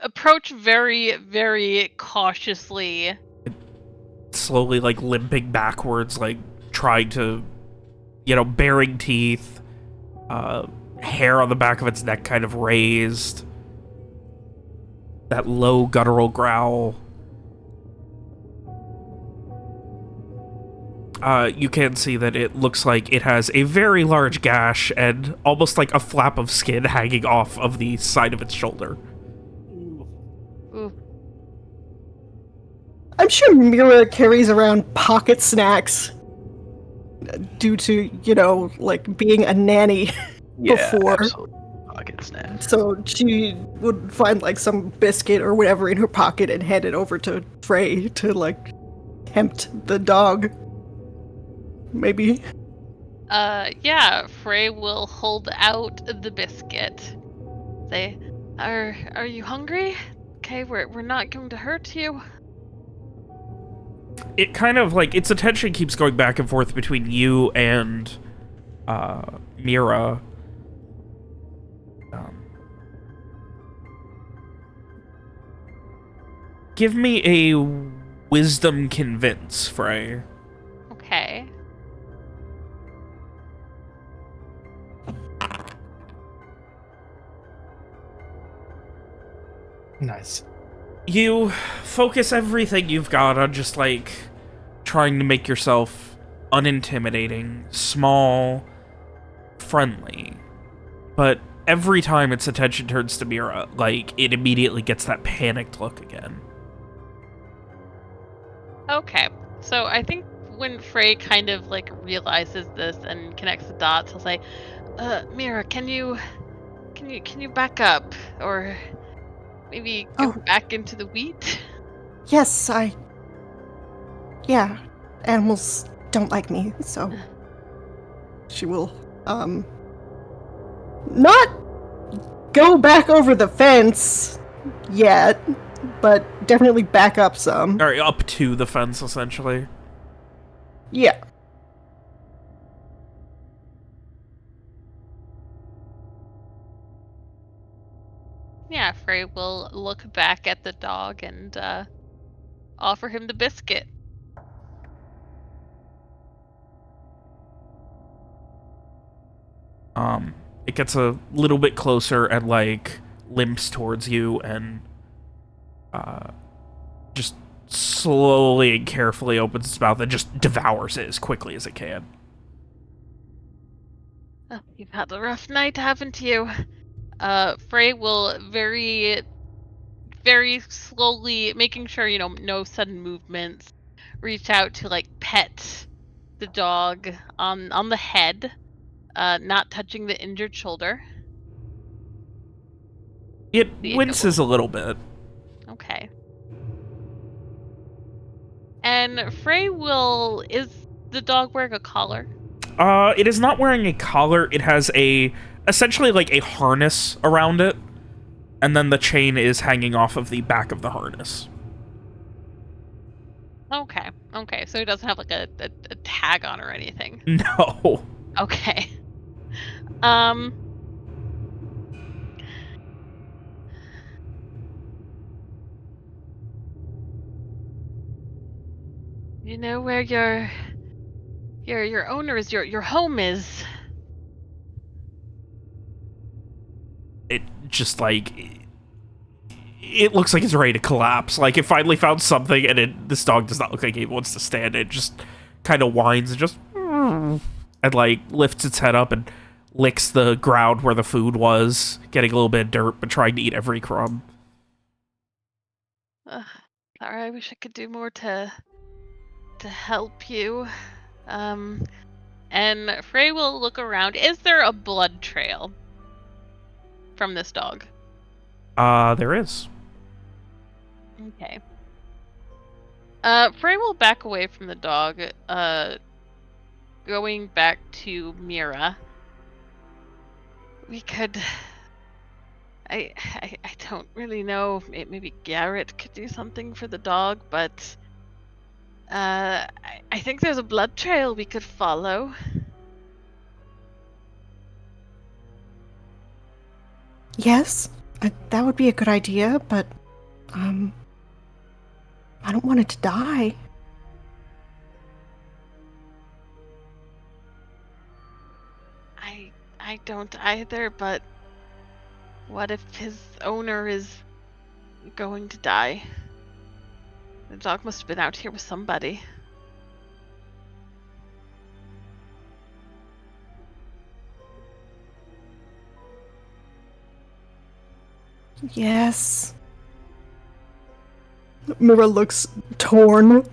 approach very, very cautiously. Slowly, like, limping backwards, like, trying to, baring teeth, hair on the back of its neck kind of raised, that low guttural growl. You can see that it looks like it has a very large gash and almost like a flap of skin hanging off of the side of its shoulder. Ooh. I'm sure Mira carries around pocket snacks due to, like, being a nanny before. Absolutely. Pocket snack. So she would find, like, some biscuit or whatever in her pocket and hand it over to Frey to, like, tempt the dog. Maybe. Yeah, Frey will hold out the biscuit. Say, are you hungry? Okay, we're not going to hurt you. It kind of, like, its attention keeps going back and forth between you and, Mira. Give me a wisdom convince, Frey. Okay. Nice. You focus everything you've got on just, like, trying to make yourself unintimidating, small, friendly. But every time its attention turns to Mira, like, it immediately gets that panicked look again. Okay. So I think when Frey kind of, like, realizes this and connects the dots, he'll say, Mira, can you back up? Or maybe go back into the wheat? Yes, yeah, animals don't like me, so she will, not go back over the fence yet, but definitely back up some. Or up to the fence, essentially. Yeah. Yeah, Frey will look back at the dog and offer him the biscuit. It gets a little bit closer and, like, limps towards you and just slowly and carefully opens its mouth and just devours it as quickly as it can. Oh, you've had a rough night, haven't you? Frey will very, very slowly, making sure, no sudden movements, reach out to, like, pet the dog on the head, not touching the injured shoulder. It winces a little bit. Okay. And Frey is the dog wearing a collar? It is not wearing a collar. It has essentially like a harness around it. And then the chain is hanging off of the back of the harness. Okay. Okay. So he doesn't have like a tag on or anything. No. Okay. Um. You know where your owner is, your home is. It just like it looks like it's ready to collapse. Like it finally found something, and this dog does not look like it wants to stand. It just kind of whines and just and like lifts its head up and licks the ground where the food was, getting a little bit of dirt, but trying to eat every crumb. Sorry, I wish I could do more to help you. Um, and Frey will look around. Is there a blood trail from this dog? There is. Okay. Frey will back away from the dog, going back to Mira. We could... I don't really know. Maybe Garrett could do something for the dog, but... I think there's a blood trail we could follow. Yes, that would be a good idea, but, I don't want it to die. I don't either, but what if his owner is going to die? The dog must have been out here with somebody. Yes. Mira looks torn.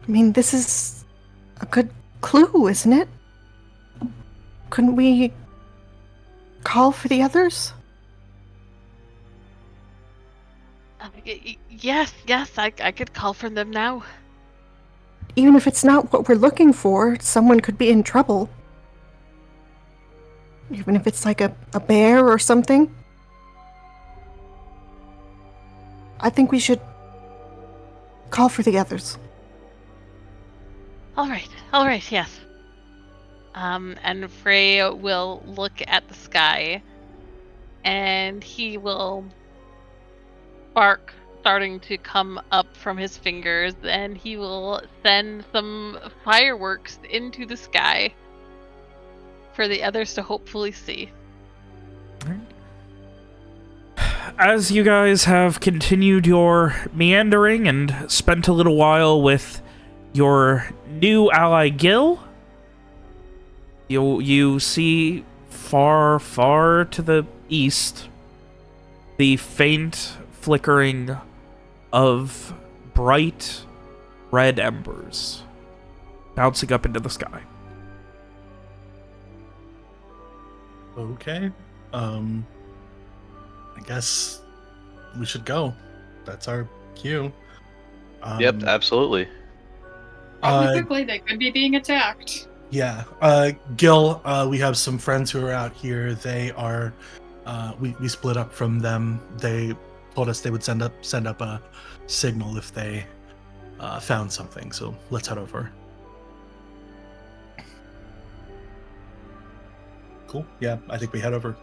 I mean, this is a good clue, isn't it? Couldn't we call for the others? Yes, I could call for them now. Even if it's not what we're looking for, someone could be in trouble. Even if it's like a bear or something. I think we should call for the others. All right, yes. And Frey will look at the sky, and he will spark starting to come up from his fingers, and he will send some fireworks into the sky for the others to hopefully see. As you guys have continued your meandering and spent a little while with your new ally Gil, you see far, far to the east the faint flickering of bright red embers bouncing up into the sky. Okay. I guess we should go. That's our cue. Yep, absolutely. Probably quickly, they could be being attacked. Yeah. Gil, we have some friends who are out here. They are we split up from them. They told us they would send up a signal if they found something. So let's head over. Cool. Yeah, I think we head over.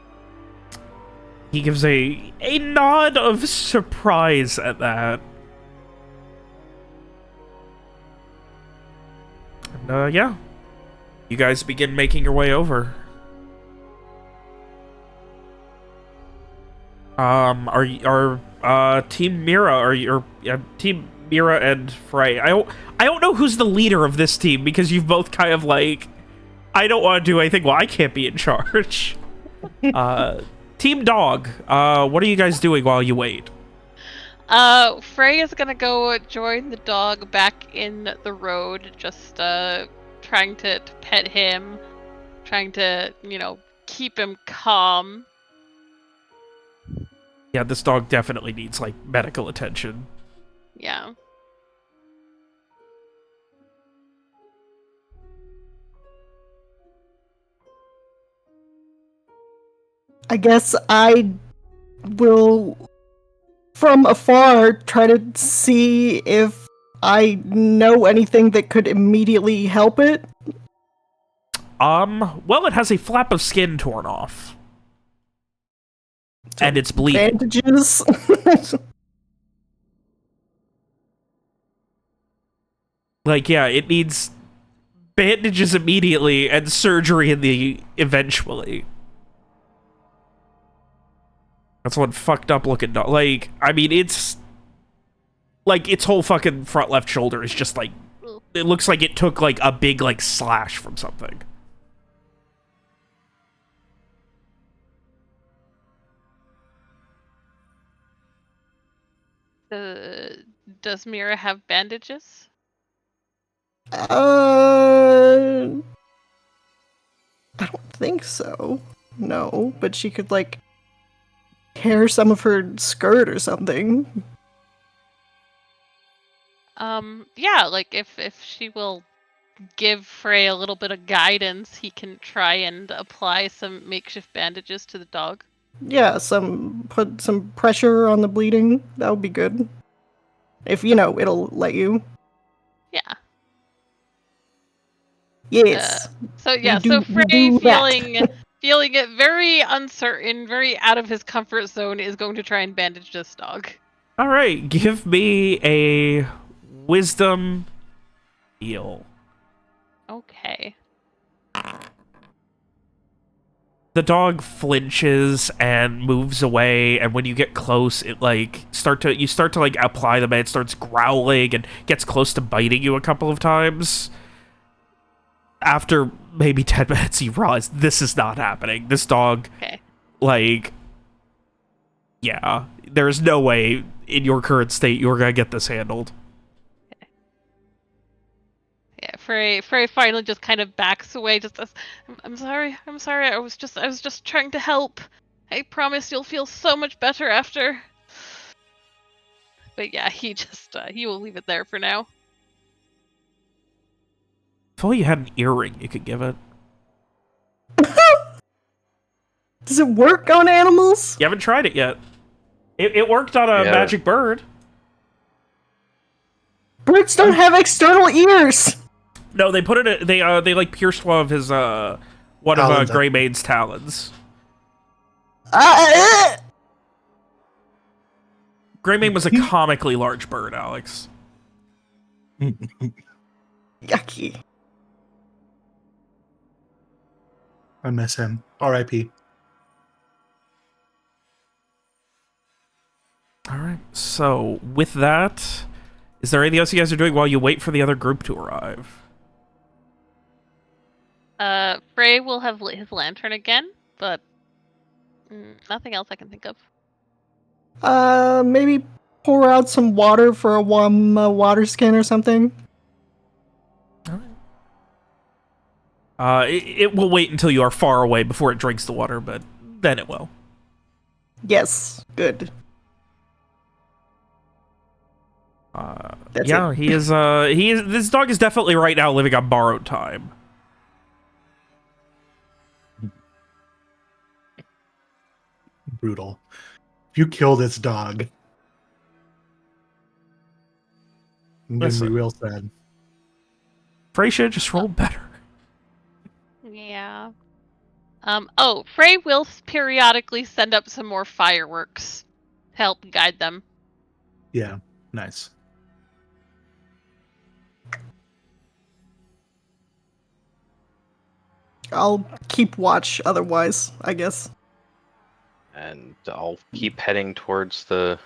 He gives a nod of surprise at that. And, yeah. You guys begin making your way over. Team Mira, Team Mira and Frey. I don't know who's the leader of this team, because you've both kind of like, I don't want to do anything. Well, I can't be in charge. Team Dog, what are you guys doing while you wait? Frey is gonna go join the dog back in the road, just trying to pet him, trying to, keep him calm. Yeah, this dog definitely needs, like, medical attention. Yeah. I guess I will from afar, try to see if I know anything that could immediately help it. Well, it has a flap of skin torn off. And it's bleeding. Bandages. Like, yeah, it needs bandages immediately and surgery eventually. That's one fucked up looking dog. Like, I mean, it's like its whole fucking front left shoulder is just like, it looks like it took like a big like slash from something. Does Mira have bandages? I don't think so. No, but she could, like, tear some of her skirt or something. Yeah, like if she will give Frey a little bit of guidance, he can try and apply some makeshift bandages to the dog. Yeah, put some pressure on the bleeding. That would be good. If, you know, it'll let you. Yeah. Yes. So yeah, we so do Frey that. feeling it very uncertain, very out of his comfort zone, is going to try and bandage this dog. All right, give me a wisdom heal. Okay. The dog flinches and moves away, and when you get close, it like you start to like apply the med. It starts growling and gets close to biting you a couple of times. After maybe 10 minutes, you realize this is not happening. This dog, like, yeah, there's no way in your current state you're gonna get this handled. Yeah, Frey finally just kind of backs away. Just says, I'm sorry. I was just trying to help. I promise you'll feel so much better after. But yeah, he will leave it there for now. If only you had an earring you could give it. Does it work on animals? You haven't tried it yet. It worked on a magic bird. Birds don't have external ears. No, they put it. They like pierced one of his one of Greymane's talons. Greymane was a comically large bird, Alex. Yucky. I miss him. R.I.P. All right. So with that, is there anything else you guys are doing while you wait for the other group to arrive? Frey will have lit his lantern again, but nothing else I can think of. Maybe pour out some water for a warm water skin or something. All right. It will wait until you are far away before it drinks the water, but then it will. Yes, good. Yeah, he is. This dog is definitely right now living on borrowed time. Brutal. If you kill this dog, I'm gonna be real sad. Frey should just roll better. Yeah. Oh, Frey will periodically send up some more fireworks to help guide them. Yeah, nice. I'll keep watch otherwise, I guess. And I'll keep heading towards the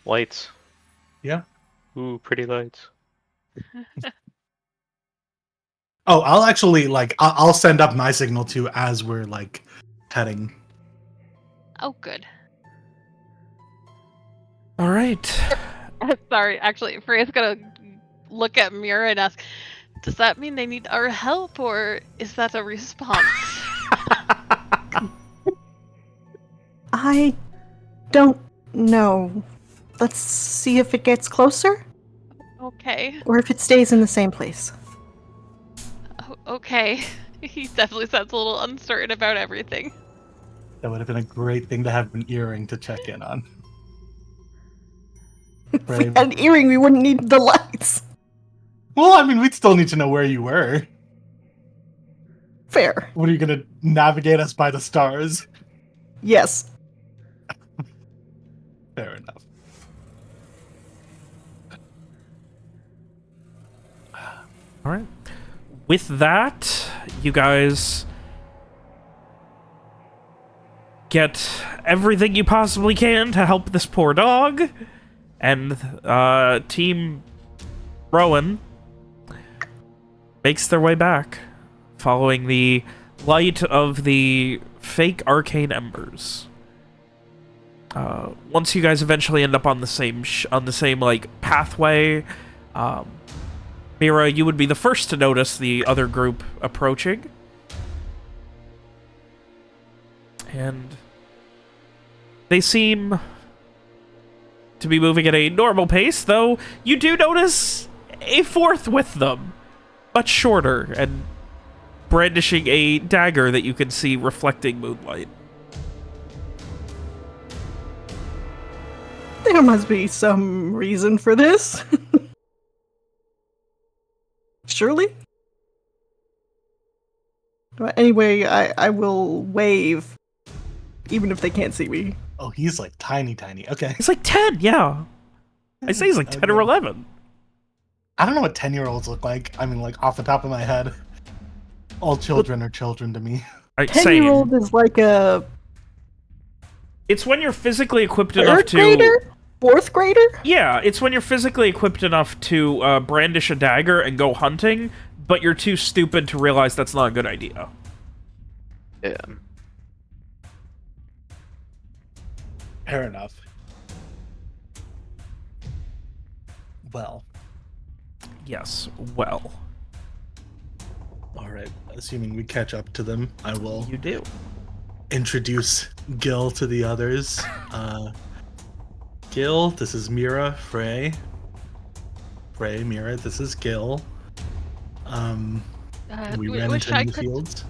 lights. Yeah. Ooh, pretty lights. Oh, I'll actually, like, I'll send up my signal too as we're, like, heading. Oh, good. All right. Sorry, actually, Frey's gonna look at Mira and ask, does that mean they need our help, or is that a response? I don't know. Let's see if it gets closer. Okay. Or if it stays in the same place. Okay. He definitely sounds a little uncertain about everything. That would have been a great thing to have an earring to check in on. If we Right. had an earring, we wouldn't need the lights. Well, I mean, we'd still need to know where you were. Fair. What are you gonna navigate us by the stars? Yes. Fair enough. All right. With that, you guys get everything you possibly can to help this poor dog, and Team Rowan makes their way back, following the light of the fake arcane embers. Once you guys eventually end up on the same like pathway, Mira, you would be the first to notice the other group approaching. And they seem to be moving at a normal pace, though you do notice a fourth with them, much shorter, and brandishing a dagger that you can see reflecting moonlight. There must be some reason for this. Surely? But anyway, I will wave, even if they can't see me. Oh, he's like tiny. Okay. He's like 10, yeah. I say he's like 10 or 11. I don't know what 10-year-olds look like. I mean, like, off the top of my head. All children are children to me. 10-year-old is like a It's when you're physically equipped enough third to... grader? Fourth grader? Yeah, it's when you're physically equipped enough to brandish a dagger and go hunting, but you're too stupid to realize that's not a good idea. Yeah. Fair enough. Well. Yes, well. Alright, assuming we catch up to them, I will You do. introduce Gil to the others. Gil, this is Mira, Frey. Frey, Mira, this is Gil. We ran into the fields.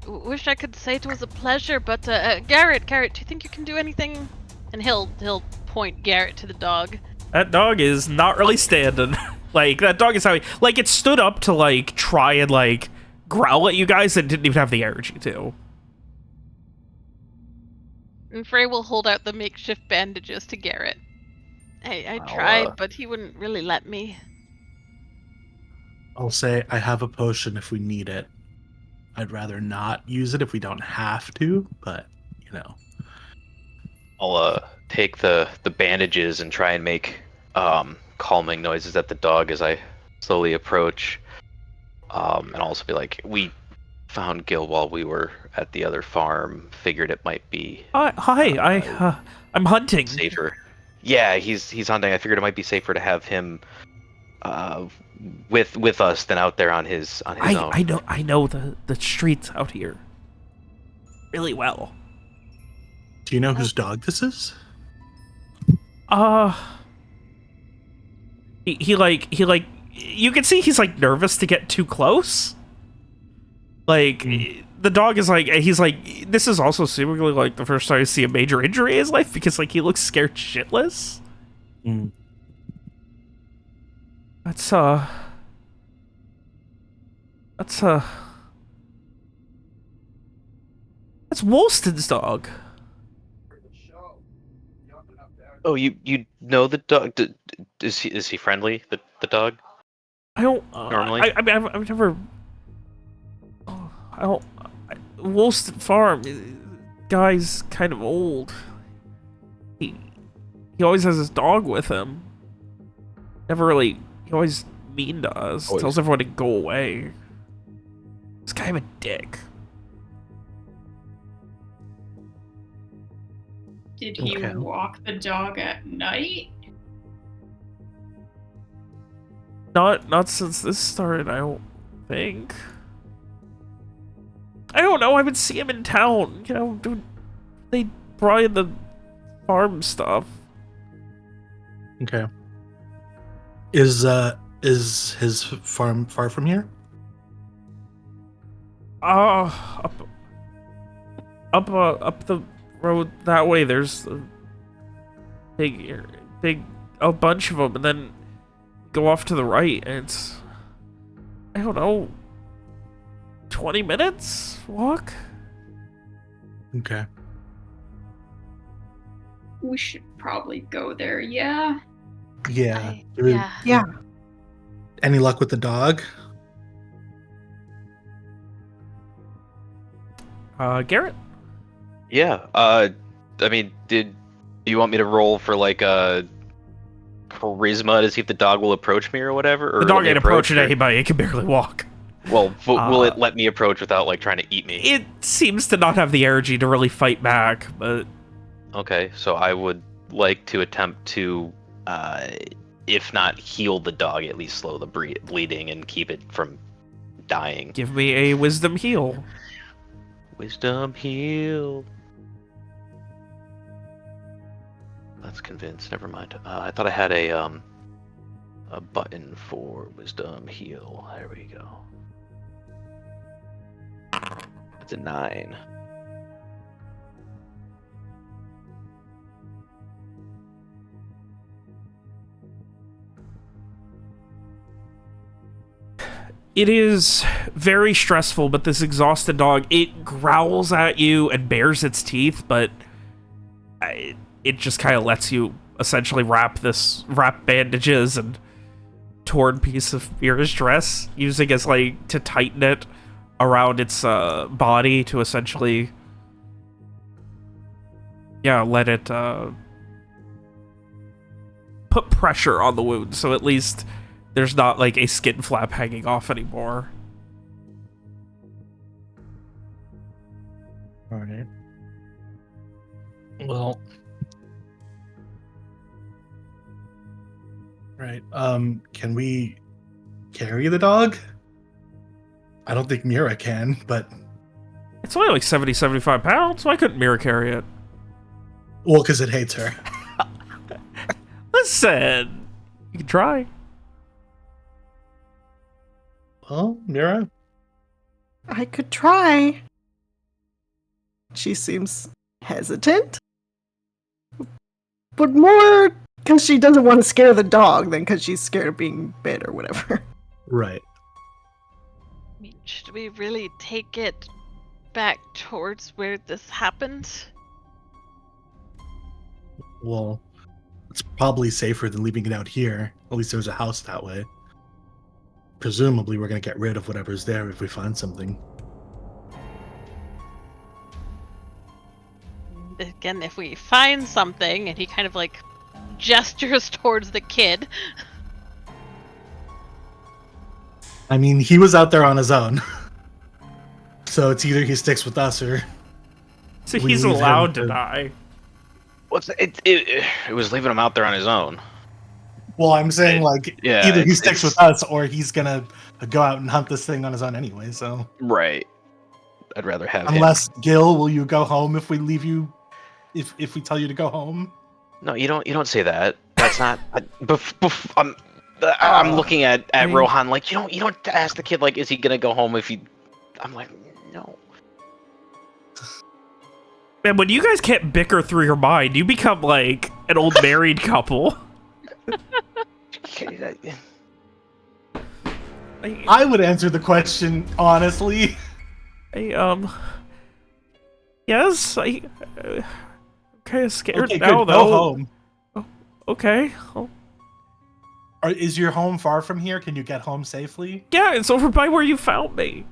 Wish I could say it was a pleasure, but Garrett, do you think you can do anything? And he'll point Garrett to the dog. That dog is not really standing. Like, that dog is how he... Like, it stood up to, like, try and, like, growl at you guys and didn't even have the energy to. And Frey will hold out the makeshift bandages to Garrett. I tried, but he wouldn't really let me. I'll say I have a potion if we need it. I'd rather not use it if we don't have to, but, you know. I'll take the bandages and try and make calming noises at the dog as I slowly approach. And also be like, we found Gil while we were at the other farm. Figured it might be Hi, I'm hunting. safer. Yeah, he's hunting. I figured it might be safer to have him with us than out there on his own. I know the streets out here really well. Do you know whose dog this is? He like you can see he's like nervous to get too close. Like the dog is like, he's like, this is also seemingly like the first time I see a major injury in his life, because like he looks scared shitless. That's Woolston's dog. Oh, you know the dog? Is he friendly? The dog? I don't Normally? I mean, I've never. I don't. Woolston Farm. Guy's kind of old. He always has his dog with him. Never really. He always mean to us. Always. Tells everyone to go away. He's kind of a dick. Did he Okay. walk the dog at night? Not since this started, I don't think. I don't know, I would see him in town, you know, they brought in the farm stuff. Okay. Is his farm far from here? Up up the road that way. There's a a bunch of them, and then go off to the right, and it's, I don't know, 20 minutes walk? Okay. We should probably go there, yeah. Yeah. Yeah. Any luck with the dog? Garrett? Yeah. I mean, do you want me to roll for like a charisma to see if the dog will approach me or whatever? Or The dog let me ain't approach approaching or- anybody. It can barely walk. Well, will it let me approach without like trying to eat me? It seems to not have the energy to really fight back, but Okay, so I would like to attempt to, if not heal the dog, at least slow the bleeding and keep it from dying. give me a wisdom heal. Wisdom heal. That's convinced. Never mind. I thought I had a button for wisdom heal. There we go. It's a 9. It is very stressful, but this exhausted dog, it growls at you and bares its teeth, but it just kind of lets you essentially wrap bandages and torn piece of Mira's dress, using as like to tighten it around its body to essentially, yeah, let it put pressure on the wound, so at least there's not like a skin flap hanging off anymore. All right. Well. Right. Can we carry the dog? I don't think Mira can, but It's only like 75 pounds. Why couldn't Mira carry it? well, because it hates her. Listen, you can try. Well, Mira, I could try. She seems hesitant. But more because she doesn't want to scare the dog than because she's scared of being bit or whatever. right. I mean, should we really take it back towards where this happened? Well, it's probably safer than leaving it out here. At least there's a house that way. Presumably, we're going to get rid of whatever's there if we find something. Again, if we find something, and he kind of like gestures towards the kid. I mean, he was out there on his own. So it's either he sticks with us or... So we he's leave him allowed to to- die. What's it was leaving him out there on his own. Well, I'm saying, like, Yeah, either he it's- sticks with us or he's going to go out and hunt this thing on his own anyway, so... Right. I'd rather have him. Unless, Gil, will you go home if we leave you... If we tell you to go home? No, you don't say that. That's not. I'm looking at I mean- Rohan like you don't ask the kid like is he gonna go home if he. I'm like no. Man, when you guys can't bicker through your mind, you become like an old married couple. I would answer the question honestly. Yes, I'm kind of scared Okay, now, good. though. Go home. Okay. Oh, Is your home far from here? Can you get home safely? yeah, it's over by where you found me.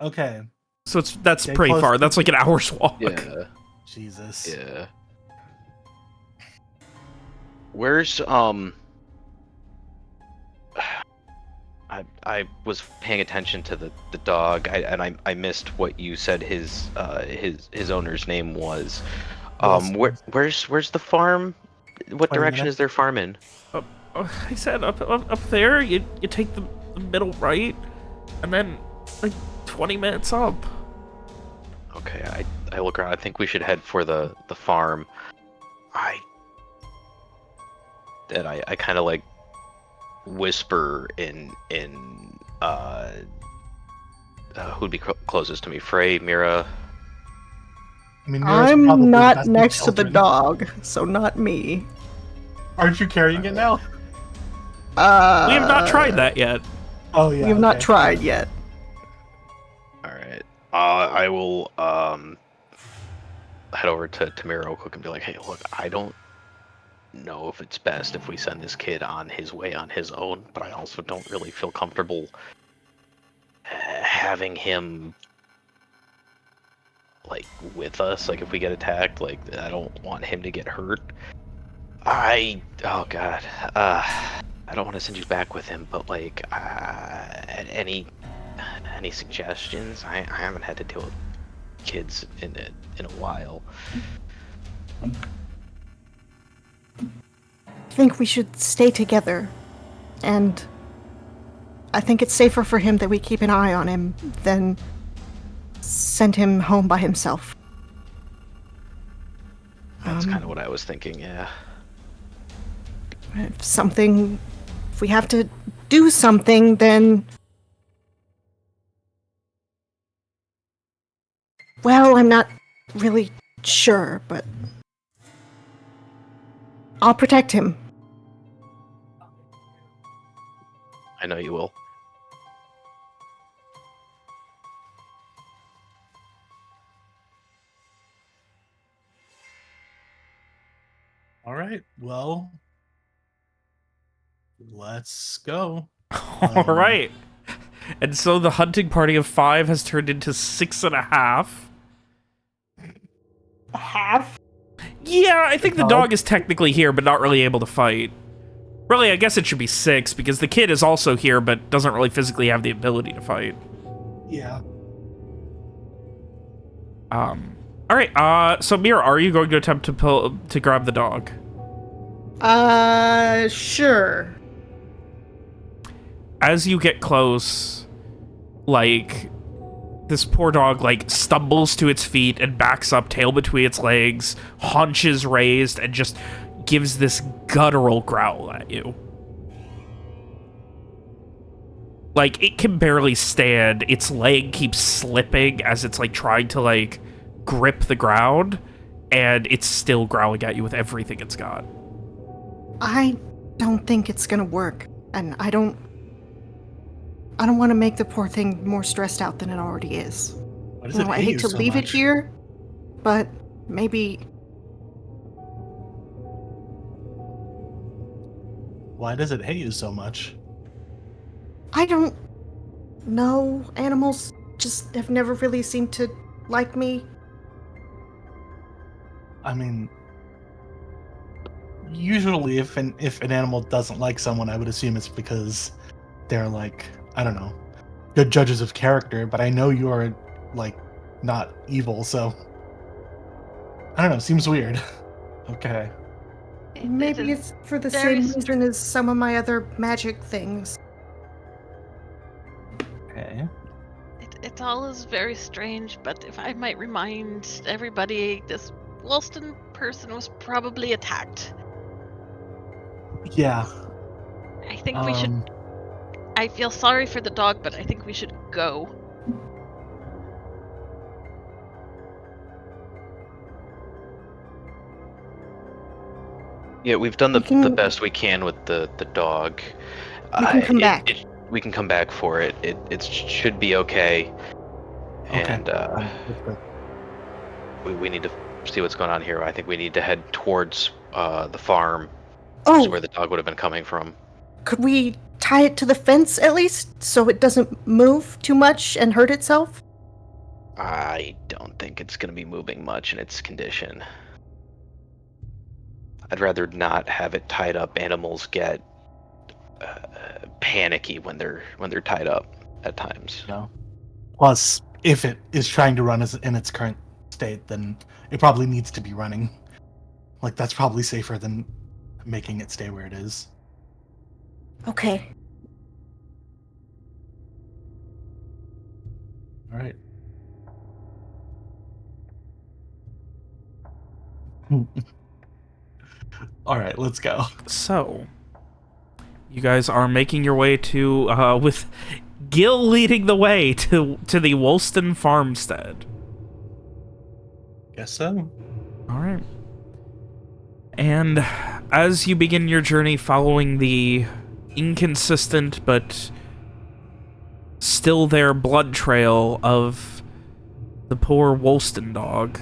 Okay. So that's Stay pretty close far. to- That's like an hour's walk. Yeah. Jesus. Yeah. Where's I was paying attention to the dog I missed what you said his owner's name was. Where's the farm? What 20 direction minutes. is their farm in? I said up there. You take the middle right, and then like 20 minutes up. Okay, I look around. I think we should head for the farm. I kind of like whisper in who'd be closest to me? Frey, Mira. I mean, Mira's probably I'm the not best with next to the children. dog, so not me. Aren't you carrying it now? We have not tried that yet. Oh yeah. We have not okay. tried yet. All right. I will head over to Mira real quick and be like, hey, look, I don't know if it's best if we send this kid on his way on his own, but I also don't really feel comfortable having him like with us. Like if we get attacked, like I don't want him to get hurt. Oh god, I don't want to send you back with him, but like any suggestions? I haven't had to deal with kids in a while. I think we should stay together, and I think it's safer for him that we keep an eye on him than send him home by himself. That's kind of what I was thinking. Yeah. If we have to do something, then... Well, I'm not really sure, but... I'll protect him. I know you will. All right. Well, let's go. All right. And so the hunting party of 5 has turned into 6.5. Half? Yeah, I think the dog is technically here, but not really able to fight. Really, I guess it should be 6, because the kid is also here, but doesn't really physically have the ability to fight. Yeah. Alright, so Mira, are you going to attempt to grab the dog? Sure. As you get close, like, this poor dog, like, stumbles to its feet and backs up, tail between its legs, haunches raised, and just gives this guttural growl at you. Like, it can barely stand. Its leg keeps slipping as it's, like, trying to, like, grip the ground, and it's still growling at you with everything it's got. I don't think it's gonna work, and I don't want to make the poor thing more stressed out than it already is. Why does You it know, I hate hate you to so leave it much? here, but maybe... Why does it hate you so much? I don't know. Animals just have never really seemed to like me. I mean, usually if an animal doesn't like someone, I would assume it's because they're like, I don't know, good judges of character, but I know you're like not evil, so I don't know, seems weird. Okay. Maybe it's for the very same reason as some of my other magic things. Okay. It all is very strange, but if I might remind everybody, this Wollston person was probably attacked. Yeah. I think we should... I feel sorry for the dog, but I think we should go. Yeah, we've done the can- best we can with the dog. We can come back. We can come back for it. It should be okay. Okay. And That's good. we need to see what's going on here. I think we need to head towards the farm, which Oh, is where the dog would have been coming from. could we tie it to the fence at least so it doesn't move too much and hurt itself? I don't think it's going to be moving much in its condition. I'd rather not have it tied up. Animals get panicky when they're tied up at times. No. Plus, if it is trying to run in its current state, then it probably needs to be running. Like, that's probably safer than making it stay where it is. Okay. All right. All right, let's go. So, you guys are making your way to, with Gil leading the way to the Wollston farmstead. Guess so. All right. And as you begin your journey following the inconsistent but still there blood trail of the poor Woolston dog,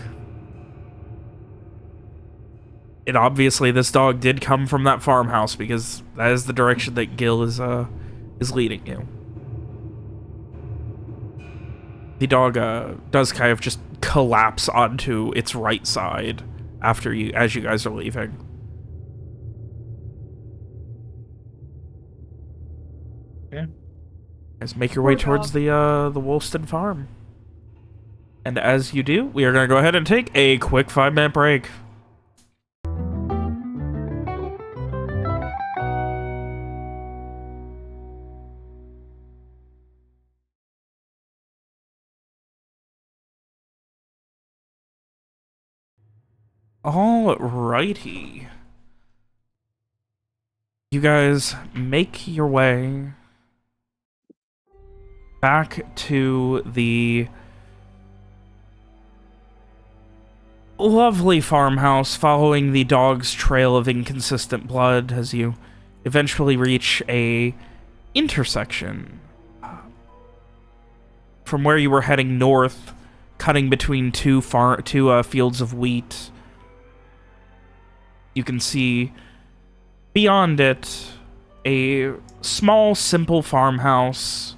and obviously this dog did come from that farmhouse because that is the direction that Gil is leading you. The dog does kind of just collapse onto its right side as you guys are leaving. Yeah. Guys, make your way towards the Woolston farm. And as you do, we are going to go ahead and take a quick 5-minute break. Alrighty. You guys make your way back to the lovely farmhouse, following the dog's trail of inconsistent blood as you eventually reach a intersection from where you were heading north, cutting between two fields of wheat. You can see beyond it a small, simple farmhouse.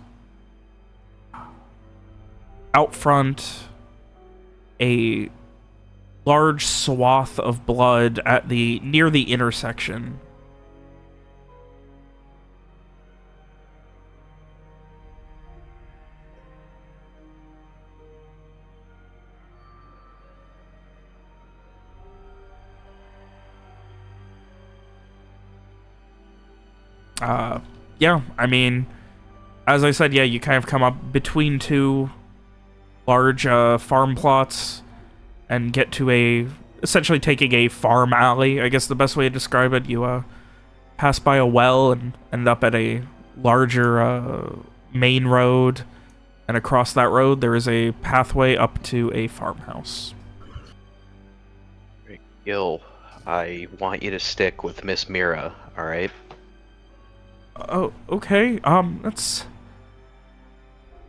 Out front, a large swath of blood near the intersection. Yeah, I mean, as I said, yeah, you kind of come up between two large farm plots and get to essentially taking a farm alley. I guess the best way to describe it, you pass by a well and end up at a larger main road, and across that road there is a pathway up to a farmhouse. Gil, I want you to stick with Miss Mira, alright? Oh, okay. That's...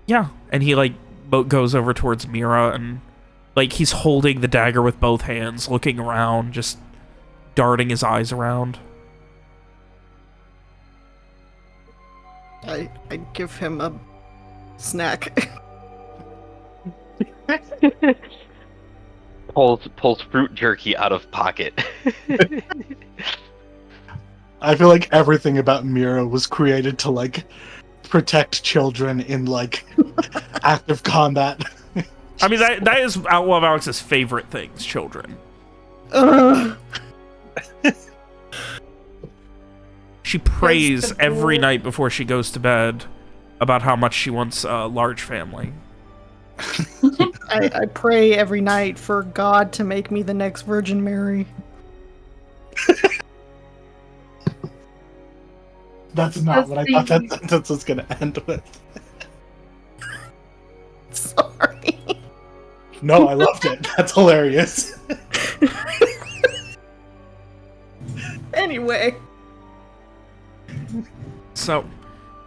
Yeah. And he, like, goes over towards Mira, and, like, he's holding the dagger with both hands, looking around, just darting his eyes around. I give him a snack. Pulls fruit jerky out of pocket. I feel like everything about Mira was created to, like, protect children in, like, active combat. I mean, that is one of Alex's favorite things, children. She prays every night before she goes to bed about how much she wants a large family. I pray every night for God to make me the next Virgin Mary. That's not what I thought that sentence was going to end with. Sorry. No, I loved it. That's hilarious. Anyway. So,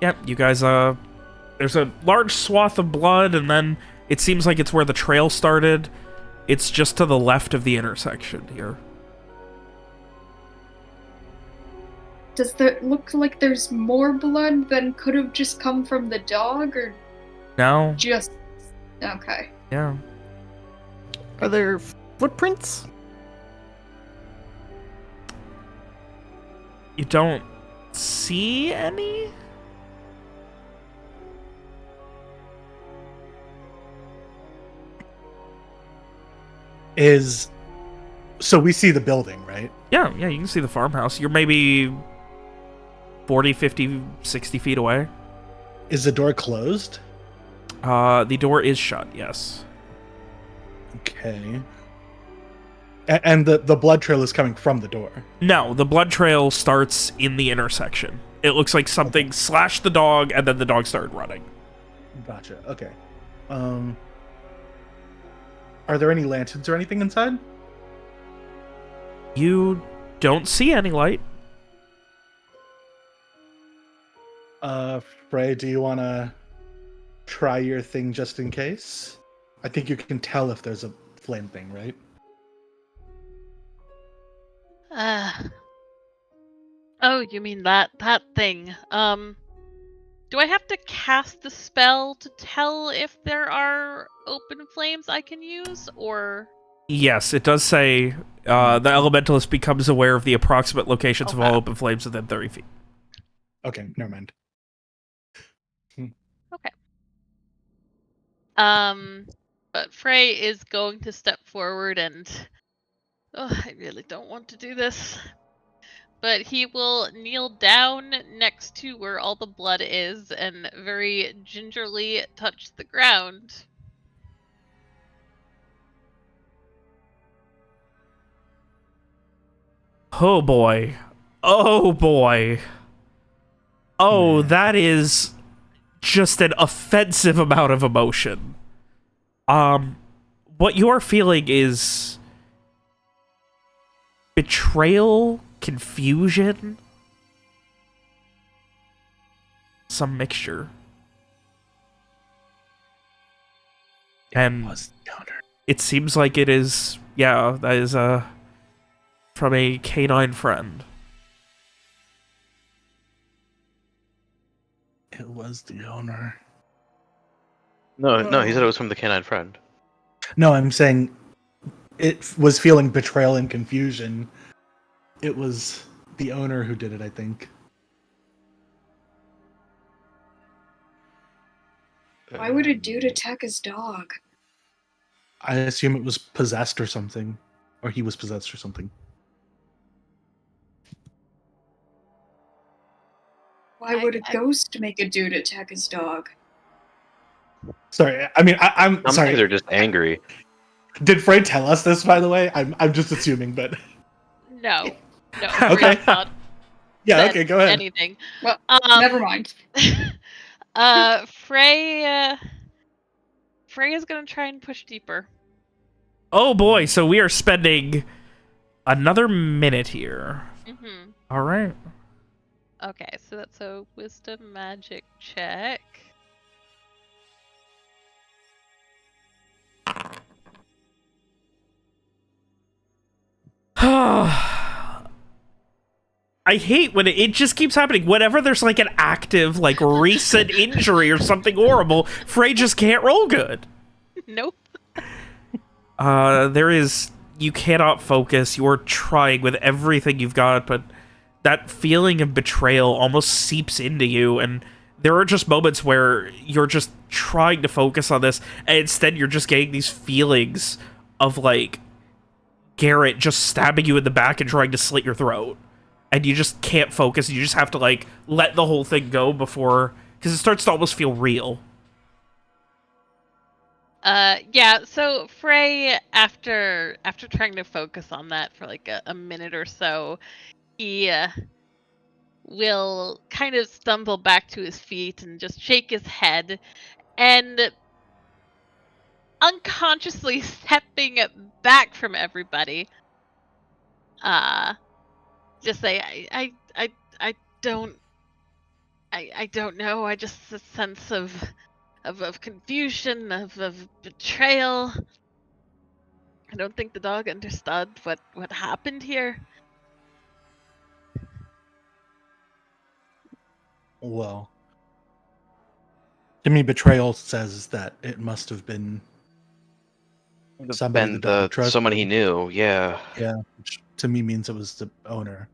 yeah, you guys, there's a large swath of blood, and then it seems like it's where the trail started. It's just to the left of the intersection here. Does there look like there's more blood than could have just come from the dog, or No? just... Okay. Yeah. Are there footprints? You don't see any? So we see the building, right? Yeah, you can see the farmhouse. You're maybe 40, 50, 60 feet away. Is the door closed? The door is shut, yes. Okay. And the blood trail is coming from the door? No, the blood trail starts in the intersection. It looks like something slashed the dog, and then the dog started running. Gotcha, okay. Are there any lanterns or anything inside? You don't see any light. Frey, do you want to try your thing just in case? I think you can tell if there's a flame thing, right? Oh, you mean that thing? Do I have to cast the spell to tell if there are open flames I can use, or? Yes, it does say the elementalist becomes aware of the approximate locations of all open flames within 30 feet. Okay, never mind. Okay. But Frey is going to step forward and, I really don't want to do this. But he will kneel down next to where all the blood is and very gingerly touch the ground. Oh boy. Oh boy. Oh, that is just an offensive amount of emotion. What you're feeling is betrayal, confusion, some mixture. And it seems like it is, yeah, that is from a canine friend. It was the owner. No, he said it was from the canine friend. No, I'm saying it was feeling betrayal and confusion. It was the owner who did it, I think. Why would a dude attack his dog? I assume it was possessed or something. Or he was possessed or something. Why would a ghost make a dude attack his dog? Sorry, I mean, I'm Some sorry. things are just angry. Did Frey tell us this, by the way? I'm just assuming, but... No. Okay. Frey's not Yeah, said okay, go ahead. anything. Well, never mind. Frey is gonna try and push deeper. Oh boy, so we are spending another minute here. Mm-hmm. All right. Okay, so that's a wisdom magic check. I hate when it just keeps happening. Whenever there's like an active, like recent injury or something horrible, Frey just can't roll good. Nope. You cannot focus. You're trying with everything you've got, but that feeling of betrayal almost seeps into you, and there are just moments where you're just trying to focus on this, and instead you're just getting these feelings of, like, Garrett just stabbing you in the back and trying to slit your throat. And you just can't focus. You just have to, like, let the whole thing go before... Because it starts to almost feel real. Yeah, so Frey, after trying to focus on that for like a minute or so, he will kind of stumble back to his feet and just shake his head, and unconsciously stepping back from everybody, just say, I don't, I don't know, I just a sense of confusion, of betrayal. I don't think the dog understood what happened here. Well, to me, betrayal says that it must have been somebody the And dog trusted. someone he knew, yeah. Yeah, which to me means it was the owner.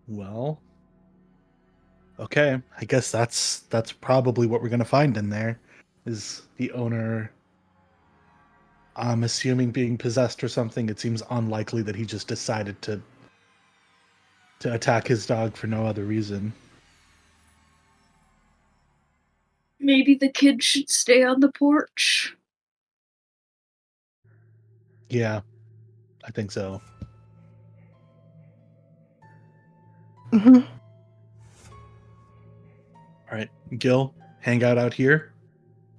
Well, okay. I guess that's probably what we're gonna find in there, is the owner. I'm assuming being possessed or something. It seems unlikely that he just decided to attack his dog for no other reason. Maybe the kid should stay on the porch. Yeah, I think so. Mm-hmm. All right, Gil, hang out here.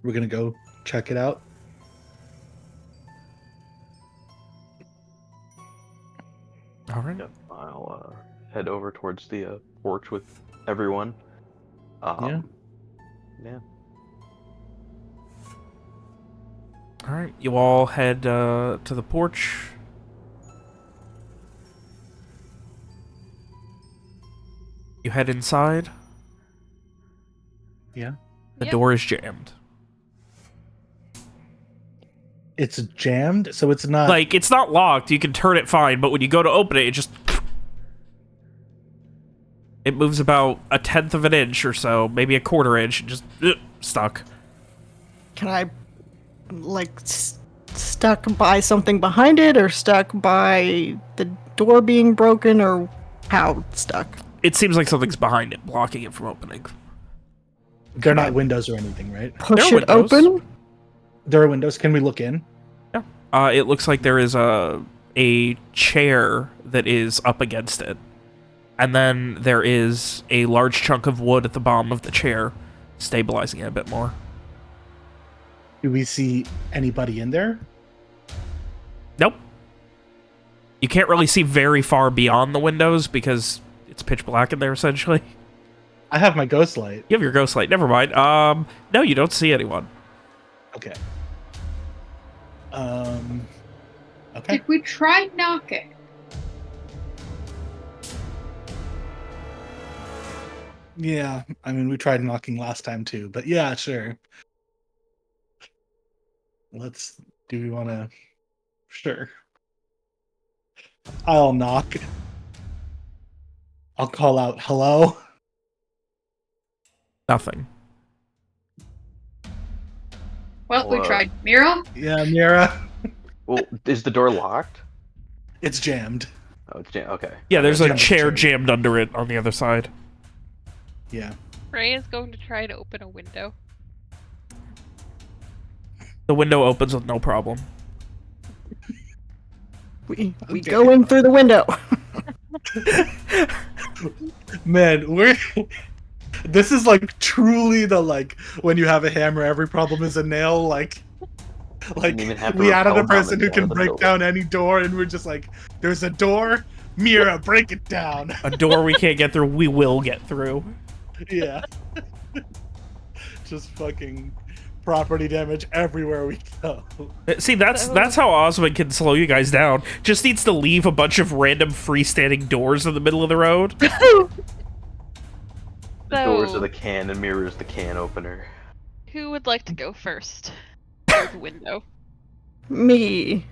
We're gonna go check it out. All right. Yep, I'll head over towards the porch with everyone. Yeah. Yeah. All right. You all head to the porch. You head inside. Yeah. The Yep. door is jammed. It's jammed, so it's not. Like, it's not locked. You can turn it fine, but when you go to open it, it just... It moves about 1/10 of an inch or so, maybe 1/4 inch, and just stuck. Can I, like, stuck by something behind it, or stuck by the door being broken, or how stuck? It seems like something's behind it, blocking it from opening. They're not windows or anything, right? Push There are it windows. open? There are windows. Can we look in? Yeah. It looks like there is a chair that is up against it. And then there is a large chunk of wood at the bottom of the chair, stabilizing it a bit more. Do we see anybody in there? Nope. You can't really see very far beyond the windows because it's pitch black in there, essentially. I have my ghost light. You have your ghost light. Never mind. No, you don't see anyone. Okay. Okay. Did we try knocking? Yeah, I mean, we tried knocking last time too, but yeah, sure. Do we want to? Sure. I'll knock. I'll call out, hello? Nothing. Well, we Well, tried Mira. Yeah, Mira. Well, is the door locked? It's jammed. Oh, it's okay. Yeah, there's a Yeah, chair sure. jammed under it on the other side. Yeah. Frey is going to try to open a window. The window opens with no problem. We Okay. go in through the window. Man, this is like truly the like when you have a hammer, every problem is a nail. Like Didn't even have to we added a rappel down person the who can door of the break building. down any door, and we're just like, there's a door, Mira, break it down. A door we can't get through, we will get through. Yeah. Just fucking property damage everywhere we go. See, that's how Osmond can slow you guys down. Just needs to leave a bunch of random freestanding doors in the middle of the road. The doors So- are the can and mirrors the can opener. Who would like to go first? Through the window. Me.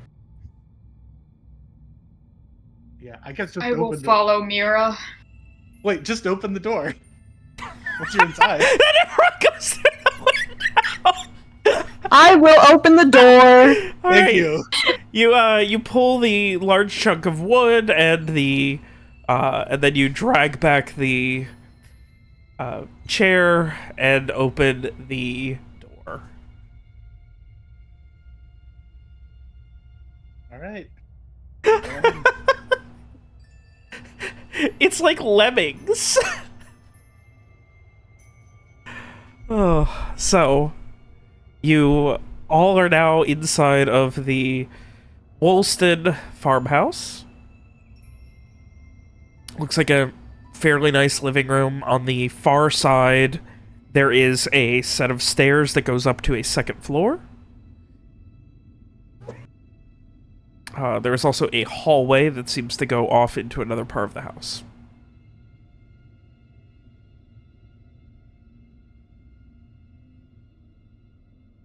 Yeah, I guess just I will open the follow Mira. Wait, just open the door. Once you're inside. Then everyone goes through the window. I will open the door. Thank Alright. you. You pull the large chunk of wood and and then you drag back the chair and open the door. All right. It's like lemmings. Oh, so you all are now inside of the Woolston farmhouse. Looks like a fairly nice living room. On the far side, there is a set of stairs that goes up to a second floor. There is also a hallway that seems to go off into another part of the house.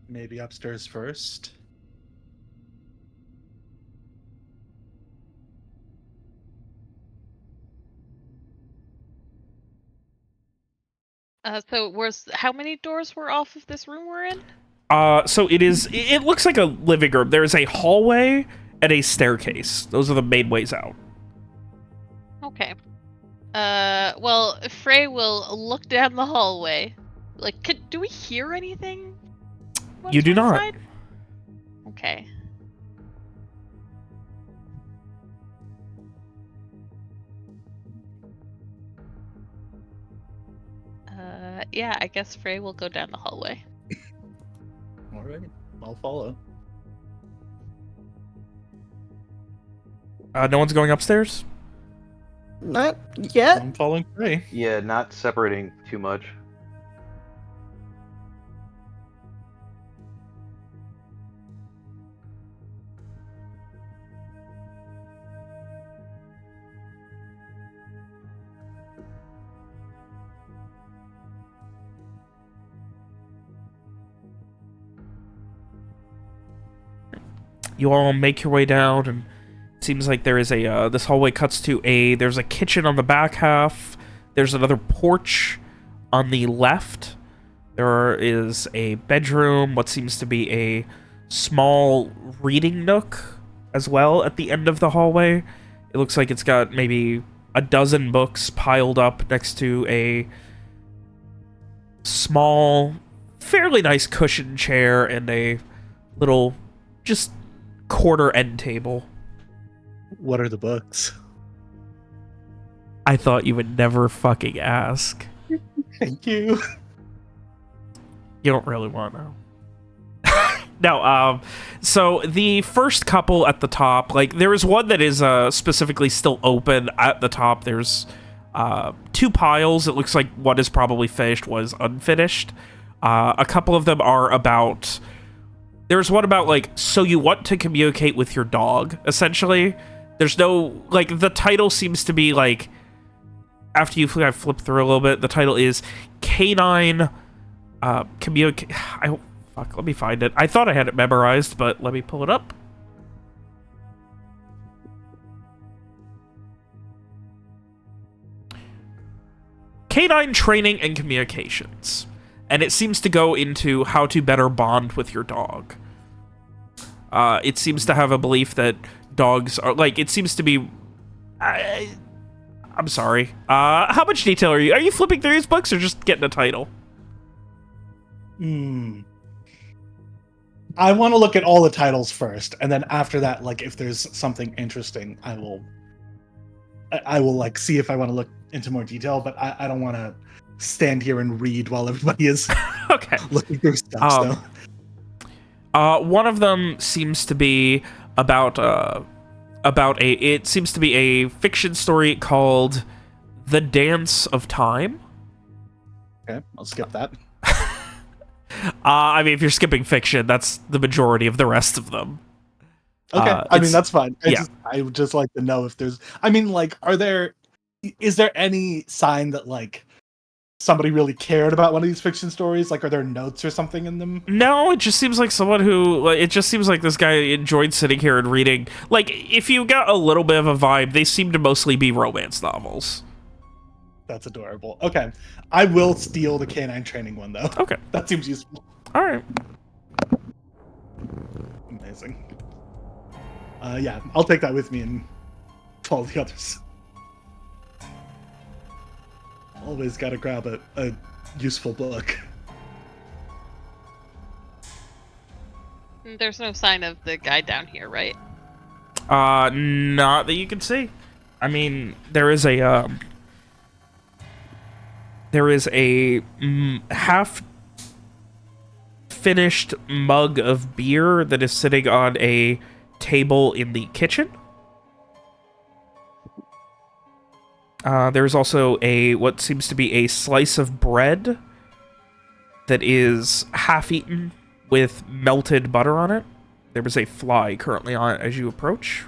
Maybe upstairs first. So how many doors were off of this room we're in? So it looks like a living room. There is a hallway and a staircase. Those are the main ways out. Okay. Well, Frey will look down the hallway. Like, do we hear anything? once You do we're not. inside? Okay. yeah, I guess Frey will go down the hallway. All right, I'll follow. No one's going upstairs? Not yet. I'm following Frey. Yeah, not separating too much. You all make your way down, and it seems like there is a, this hallway cuts to there's a kitchen on the back half, there's another porch on the left, there is a bedroom, what seems to be a small reading nook as well at the end of the hallway. It looks like it's got maybe a dozen books piled up next to a small, fairly nice cushioned chair and a little, just quarter end table. What are the books? I thought you would never fucking ask. Thank you. You don't really want to know. No, so the first couple at the top, like, there is one that is specifically still open at the top. There's 2 piles. It looks like one is probably finished, one is unfinished. A couple of them are about... There's one about, like, so you want to communicate with your dog, essentially. There's no... Like, the title seems to be, like... After you flip through a little bit, the title is Canine... Communicate... Fuck, let me find it. I thought I had it memorized, but let me pull it up. Canine Training and Communications. And it seems to go into how to better bond with your dog. It seems to have a belief that dogs are... Like, it seems to be... I'm sorry. How much detail are you... Are you flipping through these books or just getting a title? I want to look at all the titles first, and then after that, like, if there's something interesting, I will like, see if I want to look into more detail, but I don't want to stand here and read while everybody is Okay. looking through stuff. One of them seems to be about it seems to be a fiction story called The Dance of Time. Okay, I'll skip that. I mean, if you're skipping fiction, that's the majority of the rest of them. Okay, I mean, that's fine. I would just like to know if there's... I mean, like, is there any sign that, like, somebody really cared about one of these fiction stories? Like, are there notes or something in them? No, it just seems like someone who... Like, it just seems like this guy enjoyed sitting here and reading. Like, if you got a little bit of a vibe, they seem to mostly be romance novels. That's adorable. Okay, I will steal the canine training one, though. Okay. That seems useful. All right. Amazing. Yeah, I'll take that with me and follow the others. Always gotta grab a useful book. There's no sign of the guy down here, right? Not that you can see. I mean, there is a half finished mug of beer that is sitting on a table in the kitchen. There's also what seems to be a slice of bread that is half eaten with melted butter on it. There is a fly currently on it as you approach.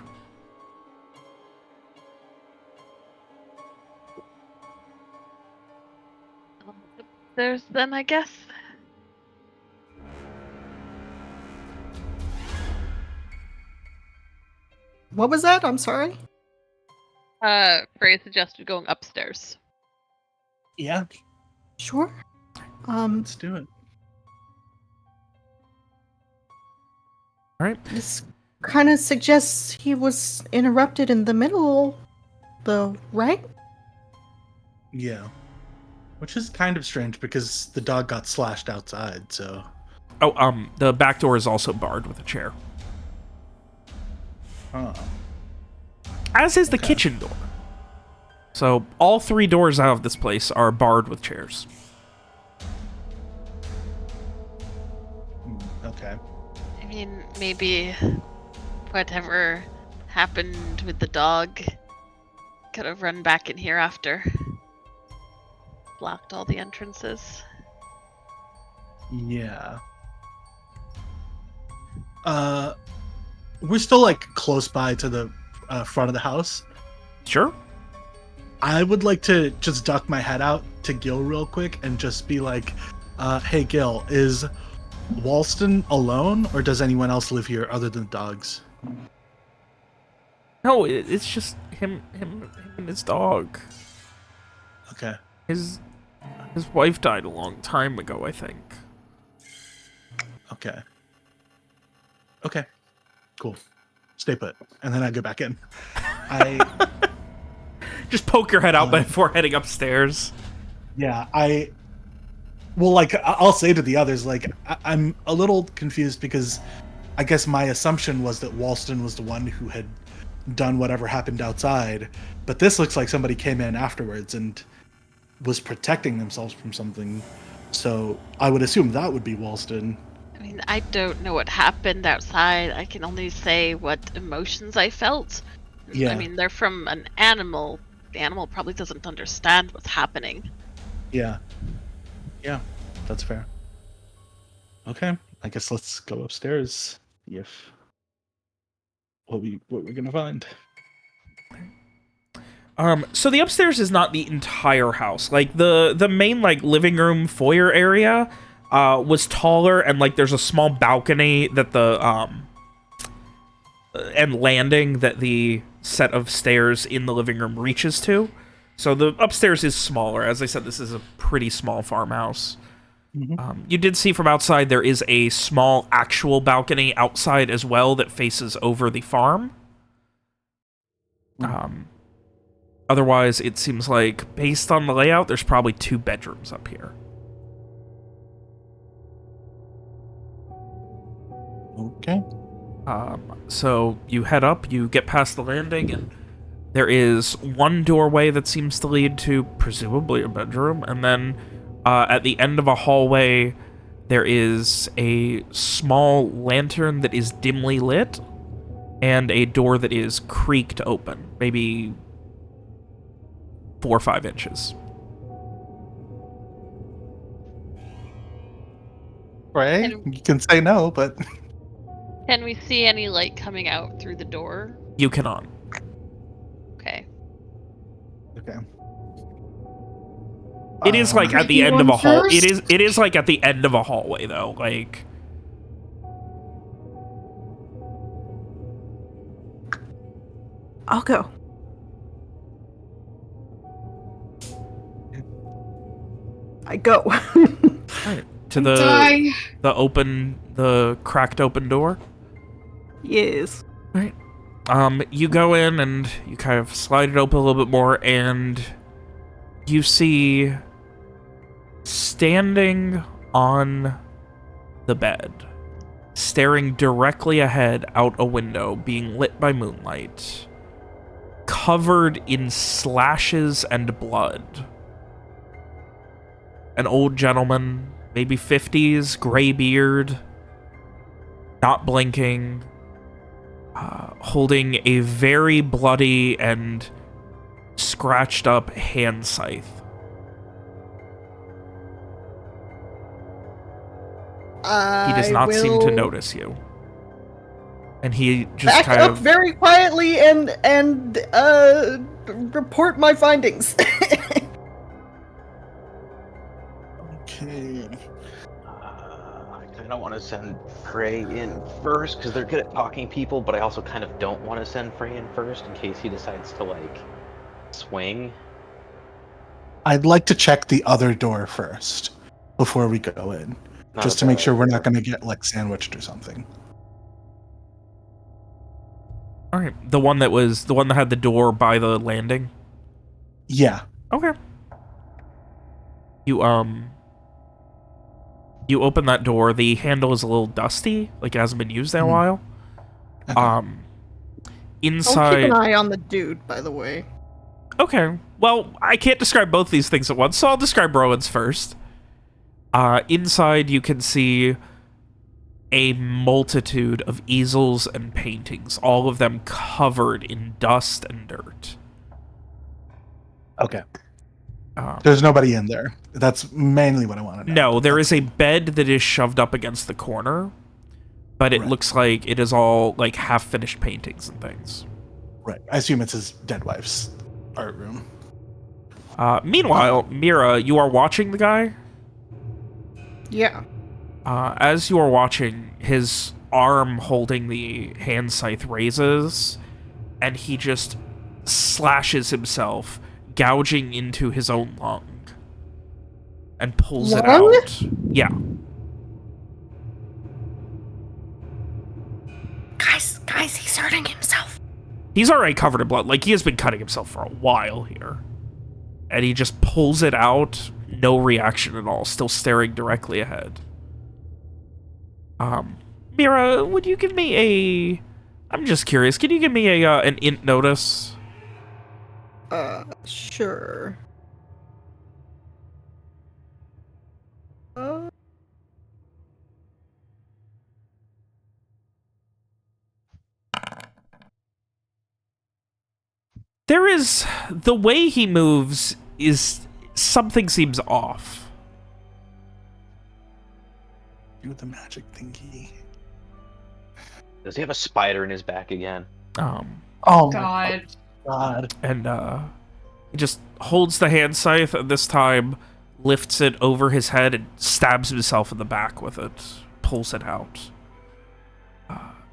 There's then, I guess. What was that? I'm sorry. Frey suggested going upstairs. Yeah, Sure. let's do it. All right. This kind of suggests he was interrupted in the middle, though, right? Yeah. Which is kind of strange because the dog got slashed outside, so... Oh, the back door is also barred with a chair. Huh. As is the kitchen door. So all 3 doors out of this place are barred with chairs. Okay. I mean, maybe whatever happened with the dog could have run back in here after. Blocked all the entrances. Yeah. We're still like close by to the front of the house. Sure. I would like to just duck my head out to Gil real quick and just be like, hey Gil, is Walston alone or does anyone else live here other than dogs? No, it's just him and his dog. Okay. His wife died a long time ago, I think. Okay. Okay. Cool. Stay put. And then I go back in. Just poke your head out before heading upstairs. Yeah, well, like, I'll say to the others, like, I'm a little confused because I guess my assumption was that Walston was the one who had done whatever happened outside, but this looks like somebody came in afterwards and was protecting themselves from something, so I would assume that would be Walston. I mean, I don't know what happened outside. I can only say what emotions I felt. Yeah. I mean, they're from an animal. The animal probably doesn't understand what's happening. Yeah. Yeah, that's fair. Okay, I guess let's go upstairs. If what we're gonna find. So the upstairs is not the entire house. Like the main like living room foyer area was taller, and like there's a small balcony that the and landing that the set of stairs in the living room reaches to. So the upstairs is smaller. As I said, this is a pretty small farmhouse. Mm-hmm. You did see from outside there is a small actual balcony outside as well that faces over the farm. Otherwise, it seems like, based on the layout, there's probably 2 bedrooms up here. Okay. So you head up, you get past the landing, and there is one doorway that seems to lead to presumably a bedroom, and then at the end of a hallway, there is a small lantern that is dimly lit, and a door that is creaked open, maybe 4 or 5 inches. Right? You can say no, but Can we see any light coming out through the door? You cannot. Okay. okay. It is like at the you end of a on hall. first? It is like at the end of a hallway though. Like I'll go. I go. to Die. the cracked open door. Yes. Right. You go in and you kind of slide it open a little bit more, and you see standing on the bed, staring directly ahead out a window, being lit by moonlight, covered in slashes and blood. An old gentleman, maybe 50s, gray beard, not blinking, holding a very bloody and scratched up hand scythe. He does not seem to notice you. And he just Back kind up of... very quietly and report my findings. Okay. I kind of want to send Frey in first because they're good at talking people, but I also kind of don't want to send Frey in first in case he decides to like swing. I'd like to check the other door first before we go in, Not just a to make bad sure we're idea. not going to get like sandwiched or something. All right, the one that had the door by the landing. Yeah. Okay. You open that door. The handle is a little dusty, like it hasn't been used in a while. Okay. I'll Inside. keep an eye on the dude, by the way. Okay. Well, I can't describe both these things at once, so I'll describe Rowan's first. Inside, you can see a multitude of easels and paintings, all of them covered in dust and dirt. Okay. There's nobody in there. That's mainly what I want to know. No, there is a bed that is shoved up against the corner, but it looks like it is all like half-finished paintings and things. Right. I assume it's his dead wife's art room. Meanwhile, Mira, you are watching the guy? Yeah. As you are watching, his arm holding the hand scythe raises, and he just slashes himself, gouging into his own lung, and pulls it out. Yeah. Guys, he's hurting himself. He's already covered in blood. Like, he has been cutting himself for a while here. And he just pulls it out, no reaction at all, still staring directly ahead. Mira, would you give me a... I'm just curious, can you give me a an int notice? Sure. There is... The way he moves is... Something seems off. Do the magic thingy. Does he have a spider in his back again? Oh God. my God. And, he just holds the hand scythe, and this time lifts it over his head and stabs himself in the back with it. Pulls it out.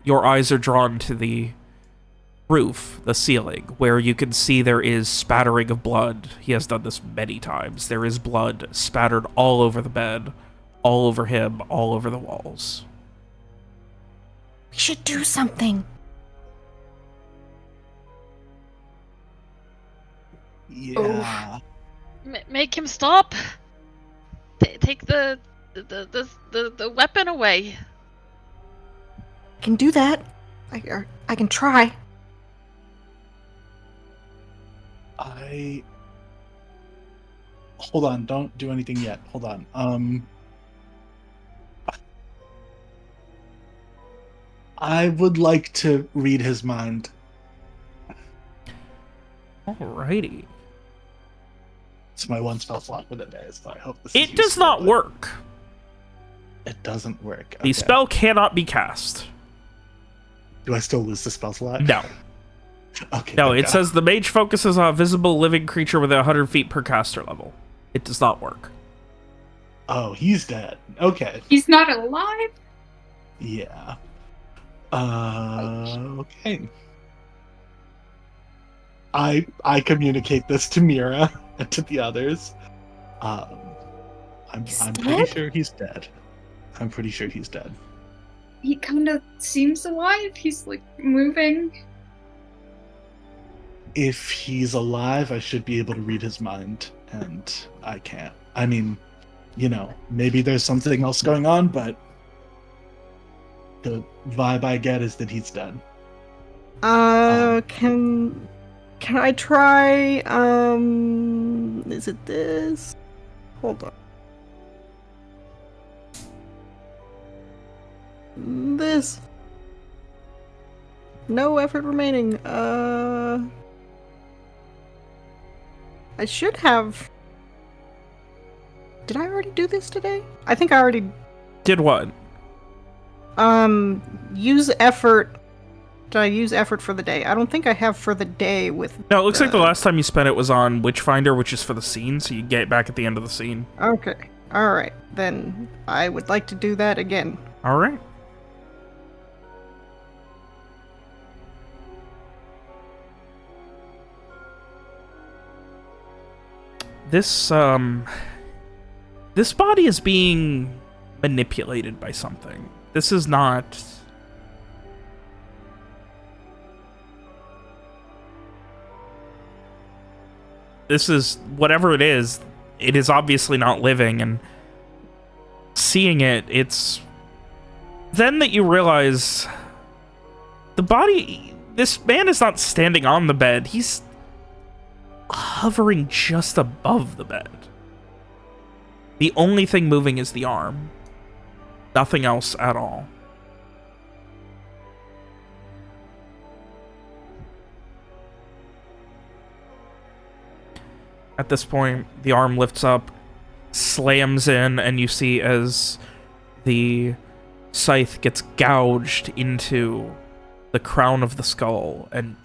Your eyes are drawn to the roof, the ceiling, where you can see there is spattering of blood. He has done this many times. There is blood spattered all over the bed, all over him, all over the walls. We should do something. Yeah. Make him stop. Take the weapon away. I can do that. I can try. Hold on, don't do anything yet. Hold on. I would like to read his mind. Alrighty. It's my one spell slot for the day, so I hope this is It does useful, not but work. It doesn't work. The Okay. spell cannot be cast. Do I still lose the spell slot? No. Okay. No, thank it God. says the mage focuses on a visible living creature within 100 feet per caster level. It does not work. Oh, he's dead. Okay. He's not alive? Yeah. Okay. I communicate this to Mira and to the others. I'm pretty sure he's dead. I'm pretty sure he's dead. He kind of seems alive. He's like moving. If he's alive, I should be able to read his mind, and I can't. I mean, you know, maybe there's something else going on, but the vibe I get is that he's dead. Can I try, is it this? Hold on. This. No effort remaining. I should have... Did I already do this today? I think I already... Did what? Use effort... Did I use effort for the day? I don't think I have for the day with... No, it looks like the last time you spent it was on Witchfinder, which is for the scene, so you get it back at the end of the scene. Okay. Alright. Then I would like to do that again. Alright. This body is being manipulated by something. This is not... This is... Whatever it is obviously not living, and seeing it, it's... Then that you realize... The body... This man is not standing on the bed. He's hovering just above the bed. The only thing moving is the arm. Nothing else at all. At this point, the arm lifts up, slams in, and you see as the scythe gets gouged into the crown of the skull and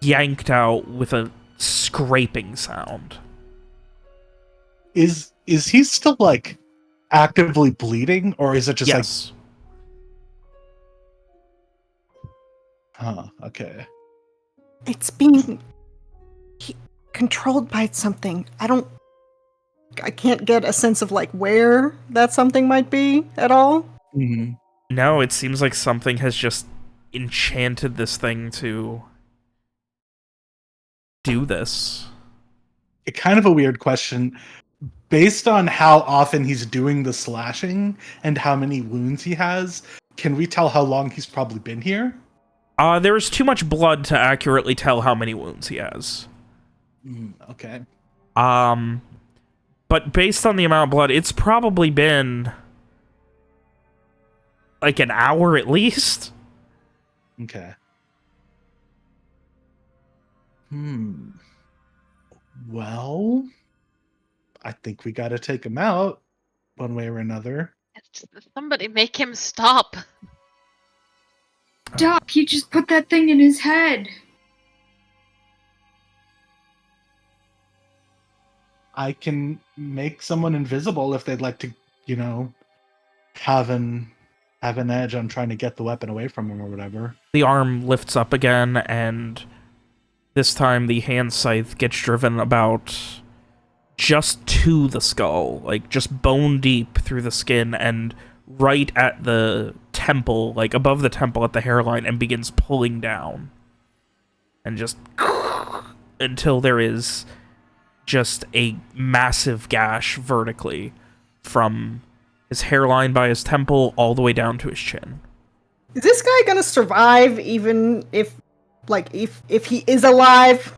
yanked out with a scraping sound. Is he still, like, actively bleeding, or is it just Yes. Okay. It's being controlled by something. I can't get a sense of, like, where that something might be at all. Mm-hmm. No, it seems like something has just enchanted this thing to do this. Kind of a weird question. Based on how often he's doing the slashing and how many wounds he has, can we tell how long he's probably been here? There's too much blood to accurately tell how many wounds he has. Okay. But based on the amount of blood, it's probably been like an hour at least. Okay. Well, I think we gotta take him out one way or another. Somebody make him stop. Stop! He just put that thing in his head. I can make someone invisible if they'd like to, you know, have an edge on trying to get the weapon away from him or whatever. The arm lifts up again, and this time the hand scythe gets driven about just to the skull, like just bone deep through the skin and right at the temple, like above the temple at the hairline, and begins pulling down. And just until there is just a massive gash vertically from his hairline by his temple all the way down to his chin. Is this guy gonna survive even if he is alive?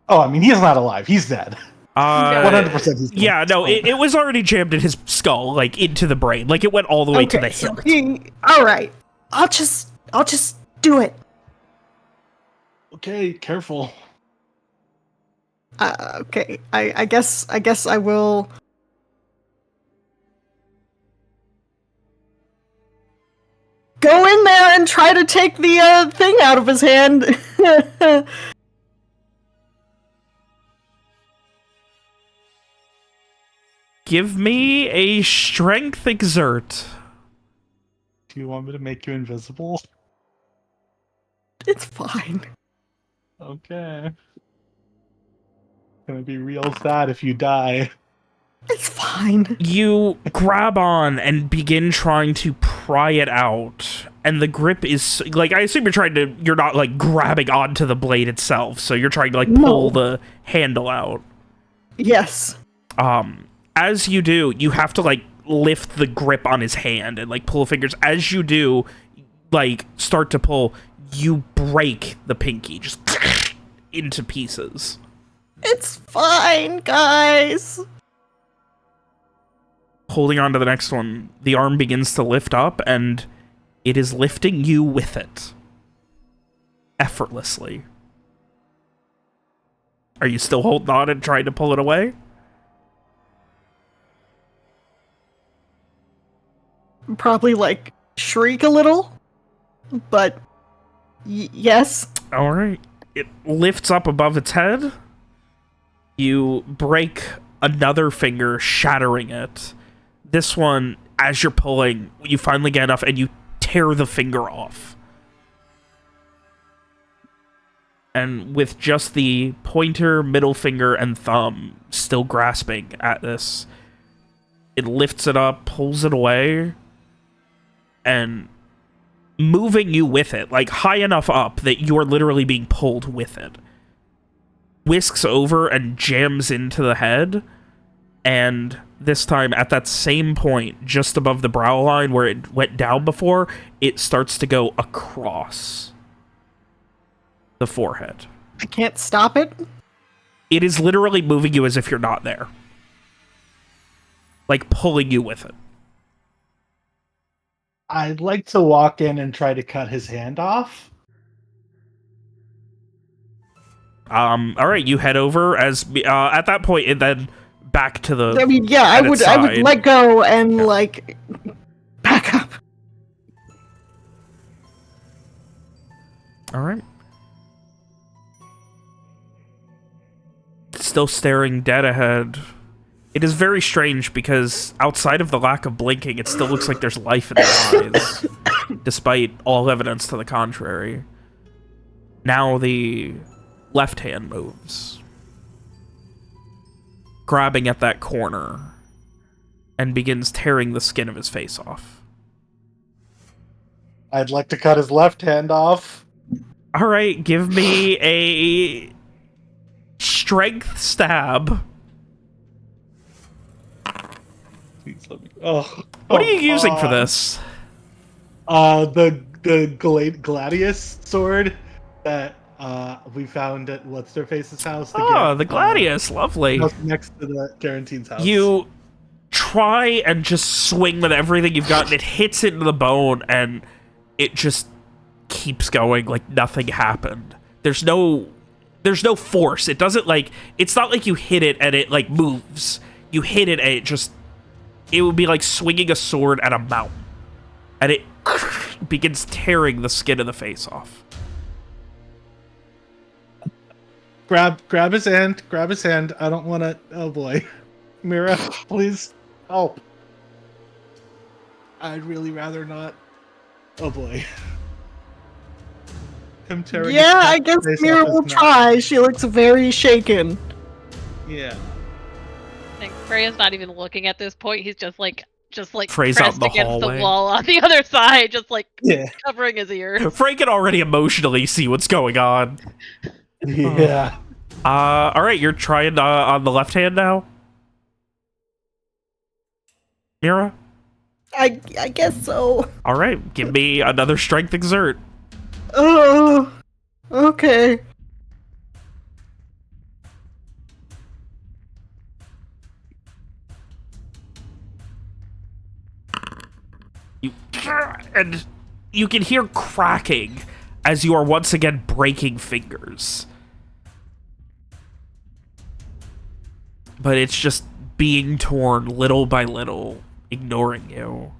Oh, I mean, he's not alive. He's dead. 100% he's dead. Yeah, no, it was already jammed in his skull, like, into the brain. Like, it went all the way to the hilt. Alright. I'll just do it. Okay, careful. Okay. I guess I will. Go in there and try to take the thing out of his hand. Give me a strength exert. Do you want me to make you invisible? It's fine. Okay. Gonna be real sad if you die. It's fine. You grab on and begin trying to pry it out, and the grip is like, I assume you're not like grabbing onto the blade itself, so you're trying to like pull the handle out. Yes. As you do, you have to like lift the grip on his hand and like pull fingers. As you do, like start to pull, you break the pinky just into pieces. It's fine, guys. Holding on to the next one, the arm begins to lift up, and it is lifting you with it. Effortlessly. Are you still holding on and trying to pull it away? Probably, like, shriek a little. But, yes. Alright. It lifts up above its head. You break another finger, shattering it. This one, as you're pulling, you finally get enough and you tear the finger off. And with just the pointer, middle finger, and thumb still grasping at this, it lifts it up, pulls it away, and moving you with it, like high enough up that you're literally being pulled with it. Whisks over and jams into the head, and this time at that same point, just above the brow line where it went down before, it starts to go across the forehead. I can't stop it? It is literally moving you as if you're not there. Like pulling you with it. I'd like to walk in and try to cut his hand off. All right, you head over at that point, and then back to the. I mean, yeah, I would let go and like back up. All right. Still staring dead ahead. It is very strange because outside of the lack of blinking, it still looks like there's life in the eyes, despite all evidence to the contrary. Now the left hand moves, grabbing at that corner, and begins tearing the skin of his face off. I'd like to cut his left hand off. All right, give me a strength stab. Please let me. Oh, what are you using for this? The Gladius sword that we found at what's their face's house. The Gladius, lovely. Next to the Guaranteed's house. You try and just swing with everything you've got, and it hits into the bone, and it just keeps going like nothing happened. There's no force. It doesn't like, it's not like you hit it and it like moves. You hit it and it would be like swinging a sword at a mountain, and it begins tearing the skin of the face off. Grab his hand. Grab his hand. I don't want to. Oh boy, Mira, please help. I'd really rather not. Oh boy. Him tearing. Yeah, I guess Mira will try. She looks very shaken. Yeah. I think Freya's not even looking at this point. He's just like Frey's pressed out in the against hallway. the wall on the other side, just like covering his ears. Frey can already emotionally see what's going on. Yeah. All right, you're trying on the left hand now, Mira? I guess so. All right, give me another strength exert. Oh, okay. And you can hear cracking as you are once again breaking fingers. But it's just being torn little by little, ignoring you.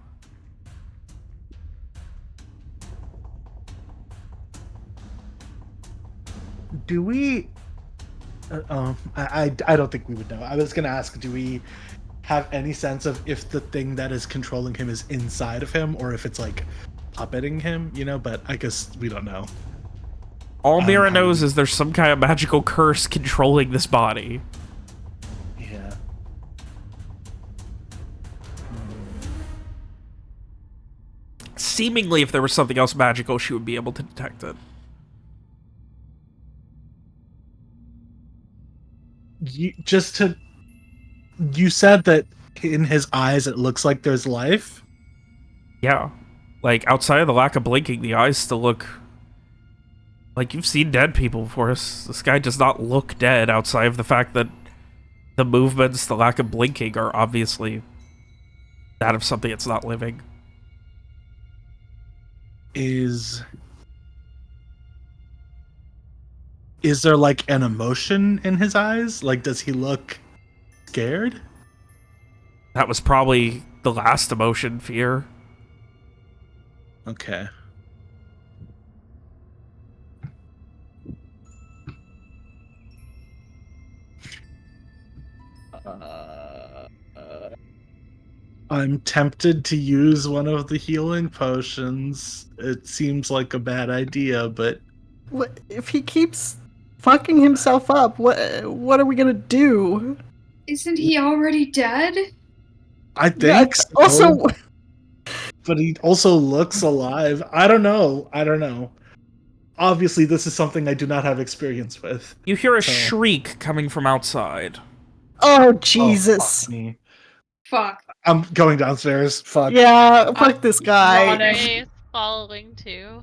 Do we? I don't think we would know. I was gonna ask, do we have any sense of if the thing that is controlling him is inside of him or if it's like puppeting him, you know? But I guess we don't know. All Mira knows is there's some kind of magical curse controlling this body. Yeah. Seemingly, if there was something else magical, she would be able to detect it. You said that in his eyes it looks like there's life? Yeah. Like, outside of the lack of blinking, the eyes still look like you've seen dead people before. This guy does not look dead outside of the fact that the movements, the lack of blinking are obviously that of something that's not living. Is there like an emotion in his eyes? Like, does he look scared? That was probably the last emotion, fear. Okay. I'm tempted to use one of the healing potions. It seems like a bad idea, but What if he keeps fucking himself up? What are we gonna do? Isn't he already dead? I think so. Also, But he also looks alive. I don't know. Obviously, this is something I do not have experience with. You hear a shriek coming from outside. oh Jesus! Fuck me. Fuck. I'm going downstairs. Fuck. Yeah, fuck this guy. running. Freya's following too.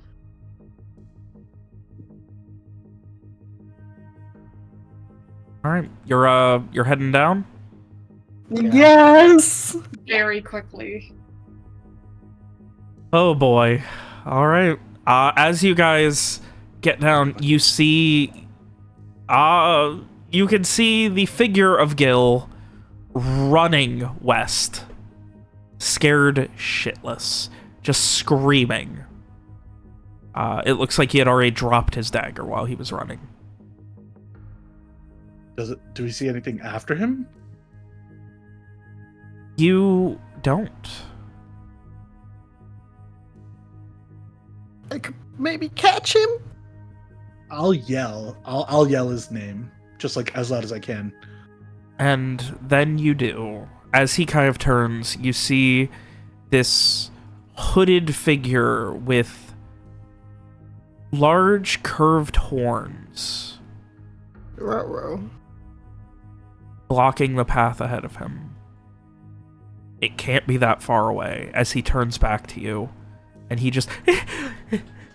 All right, you're heading down. Yes. Very quickly. Oh boy. All right. As you guys get down, you see You can see the figure of Gil running west. Scared shitless. Just screaming. It looks like he had already dropped his dagger while he was running. Do we see anything after him? You don't. I could maybe catch him? I'll yell. I'll yell his name, just like as loud as I can. And then you do. As he kind of turns, you see this hooded figure with large curved horns Ruh-roh. blocking the path ahead of him. It can't be that far away as he turns back to you. And he just...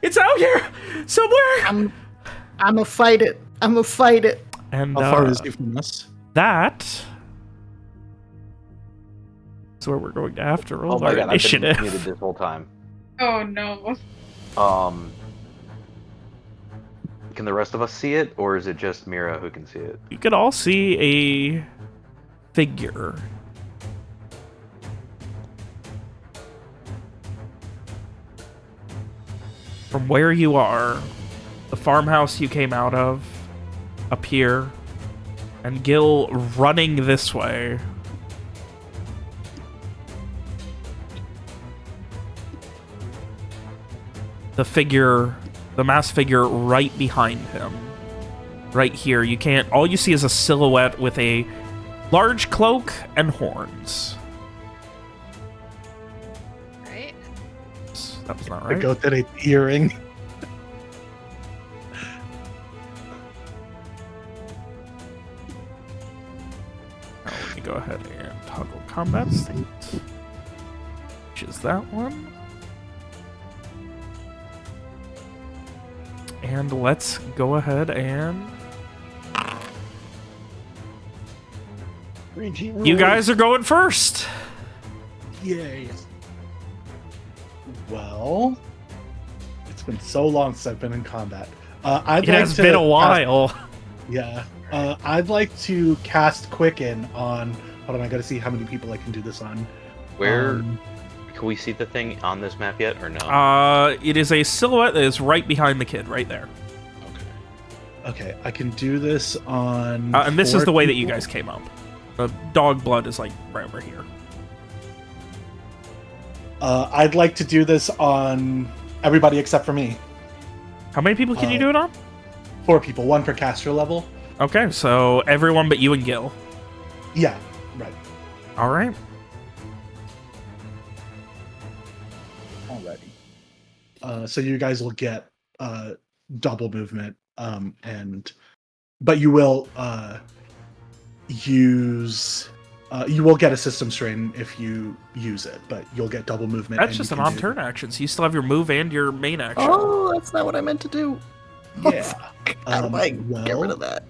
It's out here! Somewhere! I'm gonna fight it. I'm gonna fight it. And How far is he from us? that is where we're going to have to roll Oh my our god, I've initiative. been muted this whole time. Oh no. Can the rest of us see it, or is it just Mira who can see it? You could all see a figure. From where you are, the farmhouse you came out of, up here, and Gil running this way. The figure, the masked figure right behind him. Right here, you can't, all you see is a silhouette with a large cloak and horns. Right? That was not The right. goat that ate the earring. Now let me go ahead and toggle combat state. Which is that one. And let's go ahead and... You guys are going first! Yay. Well, it's been so long since I've been in combat. It has been a while. I'd like to cast Quicken on... Hold on, I gotta see how many people I can do this on. Where can we see the thing on this map yet, or no? It is a silhouette that is right behind the kid, right there. Okay, I can do this on... And this is 4 the way that you people. guys came up. The dog blood is like right over here. I'd like to do this on everybody except for me. How many people can you do it on? 4 people, 1 per caster level. Okay, so everyone but you and Gil. Yeah, right. All right. Alrighty. So you guys will get double movement, but you will use. You will get a system strain if you use it, but you'll get double movement. That's and just you an can do- on-turn action, so you still have your move and your main action. Oh, that's not what I meant to do. Yeah. How do I get rid of that?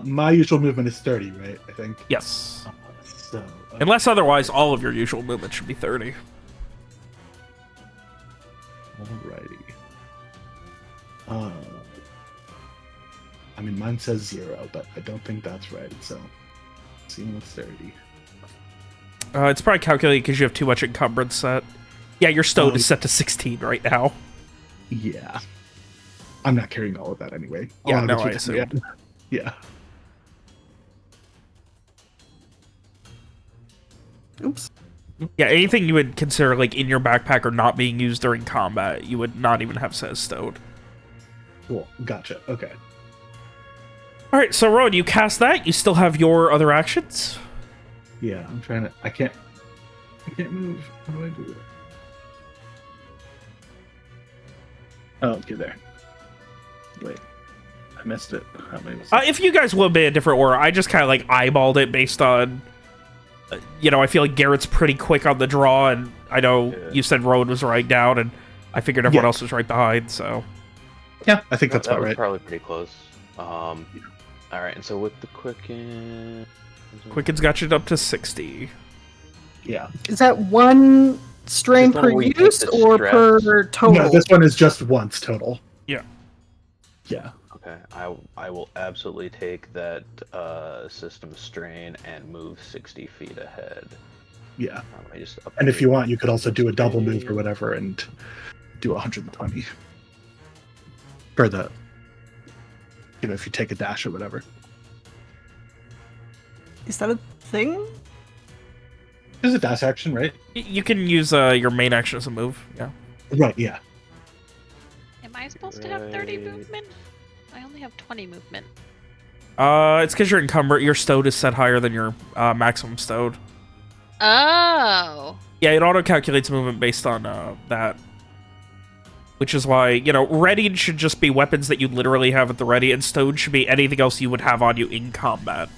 My usual movement is 30, right? I think. Yes. So. Unless otherwise, all of your usual movement should be 30. Alrighty. I mean, mine says 0, but I don't think that's right. So, let's see what's 30. It's probably calculated because you have too much encumbrance set. Yeah, your stone is set to 16 right now. Yeah. I'm not carrying all of that anyway. Yeah, I'll no, get I you assumed. Yeah. Oops. Yeah, anything you would consider like in your backpack or not being used during combat, you would not even have says stowed. Cool. Gotcha. Okay. All right, so Rowan, you cast that. You still have your other actions. Yeah, I'm trying to. I can't move. How do I do it? Oh, okay, there. Wait, I missed it. How many? If you guys would be a different order, I just kind of like eyeballed it based on, I feel like Garrett's pretty quick on the draw, and I know you said Rowan was right down, and I figured everyone else was right behind, so. Yeah, I think that's that about was right. probably pretty close. All right, and so with the Quicken... Quicken's got you up to 60. Yeah. Is that one strain This one per where you take use the or stress. per total? No, this one is just once total. Yeah. Yeah. Okay, I will absolutely take that system strain and move 60 feet ahead. Yeah. Let me just And if you update want, you could also do a double move or strain. whatever and do 120 for the, if you take a dash or whatever. Is that a thing? It's a dash action, right? You can use your main action as a move. Yeah. Right. Yeah. Am I supposed to have 30 movement? I only have 20 movement. It's because you're encumbered. Your stowed is set higher than your maximum stowed. Oh. Yeah, it auto-calculates movement based on that. Which is why, readied should just be weapons that you literally have at the ready, and stowed should be anything else you would have on you in combat.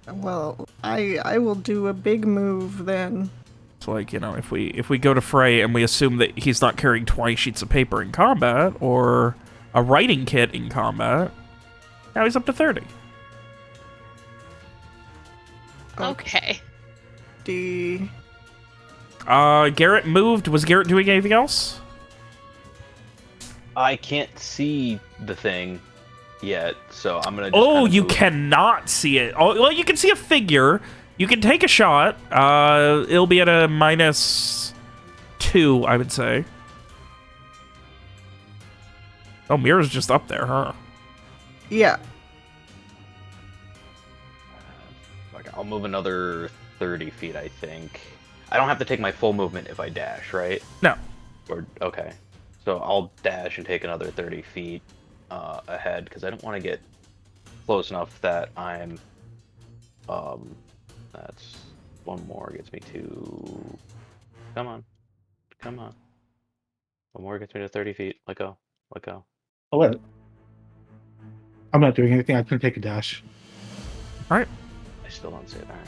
Well, I will do a big move then. It's like, if we go to Frey and we assume that he's not carrying 20 sheets of paper in combat, or a writing kit in combat, now he's up to 30. Okay. Garrett moved. Was Garrett doing anything else? I can't see the thing yet, so I'm gonna. Oh, you cannot see it. Oh, well, you can see a figure. You can take a shot. It'll be at a -2, I would say. Oh, Mira's just up there, huh? Yeah. I'll move another 30 feet, I think. I don't have to take my full movement if I dash, right? No. Or okay, so I'll dash and take another 30 feet ahead because I don't want to get close enough that I'm. That's one more gets me to. Come on. One more gets me to 30 feet. Let go. Oh, wait. I'm not doing anything. I can take a dash. All right. I still don't see it. All right.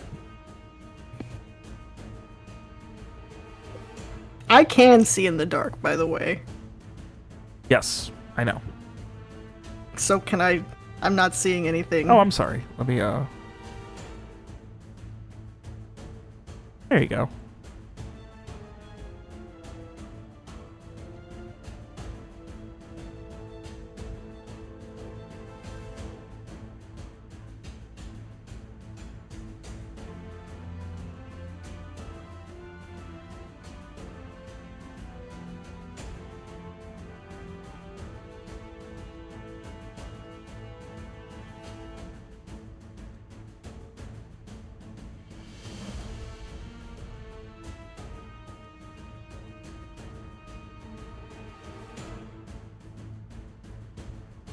I can see in the dark, by the way. Yes, I know. So can I... I'm not seeing anything. Oh, I'm sorry. Let me, There you go.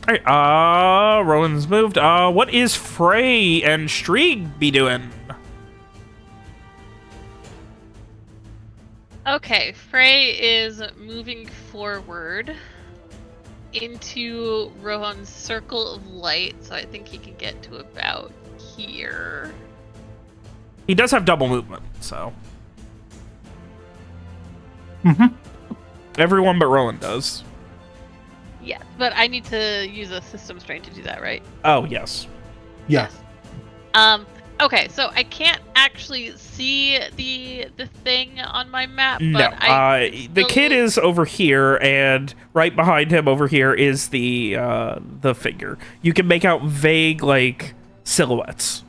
Alright, Rowan's moved. What is Frey and Strieg be doing? Okay, Frey is moving forward into Rohan's circle of light, so I think he can get to about here. He does have double movement, so. Everyone but Rowan does. Yes, but I need to use a system strain to do that, right? Oh, yes. Yeah. Okay, so I can't actually see the thing on my map, No, but the kid is over here, and right behind him over here is the figure. You can make out vague, like, silhouettes.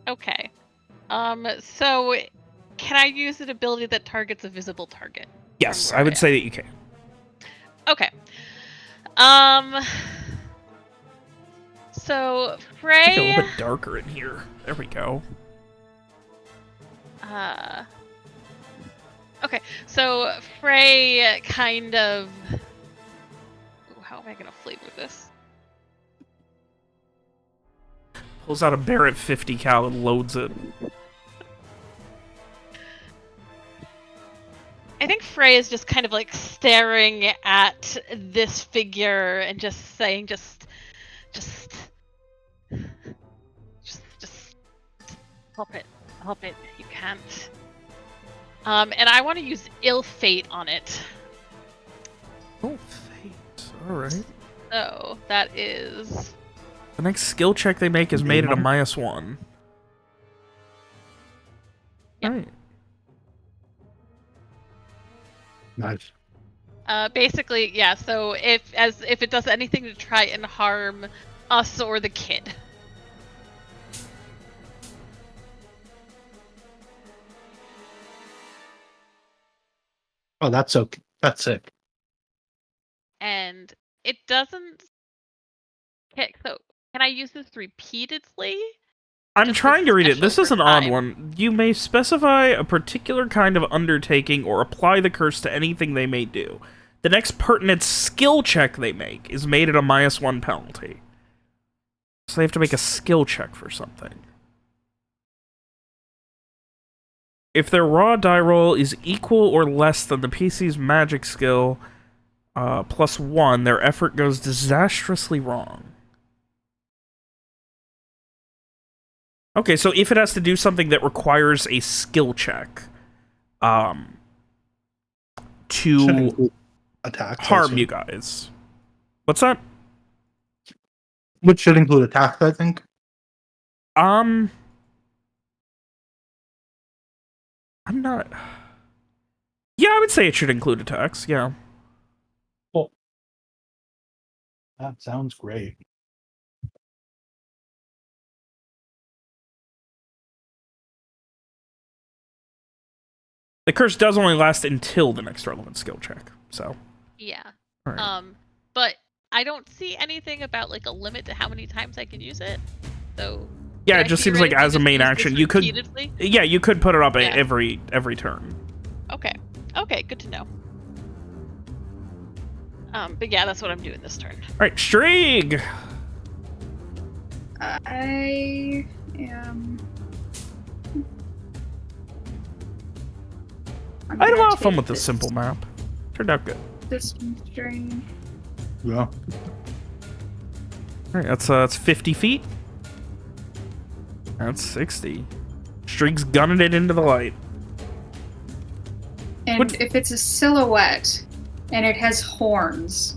Okay. So can I use an ability that targets a visible target? Yes, I would say that you can. Okay. So Frey. Make it a little bit darker in here. There we go. Okay, so Frey kind of. Ooh, how am I gonna flavor this? Pulls out a Barrett 50 cal and loads it. I think Frey is just kind of like staring at this figure and just saying, just help it, you can't. And I want to use ill fate on it. Oh, fate. Alright. So that is. The next skill check they make is made at a -1. Yep. Alright. Nice. Basically, yeah. So if it does anything to try and harm us or the kid. Oh, that's okay. That's sick. And it doesn't. Okay, so can I use this repeatedly? I'm Just trying this to read it. special This is for an odd time? one. You may specify a particular kind of undertaking or apply the curse to anything they may do. The next pertinent skill check they make is made at a -1 penalty. So they have to make a skill check for something. If their raw die roll is equal or less than the PC's magic skill +1, their effort goes disastrously wrong. Okay, so if it has to do something that requires a skill check, Should to include attacks. I harm assume. you guys. What's that? Which should include attacks, I think. I'm not. Yeah, I would say it should include attacks. Yeah. Well, that sounds great. The curse does only last until the next relevant skill check. So. Yeah. All right. But I don't see anything about like a limit to how many times I can use it. So. Yeah, can it I just seems like theoretically as a just main use action, this you could. repeatedly? Yeah, you could put it up Yeah. every turn. Okay. Okay, good to know. But yeah, that's what I'm doing this turn. All right, Strig. I am. I'm I had a gonna lot of fun take with this simple map. Turned out good. Distance drain. Yeah. All right, that's 50 feet. That's 60. Strig's gunning it into the light. And What- if it's a silhouette and it has horns,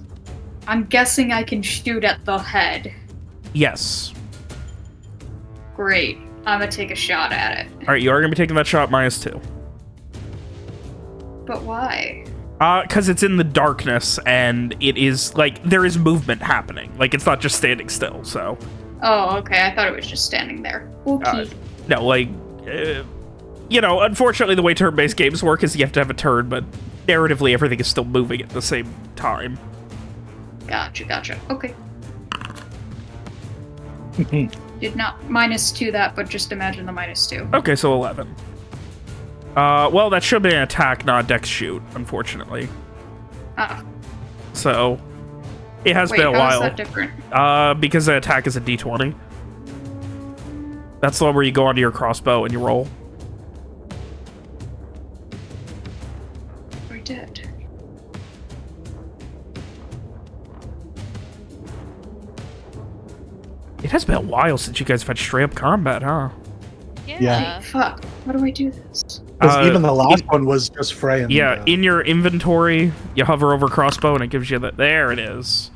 I'm guessing I can shoot at the head. Yes. Great. I'm gonna take a shot at it. All right, you are gonna be taking that shot -2. But why? Because it's in the darkness, and it is, like, there is movement happening. Like, it's not just standing still, so. Oh, okay. I thought it was just standing there. Okay. No, like, you know, unfortunately the way turn-based games work is you have to have a turn, but narratively everything is still moving at the same time. Gotcha. Okay. Did not -2 that, but just imagine the -2. Okay, so 11. Well, that should be an attack, not a dex shoot, unfortunately. Ah. So, it has Wait, been a how is while. that different? Because the attack is a d20. That's the one where you go onto your crossbow and you roll. We did. It has been a while since you guys have had straight-up combat, huh? Wait, fuck. How do I do this? Because even the last one was just Frey. And, Yeah, in your inventory, you hover over crossbow and it gives you that. There it is.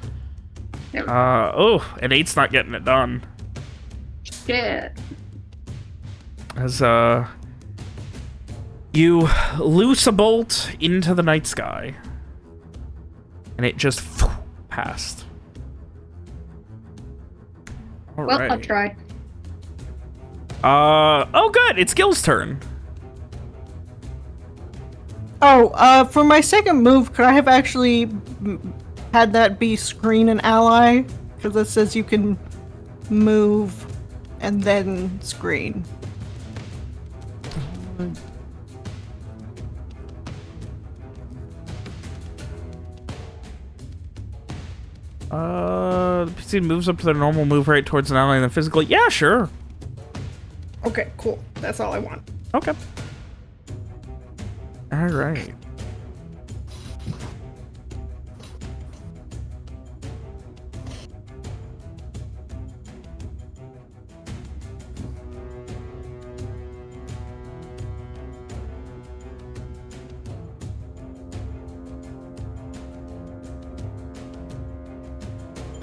There we go. Oh, an 8's not getting it done. Shit. As, you loose a bolt into the night sky. And it just passed. All Well, right. I tried. Oh good, it's Gil's turn. Oh, for my second move, could I have actually had that be screen an ally? Because it says you can move and then screen. The PC moves up to their normal move rate towards an ally and then physically. Yeah, sure. Okay, cool. That's all I want. Okay. All right.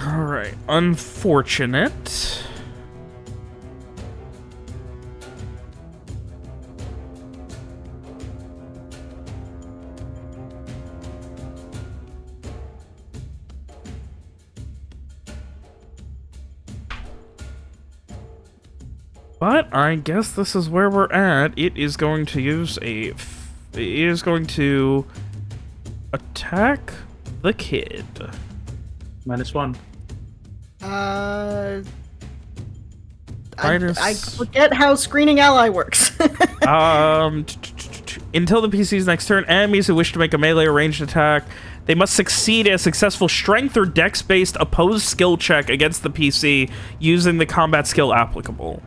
All right. Unfortunate. But I guess this is where we're at. It is going to use a... It is going to attack the kid. -1. I forget how screening ally works. Until the PC's next turn, enemies who wish to make a melee or ranged attack, they must succeed a successful strength or dex-based opposed skill check against the PC using the combat skill applicable.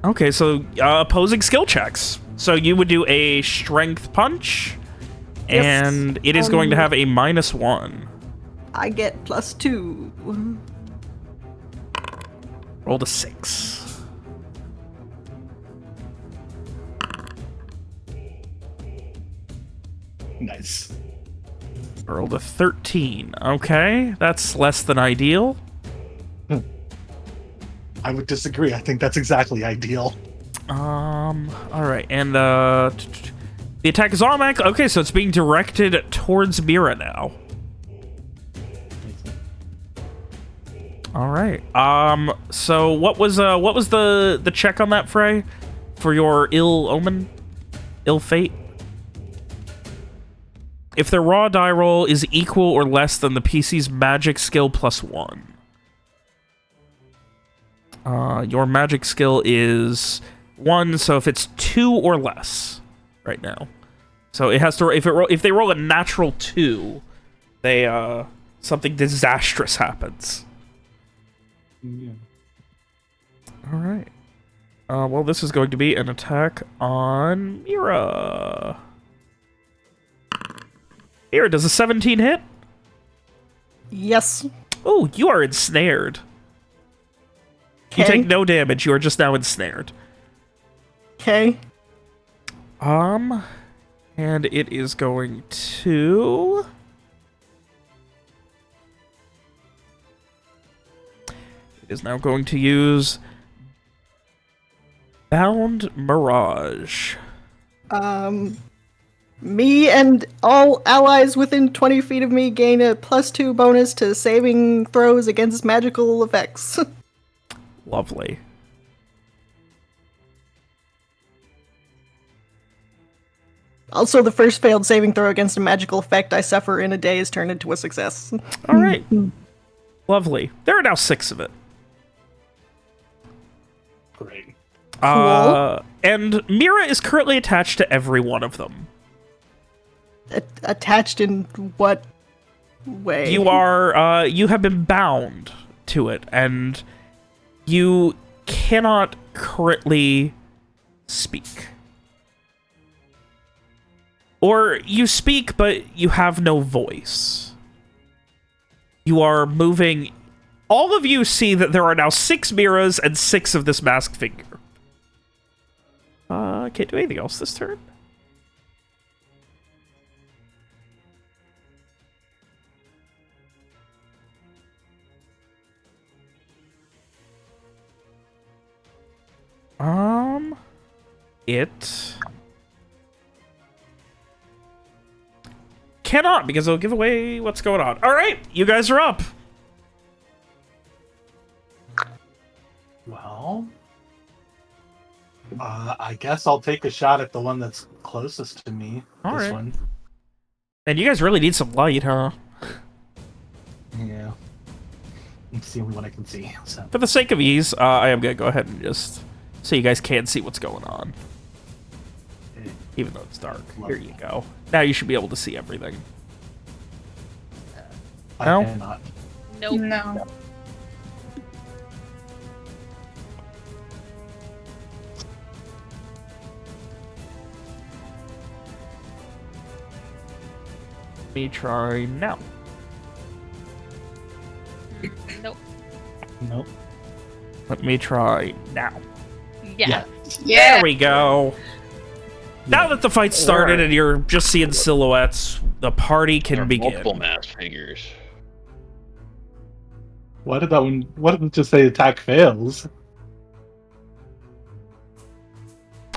Okay, so opposing skill checks. So you would do a strength punch, Yes, and it is going to have a -1. I get +2. Rolled a 6. Nice. Rolled a 13. Okay, that's less than ideal. I would disagree. I think that's exactly ideal. Alright, and, the attack is automatic. Okay, so it's being directed towards Mira now. Alright, so what was the check on that, Frey? For your ill omen? Ill fate? If the raw die roll is equal or less than the PC's magic skill +1. Your magic skill is 1, so if it's 2 or less right now. So it has to if they roll a natural 2, they something disastrous happens. Yeah. All right. Well, this is going to be an attack on Mira. Mira, does a 17 hit? Yes. Oh, you are ensnared. You Okay. take no damage. You are just now ensnared. Okay. And it is going to... It is now going to use Bound Mirage. Me and all allies within 20 feet of me gain a +2 bonus to saving throws against magical effects. Lovely. Also, the first failed saving throw against a magical effect I suffer in a day is turned into a success. All right. Lovely. There are now 6 of it. Great. And Mira is currently attached to every one of them. Attached in what way? You are, you have been bound to it, and you cannot currently speak. Or you speak, but you have no voice. You are moving. All of you see that there are now 6 Miras and 6 of this masked figure. Can't do anything else this turn. It cannot, because it'll give away what's going on. All right, you guys are up. Well, I guess I'll take a shot at the one that's closest to me. All this right. one. And you guys really need some light, huh? Yeah. It's the only one I can see. So. For the sake of ease, I am going to go ahead and just... so you guys can see what's going on. Even though it's dark. Here you go. Now you should be able to see everything. I No? cannot. Nope. No. Let me try now. Nope. Nope. Let me try now. Yeah. There we go. Now that the fight started and you're just seeing silhouettes, the party There are can begin. multiple masked figures. Why did that one? Why did it just say attack fails?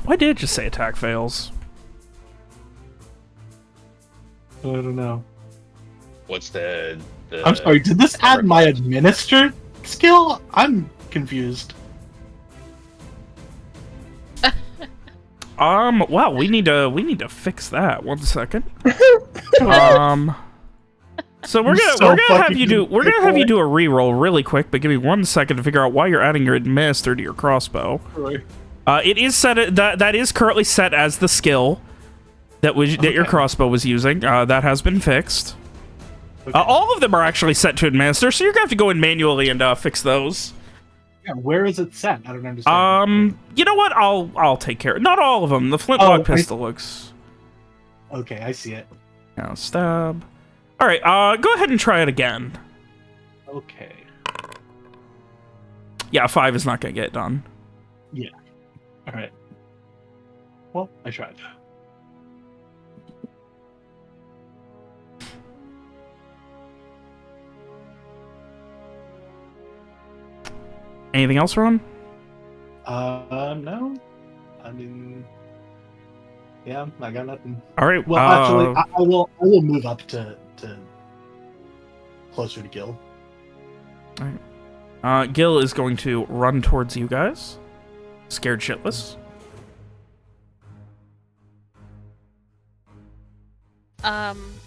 Why did it just say attack fails? I don't know. What's the I'm sorry. Did this add my administer skill? I'm confused. Wow, we need to fix that. 1 second. So we're gonna have you do a reroll really quick, but give me 1 second to figure out why you're adding your administer to your crossbow. Right. It is set that is currently set as the skill that your crossbow was using. That has been fixed. Okay. All of them are actually set to administer, so you're gonna have to go in manually and fix those. Yeah, where is it set? I don't understand. You know what? I'll take care. Not all of them. The flintlock pistol looks. Okay, I see it. Now stab. All right. Go ahead and try it again. Okay. Yeah, 5 is not gonna get it done. Yeah. All right. Well, I tried. Anything else, Ron? No. I mean, yeah, I got nothing. All right. Well, actually, I will move up to closer to Gil. All right. Gil is going to run towards you guys, scared shitless.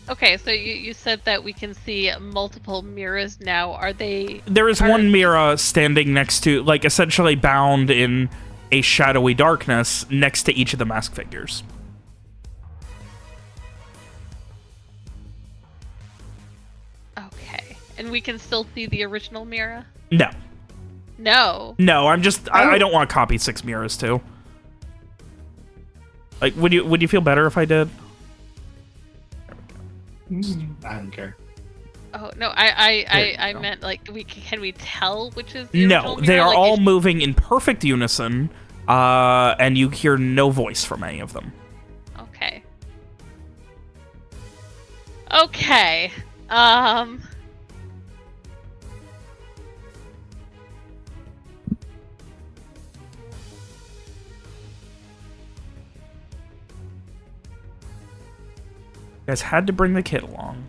Okay, so you said that we can see multiple mirrors now. Are they... There is one mirror standing next to, like, essentially bound in a shadowy darkness next to each of the mask figures. Okay. And we can still see the original mirror? No. No. No, I'm just... I don't want to copy 6 mirrors, too. Like, would you feel better if I did? I don't care. Oh no, I meant like can we tell which is the no? They mirror? are like, all moving in perfect unison, and you hear no voice from any of them. Okay. Okay. You guys had to bring the kid along.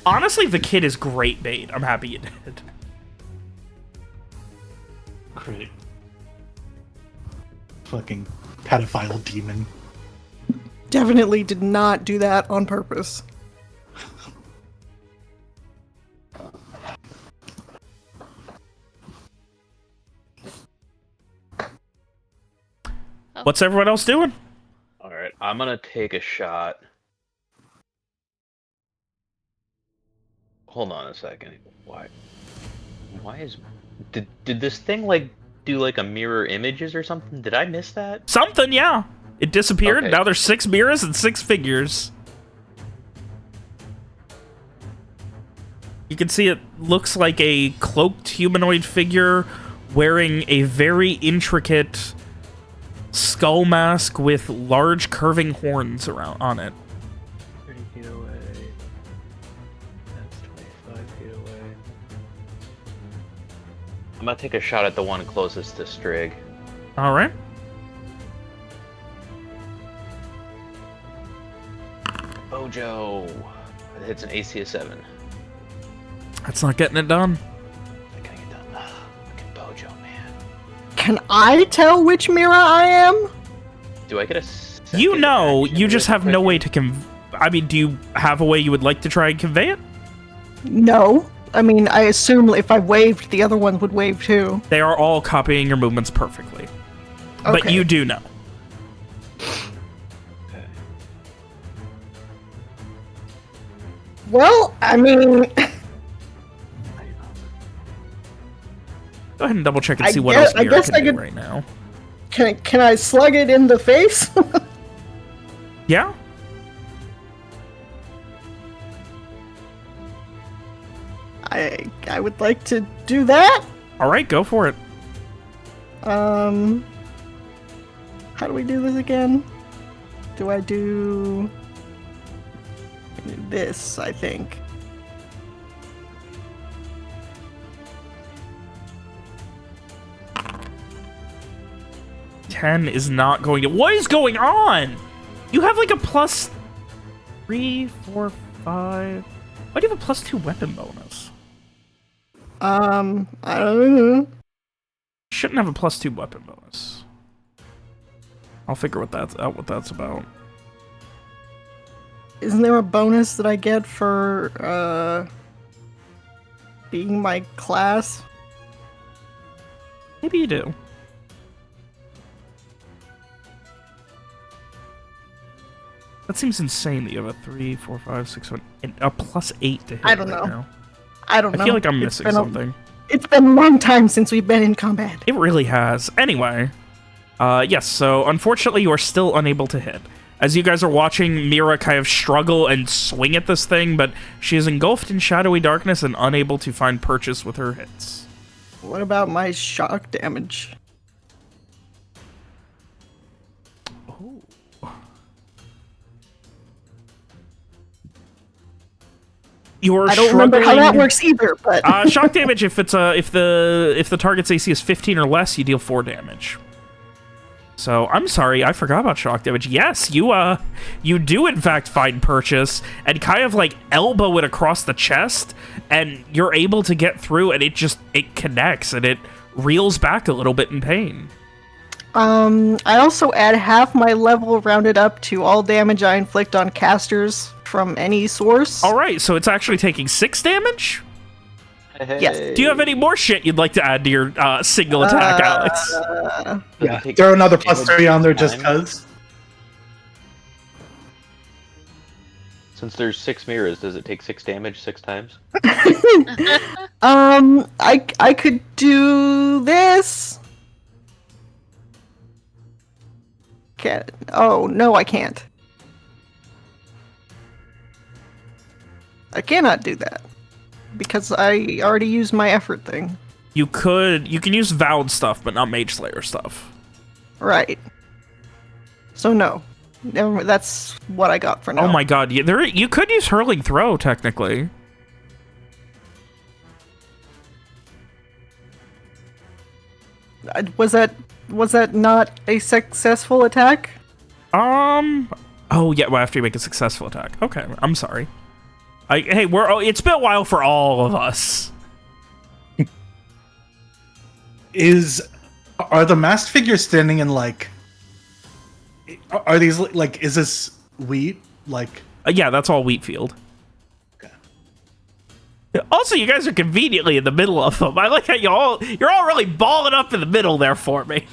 Honestly, the kid is great bait. I'm happy you did. Great. Fucking pedophile demon. Definitely did not do that on purpose. What's everyone else doing? Alright, I'm gonna take a shot. Hold on a second. Why is... Did this thing, like, do, like, a mirror images or something? Did I miss that? Something, yeah. It disappeared. Okay. Now there's 6 mirrors and 6 figures. You can see it looks like a cloaked humanoid figure wearing a very intricate skull mask with large curving horns around on it. 30 feet away. That's 25 feet away. I'm gonna take a shot at the one closest to Strigg. All right. Bojo! It hits an AC of 7. That's not getting it done. Not gonna get done. Fucking Bojo, man. Can I tell which mirror I am? Do I get a second You know, action you just real have no quick? way to I mean, do you have a way you would like to try and convey it? No. I mean, I assume if I waved, the other one would wave too. They are all copying your movements perfectly. But Okay. you do know. Okay. Well, I mean, Go ahead and double check and I see what guess- else I Mira guess can I do could- right now. can I slug it in the face? Yeah? I would like to do that. All right, go for it. How do we do this again? Do I do this, I think. Ten is not going to... What is going on? You have like a plus 3, 4, 5... Why do you have a plus 2 weapon bonus? I don't know. Shouldn't have a +2 weapon bonus. I'll figure what that's about. Isn't there a bonus that I get for, being my class? Maybe you do. That seems insane that you have a 3, 4, 5, 6, 7, and a +8 to hit. I don't right know. Now. I don't know. I feel like I'm missing something. It's been a long time since we've been in combat. It really has. Anyway, yes, so unfortunately you are still unable to hit. As you guys are watching Mira kind of struggle and swing at this thing, but she is engulfed in shadowy darkness and unable to find purchase with her hits. What about my shock damage? You're I don't remember how that works either, but shock damage, if the target's AC is 15 or less, you deal 4 damage. So I'm sorry, I forgot about shock damage. Yes, you do in fact find purchase and kind of like elbow it across the chest, and you're able to get through, and it connects and it reels back a little bit in pain. I also add half my level rounded up to all damage I inflict on casters from any source. All right, so it's actually taking 6 damage? Yes. Do you have any more shit you'd like to add to your single attack, Alex? Yeah, throw another +3 on there just cuz. Since there's 6 mirrors, does it take 6 damage 6 times? I could do this. Oh, no, I can't. I cannot do that. Because I already used my effort thing. You can use Vowed stuff, but not Mage Slayer stuff. Right. So no. That's what I got for now. Oh my god, you could use Hurling Throw, technically. Was that not a successful attack? Oh yeah, well, after you make a successful attack. Okay, I'm sorry. Hey, it's been a while for all of us. Are the masked figures standing in like? Are these like? Is this wheat? Like? Yeah, that's all wheat field. Okay. Also, you guys are conveniently in the middle of them. I like how you're all really balling up in the middle there for me.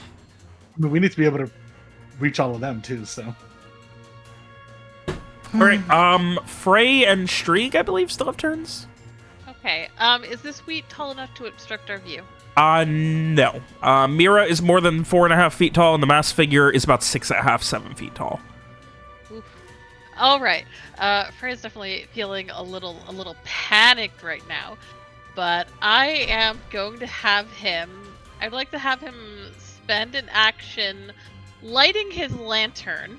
I mean, we need to be able to reach all of them too. So. All right, Frey and Streak, I believe, still have turns. Okay, is this wheat tall enough to obstruct our view? No. Mira is more than 4.5 feet tall, and the masked figure is about 6.5, 7 feet tall. Oof. All right. Frey's definitely feeling a little panicked right now, but I am going to have him. I'd like to have him spend an action lighting his lantern.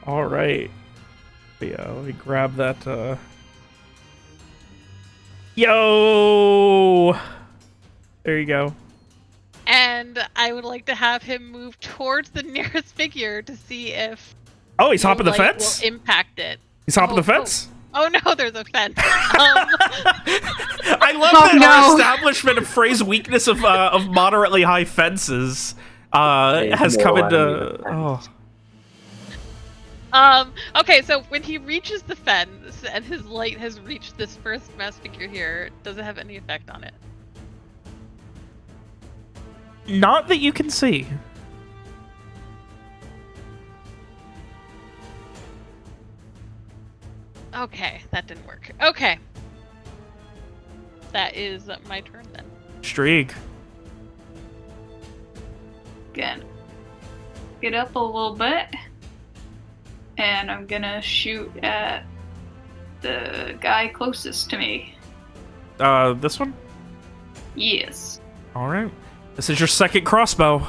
All right. Yeah, let me grab that. Yo! There you go. And I would like to have him move towards the nearest figure to see if. Oh, he's hopping the fence? Will impact it. He's hopping the fence? Oh no, there's a fence. I love that our establishment of Frey's weakness of moderately high fences has come into. Okay, so when he reaches the fence and his light has reached this first masked figure here, does it have any effect on it? Not that you can see. Okay, that didn't work. Okay. That is my turn then. Streak. Again. Get up a little bit. And I'm gonna shoot at the guy closest to me. This one? Yes. All right. This is your second crossbow.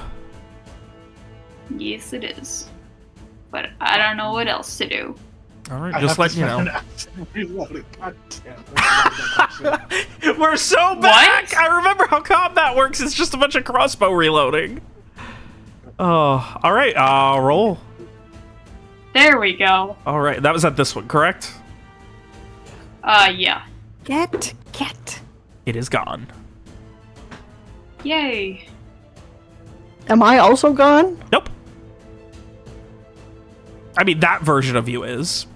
Yes, it is. But I don't know what else to do. All right, just let you know. We're so back! What? I remember how combat works. It's just a bunch of crossbow reloading. Oh, all right. Roll. There we go. All right, that was at this one, correct? Yeah. Get. It is gone. Yay. Am I also gone? Nope. I mean, that version of you is.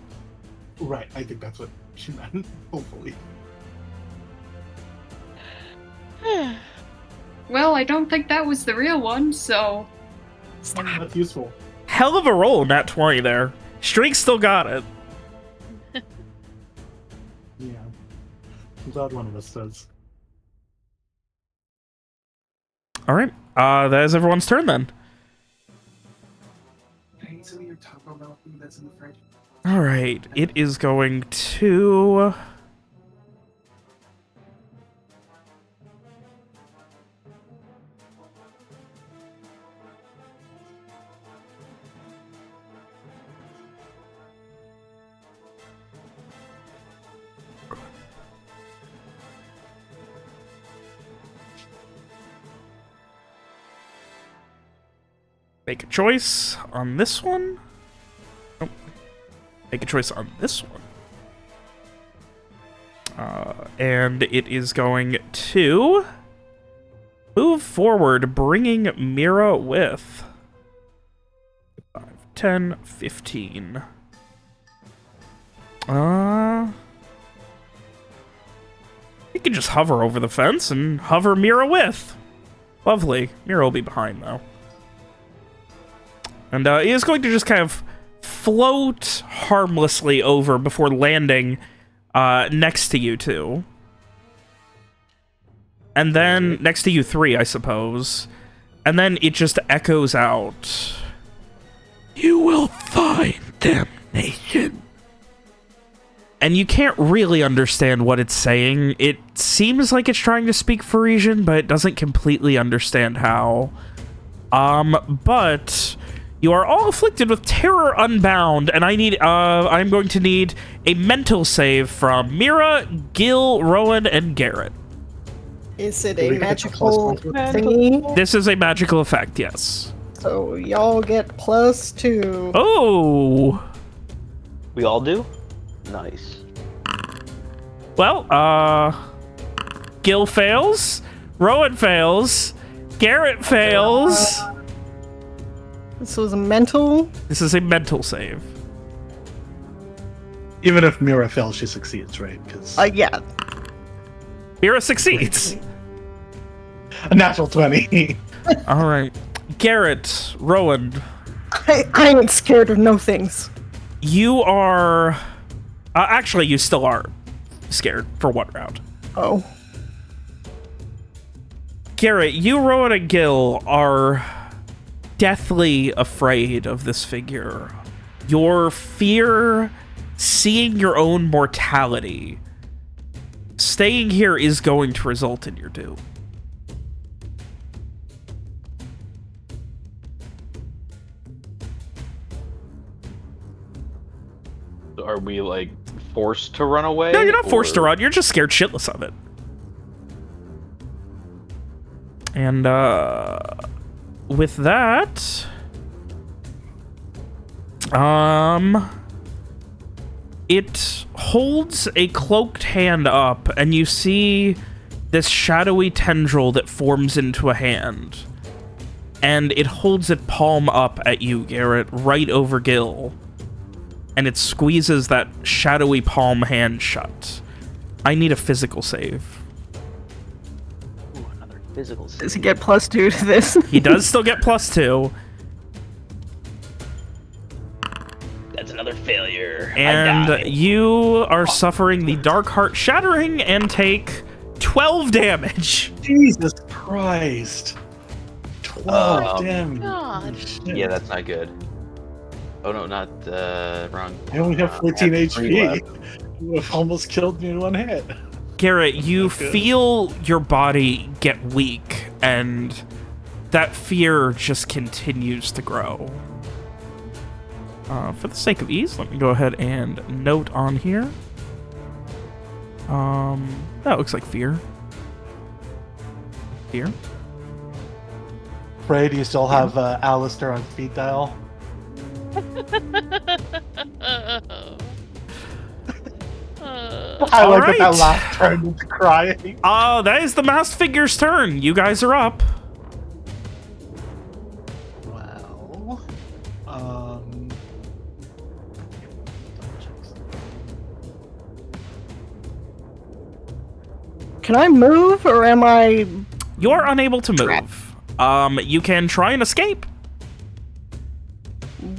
Right, I think that's what she meant. Hopefully. Well, I don't think that was the real one, so... That's useful. Hell of a roll, nat 20 there. Streak still got it. Yeah. I'm glad one of us does. All right. That is everyone's turn then. Hey, some of your Taco Bell food that's in the fridge. All right. It is going to... Make a choice on this one. Nope. Make a choice on this one. And it is going to move forward, bringing Mira with 5, 10, 15. You can just hover over the fence and hover Mira with. Lovely. Mira will be behind, though. And he is going to just kind of float harmlessly over before landing next to you two. And then next to you three, I suppose. And then it just echoes out. You will find damnation. And you can't really understand what it's saying. It seems like it's trying to speak Parisian, but it doesn't completely understand how. But you are all afflicted with terror unbound, and I'm going to need a mental save from Mira, Gil, Rowan, and Garrett. Is it a magical thingy? This is a magical effect, yes. So y'all get +2. Oh! We all do? Nice. Well, Gil fails, Rowan fails, Garrett fails. This was a mental. This is a mental save. Even if Mira fails, she succeeds, right? Because Yeah. Mira succeeds. a natural 20. All right. Garrett, Rowan, I ain't scared of no things. you are... actually, you still are scared for one round. Oh. Garrett, you, Rowan, and Gil are deathly afraid of this figure. Your fear, seeing your own mortality, staying here is going to result in your doom. Are we, like, forced to run away? No, you're not forced to or- run. You're just scared shitless of it. And, with that... It holds a cloaked hand up, and you see this shadowy tendril that forms into a hand. And it holds it palm up at you, Garrett, right over Gil. And it squeezes that shadowy palm hand shut. I need a physical save. Ooh, another physical save. Does he get +2 to this? He does still get +2. That's another failure. I And die. you are suffering the Dark Heart Shattering and take 12 damage. Jesus Christ. 12 damage. God. Shit. Yeah, that's not good. Oh no, not wrong. I only have 14 I have 3 HP. left. You have almost killed me in one hit. Garrett, you Not good. feel your body get weak, and that fear just continues to grow. For the sake of ease, let me go ahead and note on here. That looks like fear. Fear. Frey, do you still have Alistair on speed dial? I like Alright. that laugh turned into crying. That is the masked figure's turn. You guys are up. Well, Can I move, or am I... You are unable to move. You can try and escape.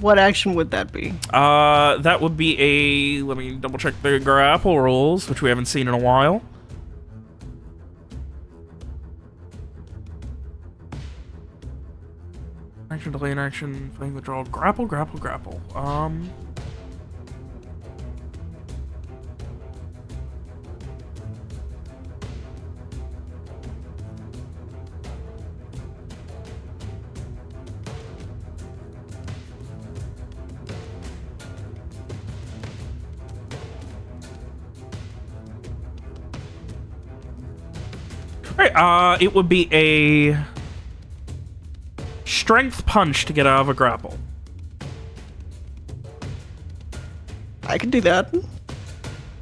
What action would that be? That would be a... Let me double check the grapple rules, which we haven't seen in a while. Action, delay in action, playing withdrawal, grapple. Alright, it would be a strength punch to get out of a grapple. I can do that.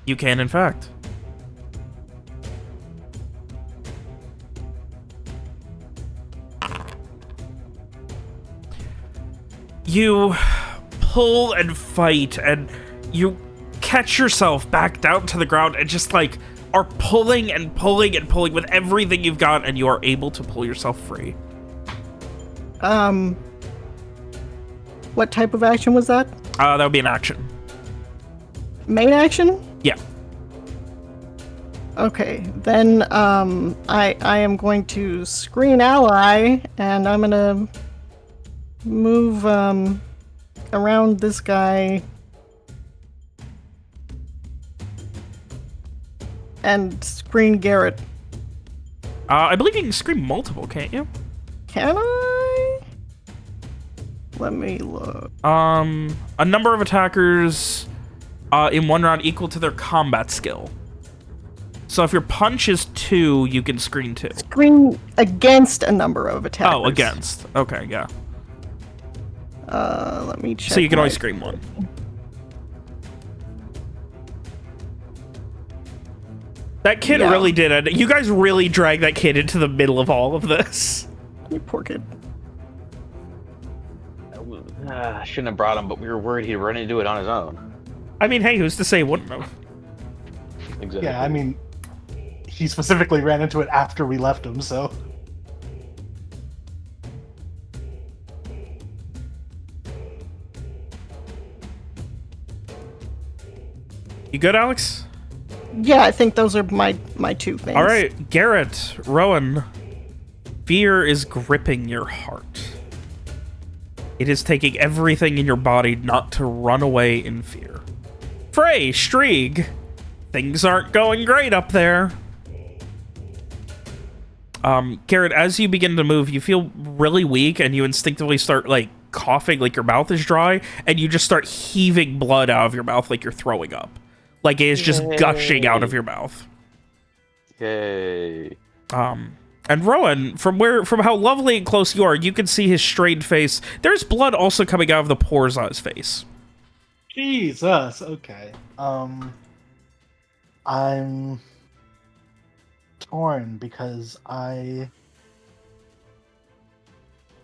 You can, in fact. You pull and fight, and you catch yourself back down to the ground and just, like, are pulling and pulling and pulling with everything you've got, and you are able to pull yourself free. What type of action was that? That would be an action. Main action? Yeah. Okay, then, I am going to screen ally, and I'm gonna move, around this guy and screen Garrett. I believe you can scream multiple, can't you? Can I? Let me look. A number of attackers in one round equal to their combat skill. So if your punch is 2, you can screen 2. Screen against a number of attackers. Oh, against. Okay, yeah. Let me check. So you can my- always scream 1. That kid Yeah. really did it. You guys really dragged that kid into the middle of all of this. You poor kid. Shouldn't have brought him, but we were worried he'd run into it on his own. I mean, hey, who's to say he wouldn't have? Exactly. yeah, I mean, he specifically ran into it after we left him, so. You good, Alex? Yeah, I think those are my 2 things. All right, Garrett, Rowan. Fear is gripping your heart. It is taking everything in your body not to run away in fear. Frey, Strieg, things aren't going great up there. Garrett, as you begin to move, you feel really weak, and you instinctively start, like, coughing like your mouth is dry, and you just start heaving blood out of your mouth like you're throwing up. Like it is just gushing out of your mouth. Yay. And Rowan, from how lovely and close you are, you can see his strained face. There's blood also coming out of the pores on his face. Jesus, okay. I'm torn because I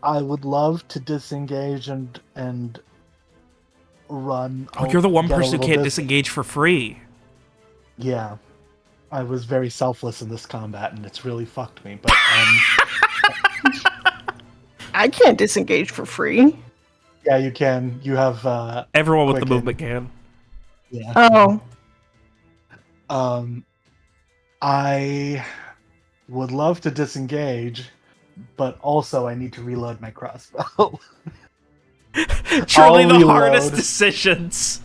would love to disengage and run. Oh, you're the one get a person who little can't bit- disengage for free. Yeah. I was very selfless in this combat, and it's really fucked me. But I can't disengage for free. yeah, you can. You have Everyone with the Quicken. movement can. yeah. Oh, I would love to disengage, but also I need to reload my crossbow. Truly I'll the reload. hardest decisions.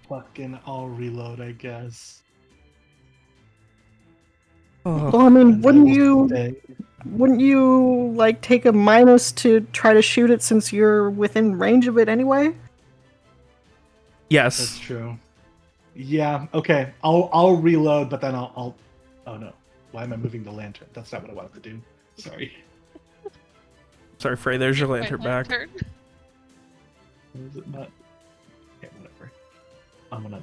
Fucking, I'll reload, I guess. well, I mean, And I will stay. wouldn't you like take a minus to try to shoot it since you're within range of it anyway? That's Yes. true. Yeah. Okay. I'll reload, but then I'll. Oh no! Why am I moving the lantern? That's not what I wanted to do. Sorry. Sorry, Frey, there's your My lantern back. lantern. Is it not? Okay, whatever. I'm gonna.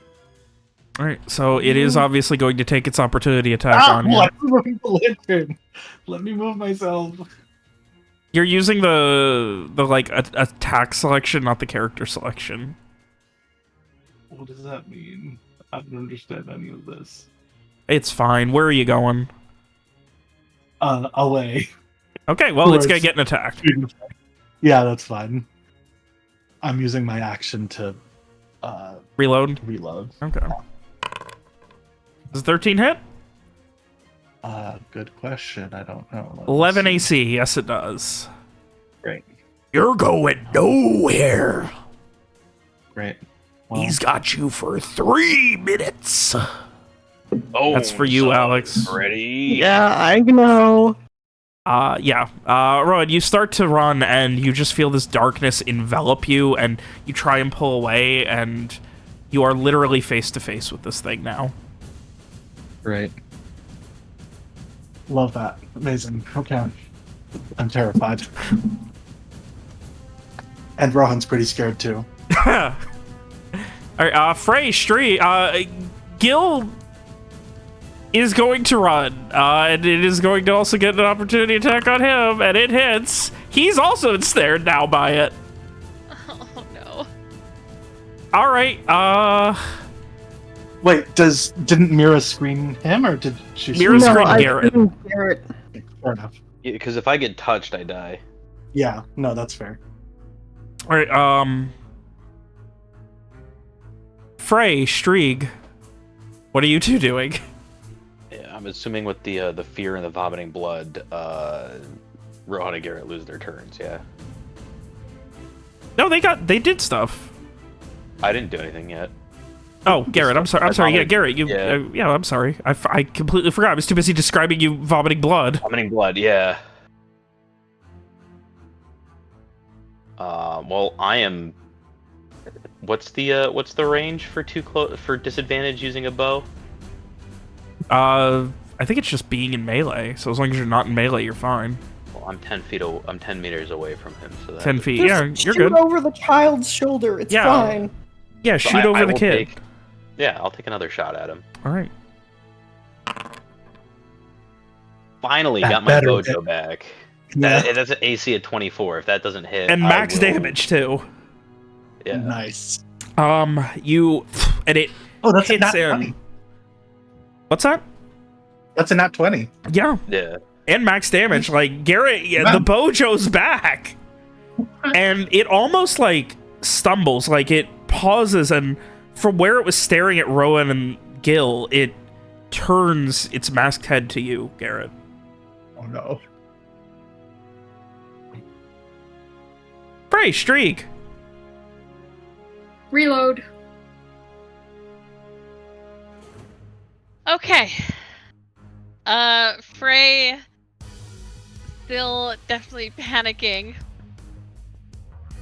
All right, so it is obviously going to take its opportunity attack on you. Let me move the lantern. Let me move myself. You're using the like attack selection, not the character selection. What does that mean? I don't understand any of this. It's fine. Where are you going? Away. Okay, well, it's gonna get an attack. Yeah, that's fine. I'm using my action to Reload? reload. Okay. Does 13 hit? Good question. I don't know. Let me 11 see. AC. Yes, it does. Great. You're going nowhere. Great. Well, He's got you for 3 minutes. Oh, That's for you, Alex. Ready? Yeah, I know. Yeah. Rowan, you start to run, and you just feel this darkness envelop you, and you try and pull away, and you are literally face-to-face with this thing now. great. Love that. Amazing. Okay. I'm terrified. And Rohan's pretty scared too. All right, Frey, Stree, Gil is going to run, and it is going to also get an opportunity attack on him, and it hits. He's also ensnared now by it. Oh no. All right, Wait, didn't Mira screen him, or did she? Mira No, screened I Garrett. screened Garrett. Fair enough. Because if I get touched, I die. Yeah, no, that's fair. All right, Frey, Strieg, what are you two doing? Yeah, I'm assuming with the fear and the vomiting blood, Rohan and Garrett lose their turns. Yeah, No, they did stuff. I didn't do anything yet. Oh, Garrett, I'm sorry. Yeah, Garrett, you. Yeah. Yeah, I'm sorry. I completely forgot. I was too busy describing you vomiting blood. Vomiting blood. Yeah. Well, I am. What's the range for for disadvantage using a bow? I think it's just being in melee. So as long as you're not in melee, you're fine. Well, I'm 10 feet. I'm 10 meters away from him. So that 10 feet. Just Yeah, you're shoot good. over the child's shoulder. It's Yeah. fine. Yeah, So shoot I over the will kid. Yeah, I'll take another shot at him. All right. Finally, That got my better mojo hit. back. Yeah. That's an AC at 24. If that doesn't hit, And I max will- damage too. Yeah. Nice. You and it Oh, that's a hits nat in. 20. What's that? That's a nat 20. Yeah. Yeah. And max damage. Like Garrett, yeah, Wow. the bojo's back, and it almost like stumbles, like it pauses, and from where it was staring at Rowan and Gil, it turns its masked head to you, Garrett. Oh no. Frey, Streak. Reload. Okay. Frey still definitely panicking.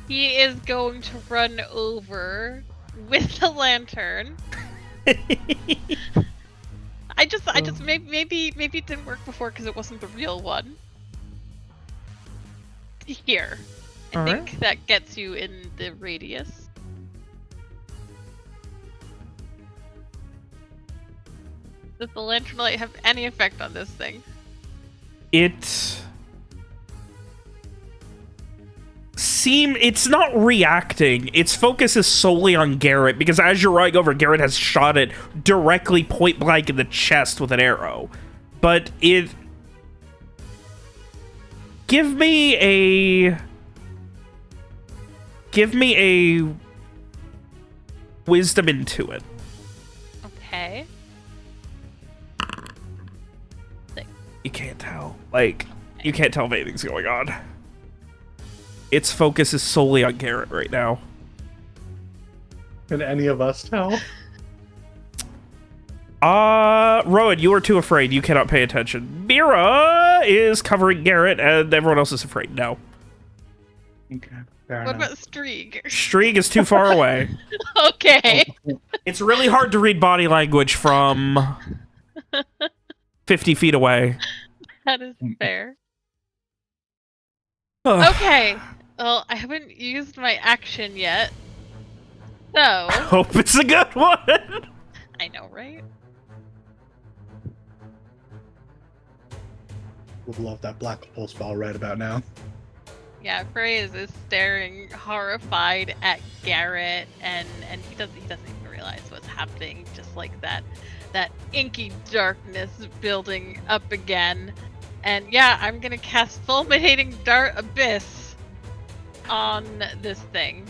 He is going to run over with the lantern. I just maybe it didn't work before because it wasn't the real one. Here. I Alright. think that gets you in the radius. Does the lantern light have any effect on this thing? It's not reacting. Its focus is solely on Garrett, because as you're running over, Garrett has shot it directly point blank in the chest with an arrow. But it... Give me a wisdom into it. Okay. You can't tell. Like, you can't tell if anything's going on. Its focus is solely on Garrett right now. Can any of us tell? Rowan, you are too afraid. You cannot pay attention. Mira is covering Garrett, and everyone else is afraid now. Okay. Fair What enough. about Streak? Streak is too far away. Okay. It's really hard to read body language from 50 feet away. That is fair. Okay. Well, I haven't used my action yet. So, Hope it's a good one. I know, right? Would love that black hole spell right about now. Yeah, Frey is staring horrified at Garrett, and he doesn't even realize what's happening. Just like that inky darkness building up again. And yeah, I'm gonna cast Fulminating Dart Abyss on this thing.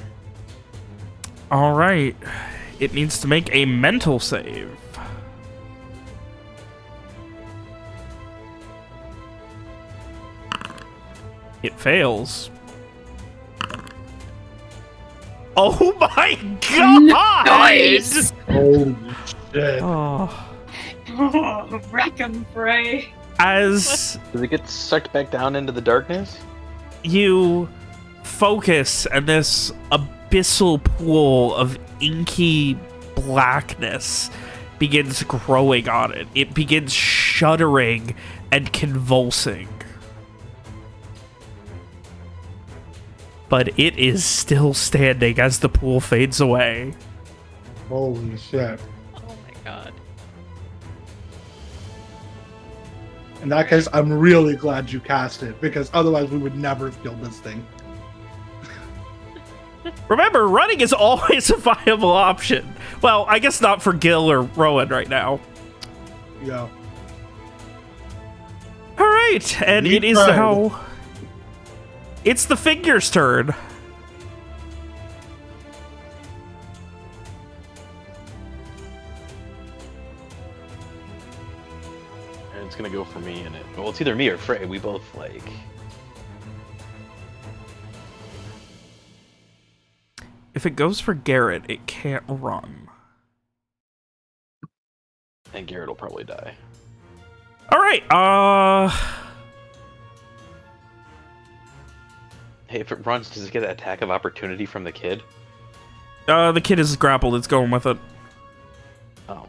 All right. It needs to make a mental save. It fails. Oh my god! Nice! Holy shit. Oh. Oh, wreck 'em, Frey. As Does it get sucked back down into the darkness? you focus and this abyssal pool of inky blackness begins growing on it. It begins shuddering and convulsing. But it is still standing as the pool fades away. Holy shit. Oh my god. In that case, I'm really glad you cast it, because otherwise we would never have killed this thing. Remember, running is always a viable option. Well, I guess not for Gil or Rowan right now. Yeah. All right, and We it is tried. now... It's the figure's turn. And it's gonna go for me, and well, it's either me or Frey. We both like. If it goes for Garrett, it can't run. And Garrett will probably die. All right, Hey, if it runs, does it get an attack of opportunity from the kid? the kid is grappled. It's going with it. Oh.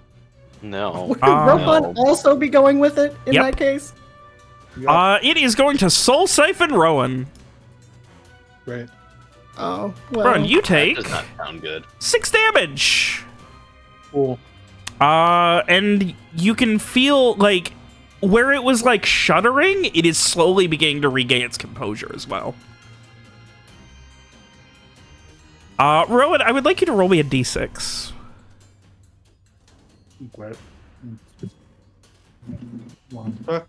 No. Would Rohan no. also be going with it in Yep. that case? It is going to Soul Siphon Rowan. Great. Oh, well. Rowan, you That take does not sound good. 6 damage. Cool. And you can feel, like, where it was, like, shuddering, it is slowly beginning to regain its composure as well. Rowan, I would like you to roll me a d6. Great. One sec.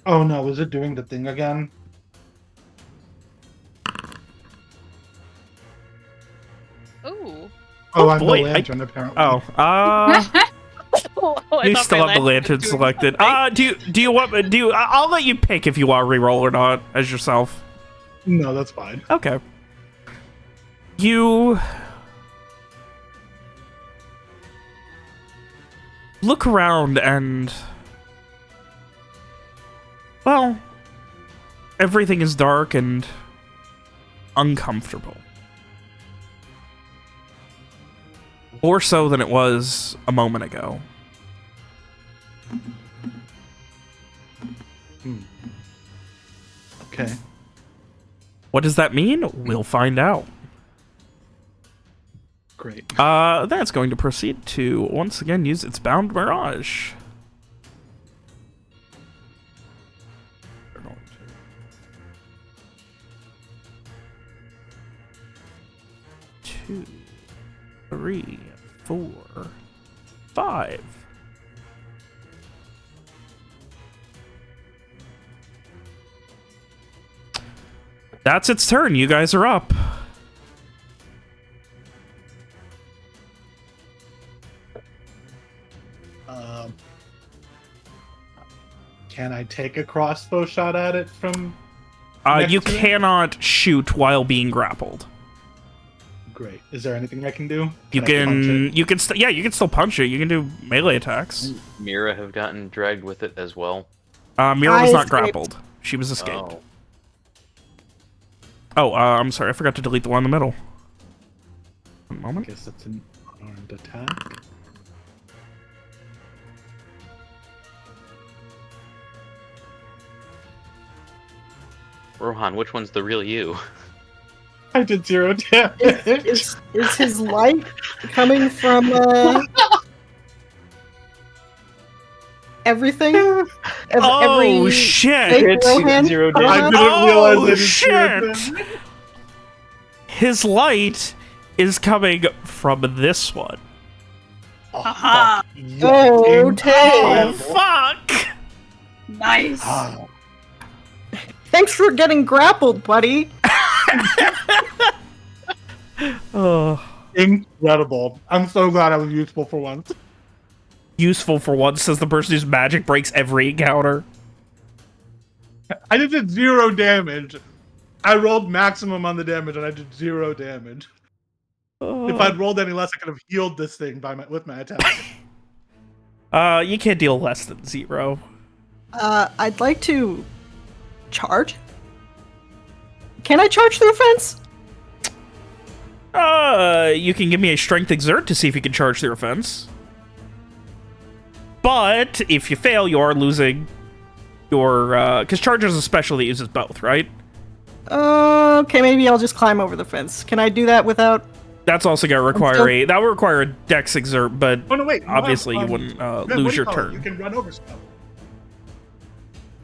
Oh no, is it doing the thing again? Ooh. Oh, I'm boy, the lantern, apparently. Oh, you still have the lantern selected. Do you want? I'll let you pick if you want to reroll or not as yourself. No, that's fine. Okay. You look around and, well, everything is dark and uncomfortable. More so than it was a moment ago. Okay. What does that mean? We'll find out. Great. That's going to proceed to once again use its Bound Mirage. They're going to 2, 3, 4, 5. That's its turn. You guys are up. Can I take a crossbow shot at it from? You next to it? cannot shoot while being grappled. Great. Is there anything I can do? You I punch can, it? you can, yeah, you can still punch it. You can do melee attacks. Mira have gotten dragged with it as well. Mira was I not escaped. grappled. She was escaped. Oh. Oh, I'm sorry. I forgot to delete the one in the middle. One I moment. guess that's an unarmed attack. Rohan, which one's the real you? I did 0 damage. Is his light coming from everything? Oh, shit. fake Rohan Zero put damage. I on? didn't realize I didn't shit! His light is coming from this one. Haha. Oh, Oh, Tay. fuck! Nice. Thanks for getting grappled, buddy. Oh. Incredible. I'm so glad I was useful for once. Useful for once, says the person whose magic breaks every encounter. I just did 0 damage. I rolled maximum on the damage and I did 0 damage. If I'd rolled any less, I could have healed this thing with my attack. You can't deal less than 0. I'd like to charge. Can I charge through a fence? You can give me a strength exert to see if you can charge through a fence. But if you fail, you are losing your, because charge is a special that uses both, right? Okay, maybe I'll just climb over the fence. Can I do that without... That's also going to require that would require a dex exert, but Oh, no, wait. obviously you wouldn't what lose do your you call it? turn. You can run over stuff.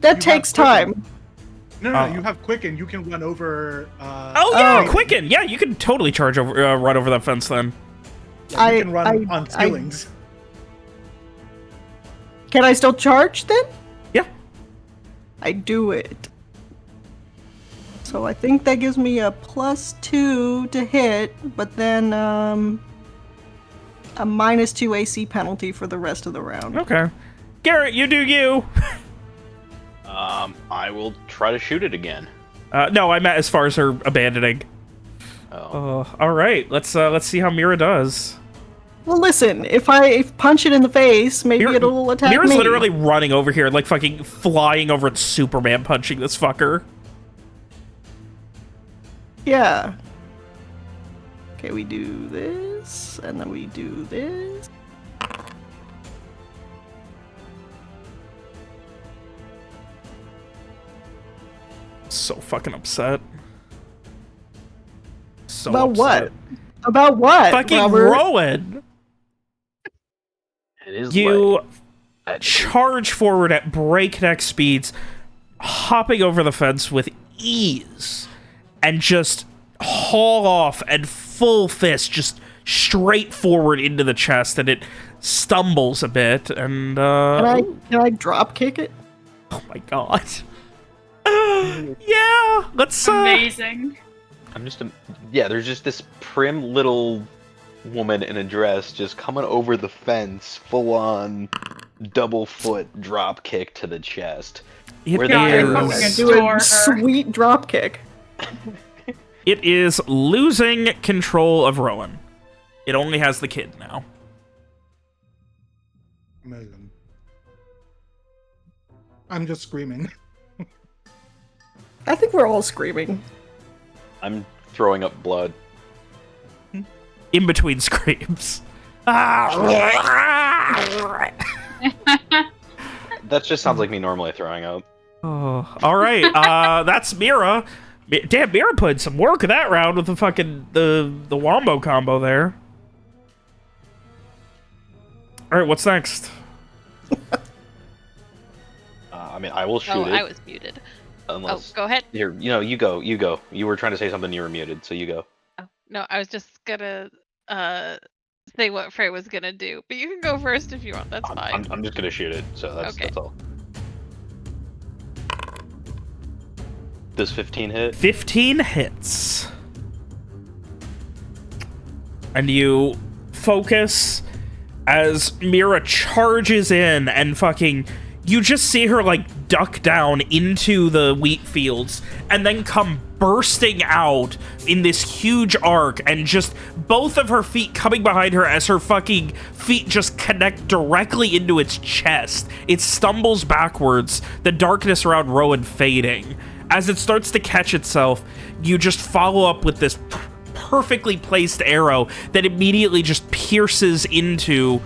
That You takes have quicken. time. No, Oh. you have quicken. You can run over. Oh yeah, Oh. Quicken. Yeah, you can totally charge over, run over that fence then. Yeah, you I- can run I- on ceilings. Can I still charge then? Yeah. I do it. So I think that gives me a +2 to hit, but then a -2 AC penalty for the rest of the round. Okay. Garrett, you do you. I will try to shoot it again. No, I meant as far as her abandoning. Oh. All right. Let's see how Mira does. Well, listen, if I punch it in the face, maybe it'll attack Mira's me. literally running over here, like fucking flying over and Superman punching this fucker. Yeah. Okay, we do this, and then we do this. So fucking upset. So About upset. what? About what? Fucking Robert? Rowan. It is You like, charge forward at breakneck speeds, hopping over the fence with ease, and just haul off and full fist, just straight forward into the chest, and it stumbles a bit, and Can I drop kick it? oh my god. Yeah, let's Amazing. I'm just yeah. There's just this prim little woman in a dress just coming over the fence, full on double foot drop kick to the chest. It Where God, the I'm arrow fucking is. Do Adore a her. sweet drop kick. It is losing control of Rowan. It only has the kid now. Amazing. I'm just screaming. I think we're all screaming. I'm throwing up blood. In between screams. That just sounds like me normally throwing up. Oh, all right. That's Mira. Damn, Mira put some work that round with the fucking the wombo combo there. All right, what's next? I mean, I will shoot Oh, it. I was muted. Unless Oh, go ahead. here, you go. You were trying to say something. You were muted, so you go. Oh, no, I was just gonna say what Frey was gonna do, but you can go first if you want. That's fine. I'm just gonna shoot it. So Okay. that's all. Does 15 hit? 15 hits. And you focus as Mira charges in and fucking... You just see her, like, duck down into the wheat fields and then come bursting out in this huge arc, and just both of her feet coming behind her as her fucking feet just connect directly into its chest. It stumbles backwards, the darkness around Rowan fading. As it starts to catch itself, you just follow up with this perfectly placed arrow that immediately just pierces into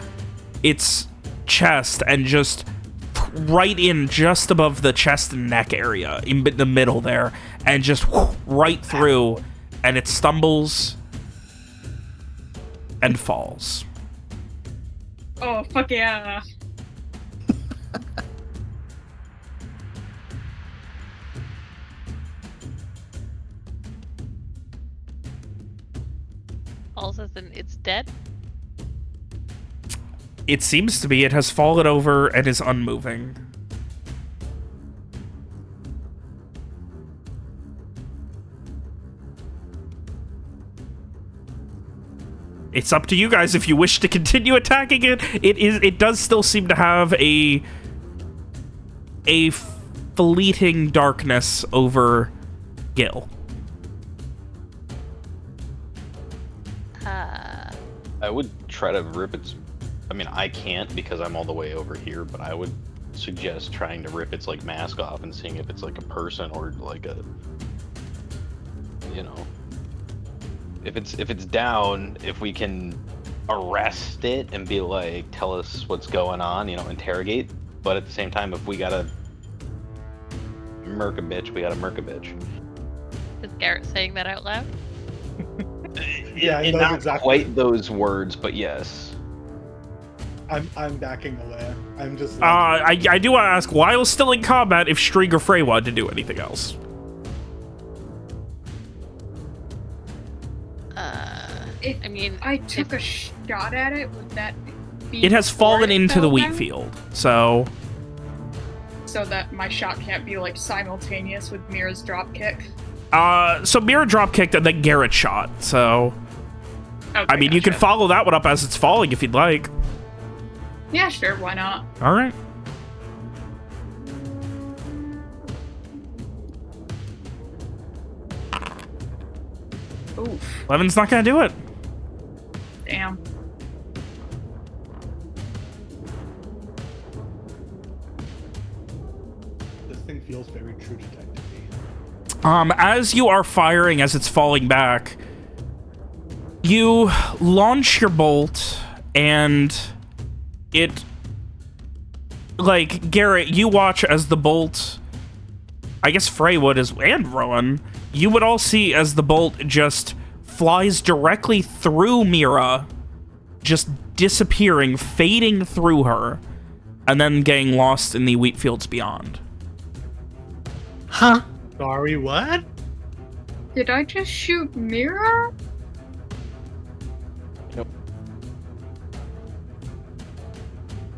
its chest and just right in just above the chest and neck area, in the middle there, and just right through, and it stumbles and falls. Oh, fuck yeah. Falls as in it's dead? It seems to be. It has fallen over and is unmoving. It's up to you guys if you wish to continue attacking it. It does still seem to have a fleeting darkness over Gil. I would try to rip its... I mean, I can't because I'm all the way over here, but I would suggest trying to rip its, like, mask off and seeing if it's, like, a person or, like, a... You know... If it's down, if we can arrest it and be like, tell us what's going on, you know, interrogate. But at the same time, if we gotta murk a bitch, we gotta murk a bitch. Is Garrett saying that out loud? Yeah, he knows not exactly. quite those words, but yes. I'm backing away. I'm just. Like, I do want to ask, while still in combat, if Strig or Frey wanted to do anything else. If I mean, I took a shot at it, would that be... It has before fallen it into fell the wheat down? field, so So that my shot can't be, like, simultaneous with Mira's dropkick? so Mira drop kicked and then Garrett shot. So Okay, I mean, you can gotcha. follow that one up as it's falling if you'd like. Yeah, sure, why not? All right. Oof, 11's not gonna do it. damn. this thing feels very True Detective. As you are firing, as it's falling back, you launch your bolt, and it... Like, Garrett, you watch as the bolt... I guess Frey would, and Rowan, you would all see as the bolt just flies directly through Mira, just disappearing, fading through her, and then getting lost in the wheat fields beyond. Huh? Sorry, what? Did I just shoot Mira? Nope.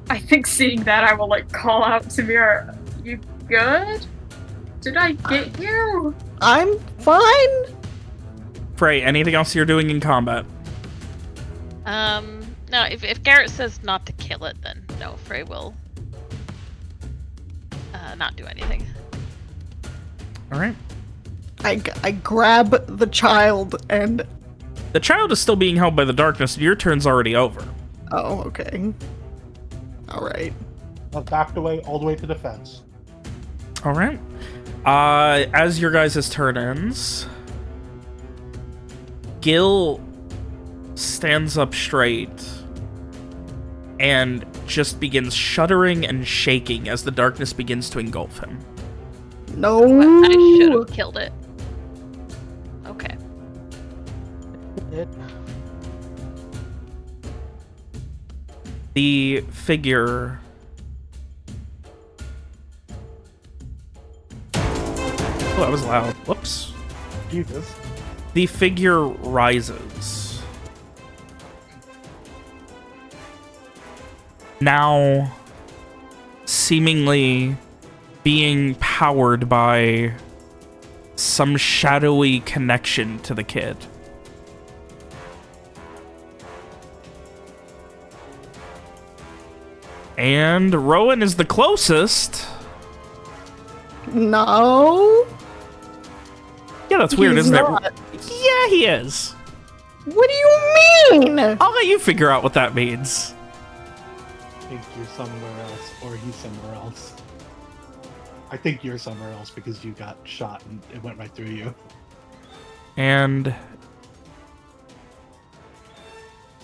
I think seeing that, I will, like, call out to Mira. You good? Did I get you? I'm fine. Frey, anything else you're doing in combat? No, if Garrett says not to kill it, then no, Frey will not do anything. All right. I grab the child and... The child is still being held by the darkness, and your turn's already over. Oh, okay. Alright. I've backed away all the way to the fence. All right. As your guys' turn ends, Gil stands up straight and just begins shuddering and shaking as the darkness begins to engulf him. No. I should have killed it. Okay. The figure... Oh, that was loud. Whoops. Jesus. The figure rises. Now, seemingly being powered by some shadowy connection to the kid. And Rowan is the closest. No. Yeah, that's weird, He's isn't not. it? Yeah, he is. What do you mean? I'll let you figure out what that means. I think you're somewhere else, or he's somewhere else. I think you're somewhere else because you got shot and it went right through you. And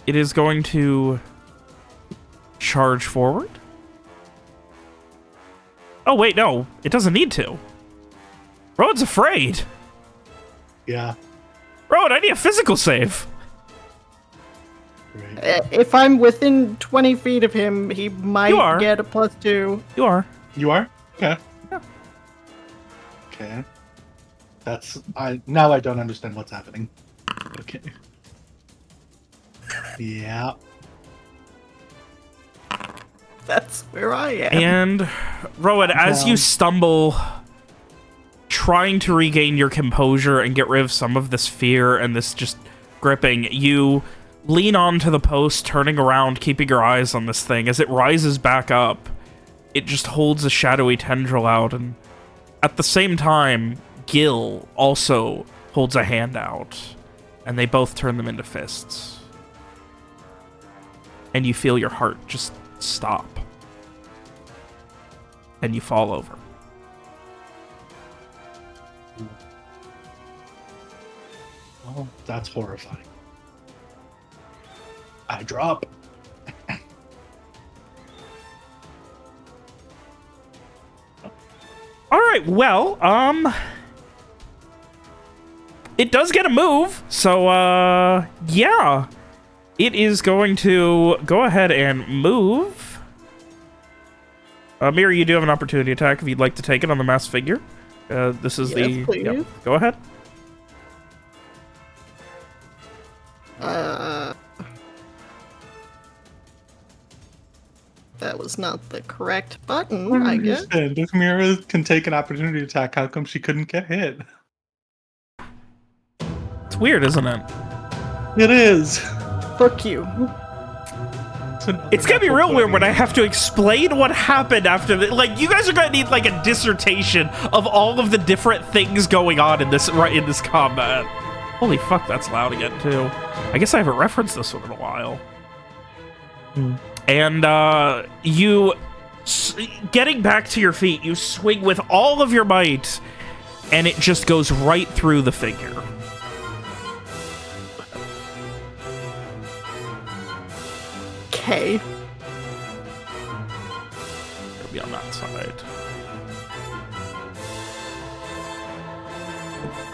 it is going to charge forward. Oh, wait, no. It doesn't need to. Rowan's afraid. Yeah. Rowan, I need a physical save. Right. If I'm within 20 feet of him, he You might are. get a +2. You are. You are? Okay. Yeah. Okay. Now I don't understand what's happening. Okay. Yeah. That's where I am. And, Rowan, as you stumble, trying to regain your composure and get rid of some of this fear and this just gripping, you lean onto the post, turning around, keeping your eyes on this thing. As it rises back up, it just holds a shadowy tendril out, and at the same time, Gil also holds a hand out, and they both turn them into fists. And you feel your heart just stop. And you fall over. Well, that's horrifying. I drop. All right, well, it does get a move, so, yeah. It is going to go ahead and move. Mira, you do have an opportunity attack if you'd like to take it on the masked figure. This is Yes, please. Yep, go ahead. That was not the correct button, I guess. And if Mira can take an opportunity attack, how come she couldn't get hit? It's weird, isn't it? It is. Fuck you. It's gonna be real weird when I have to explain what happened after the, like, you guys are gonna need like a dissertation of all of the different things going on in this combat. Holy fuck, that's loud again too. I guess I haven't referenced this one in a while. And you getting back to your feet, you swing with all of your might, and it just goes right through the figure. Okay. It'll be on that side.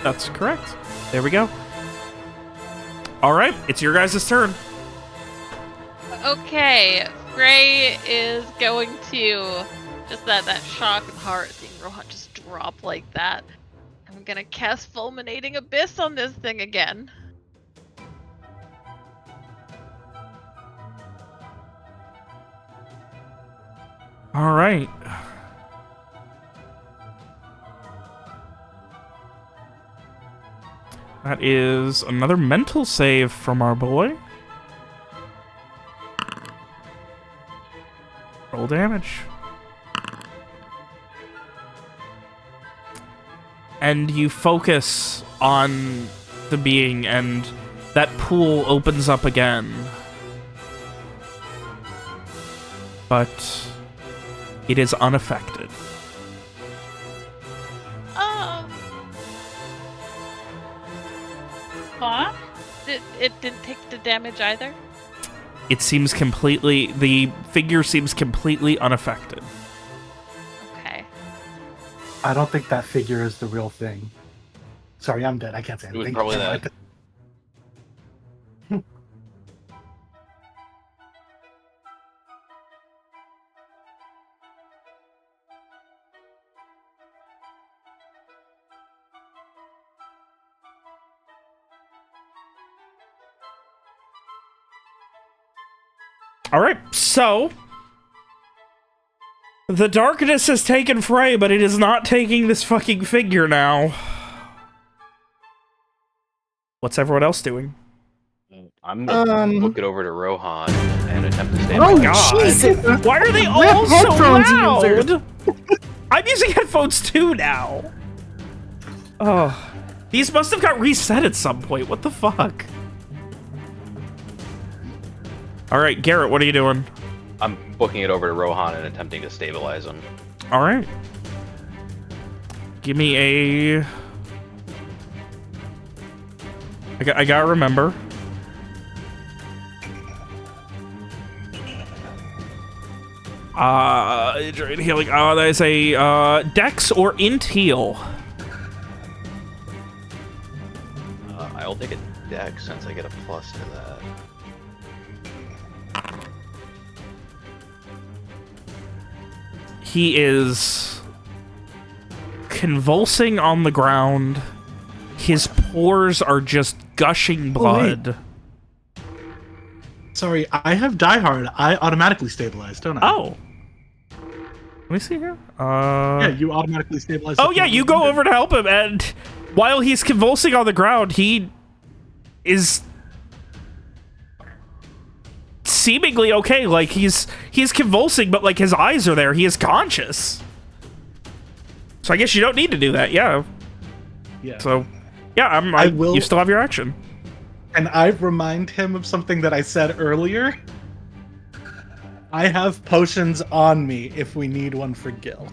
That's correct. There we go. All right, it's your guys' turn. Okay, Frey is going to just that shock and heart seeing Rohan just drop like that. I'm gonna cast Fulminating Abyss on this thing again. All right. That is another mental save from our boy. Roll damage. And you focus on the being, and that pool opens up again. But it is unaffected. Oh. Huh? It didn't take the damage either? It seems completely... The figure seems completely unaffected. Okay. I don't think that figure is the real thing. Sorry, I'm dead. I can't say It was anything. probably that. All right, so the darkness has taken Frey, but it is not taking this fucking figure now. What's everyone else doing? I'm gonna book it over to Rohan and attempt to stay. Oh, God. Jesus! Why are they all so headphones users. loud? I'm using headphones too now. Oh, these must have got reset at some point. What the fuck? All right, Garrett, what are you doing? I'm booking it over to Rohan and attempting to stabilize him. All right. Give me a... I gotta remember. Healing. That is a Dex or Int heal. I'll take a dex since I get a plus to that. He is convulsing on the ground. His pores are just gushing blood. Sorry, I have Die Hard. I automatically stabilize, don't I? Oh. Let me see here. Yeah, you automatically stabilize. Oh yeah, you go over to help him, and while he's convulsing on the ground, he is seemingly okay. Like he's convulsing, but like his eyes are there. He is conscious. So I guess you don't need to do that. Yeah. Yeah. So yeah, I will. You still have your action. And I remind him of something that I said earlier. I have potions on me if we need one for Gil.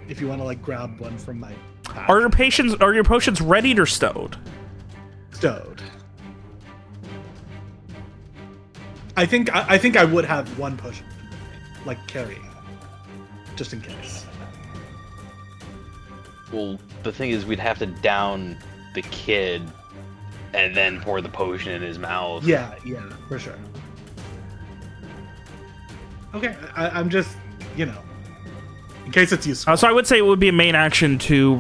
If you want to like grab one from my pack. Are your potions readied or stowed? Stowed. I think I would have one potion, like carry, just in case. Well, the thing is, we'd have to down the kid and then pour the potion in his mouth. Yeah, for sure. Okay, I'm just, in case it's useful. So I would say it would be a main action to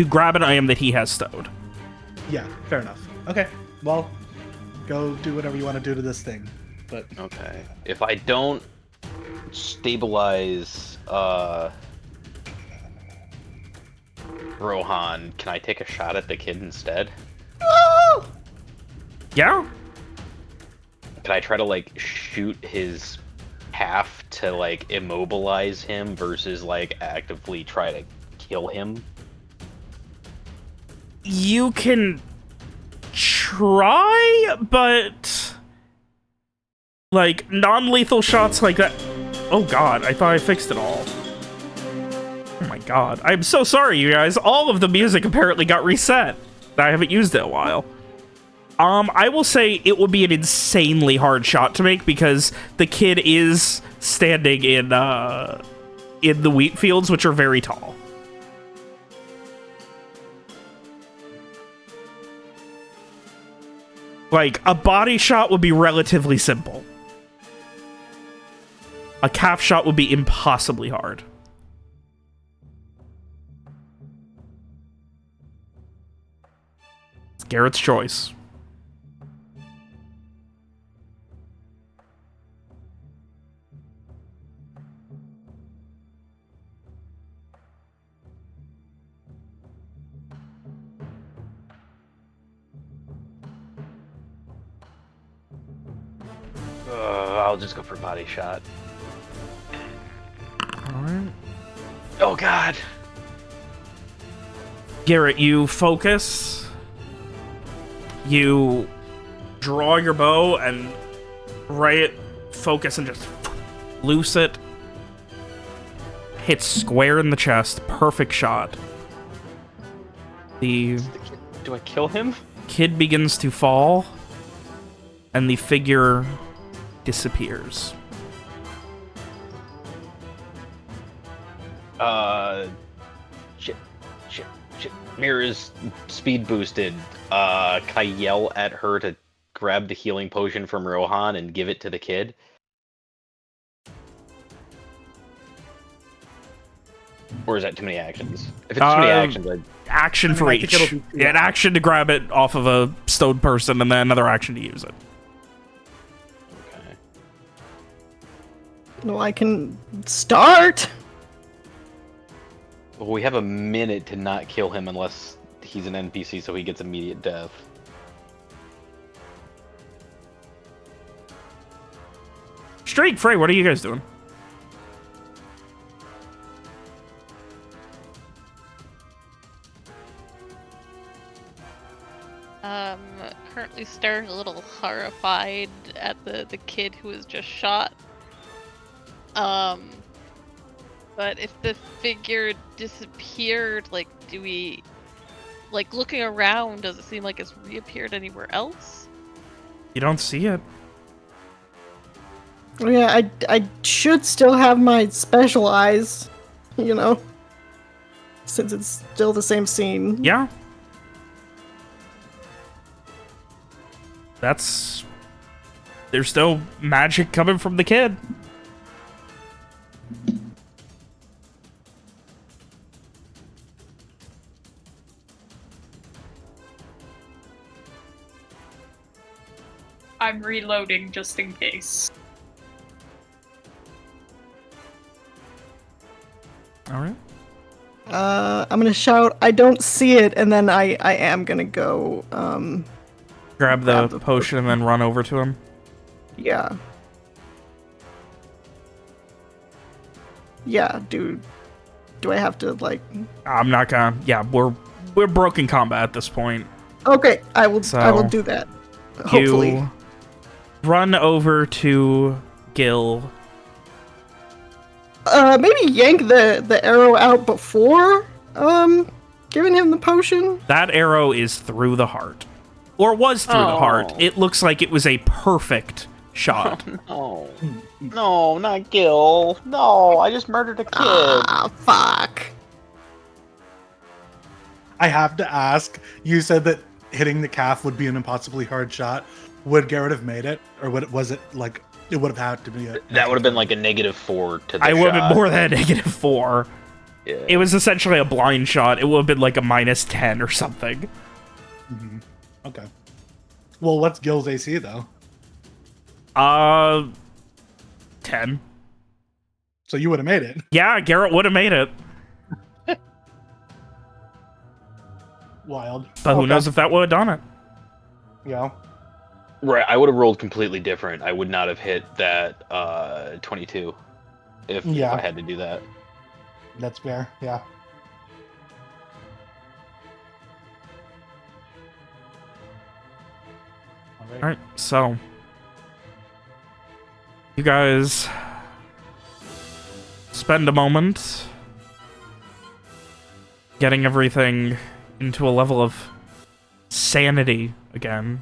grab an item that he has stowed. Yeah, fair enough. Okay, well, go do whatever you want to do to this thing. But okay, if I don't stabilize Rohan, can I take a shot at the kid instead? Yeah. Can I try to like shoot his half to like immobilize him versus like actively try to kill him? You can try, but like non-lethal shots like that. Oh god, I thought I fixed it all. Oh my god, I'm so sorry, you guys. All of the music apparently got reset. I haven't used it in a while. I will say it would be an insanely hard shot to make because the kid is standing in the wheat fields, which are very tall. Like, a body shot would be relatively simple. A calf shot would be impossibly hard. It's Garrett's choice. I'll just go for body shot. Alright. Oh god! Garrett, you focus. You draw your bow and focus and just loose it. Hits square in the chest. Perfect shot. The Do I kill him? kid begins to fall, and the figure disappears. Shit. Mira's speed boosted. Can I yell at her to grab the healing potion from Rohan and give it to the kid? Or is that too many actions? If it's too many actions, Action for each. Yeah, an action to grab it off of a stowed person, and then another action to use it. Okay. No, I can start. Well, we have a minute to not kill him unless he's an NPC, so he gets immediate death. Streak, Frey, what are you guys doing? Currently staring a little horrified at the kid who was just shot. But if the figure disappeared, like, do we... Like, looking around, does it seem like it's reappeared anywhere else? You don't see it. Yeah, I should still have my special eyes, since it's still the same scene. Yeah. There's no magic coming from the kid. I'm reloading just in case. All right. I'm gonna shout, I don't see it, and then I am gonna go, Grab the potion and then run over to him. yeah. Yeah, dude. Do I have to, like... I'm not gonna... Yeah, we're broken combat at this point. Okay, I will So, do that. Hopefully. You run over to Gil. Maybe yank the arrow out before, giving him the potion? That arrow is through the heart. Or was through the heart. It looks like it was a perfect shot. No. No, not Gil. No, I just murdered a kid. Ah, fuck. I have to ask, you said that hitting the calf would be an impossibly hard shot. Would Garrett have made it? Or was it like, it would have had to be a... That would have been like a -4 to the I would have shot. been more than a -4. Yeah. It was essentially a blind shot. It would have been like a -10 or something. Mhm. Okay. Well, what's Gil's AC, though? 10. So you would have made it. Yeah, Garrett would have made it. Wild. But who Okay. knows if that would have done it. Yeah. Right, I would have rolled completely different. I would not have hit that 22 if Yeah. I had to do that. That's fair. Yeah. Alright, so... You guys... spend a moment... getting everything into a level of sanity again.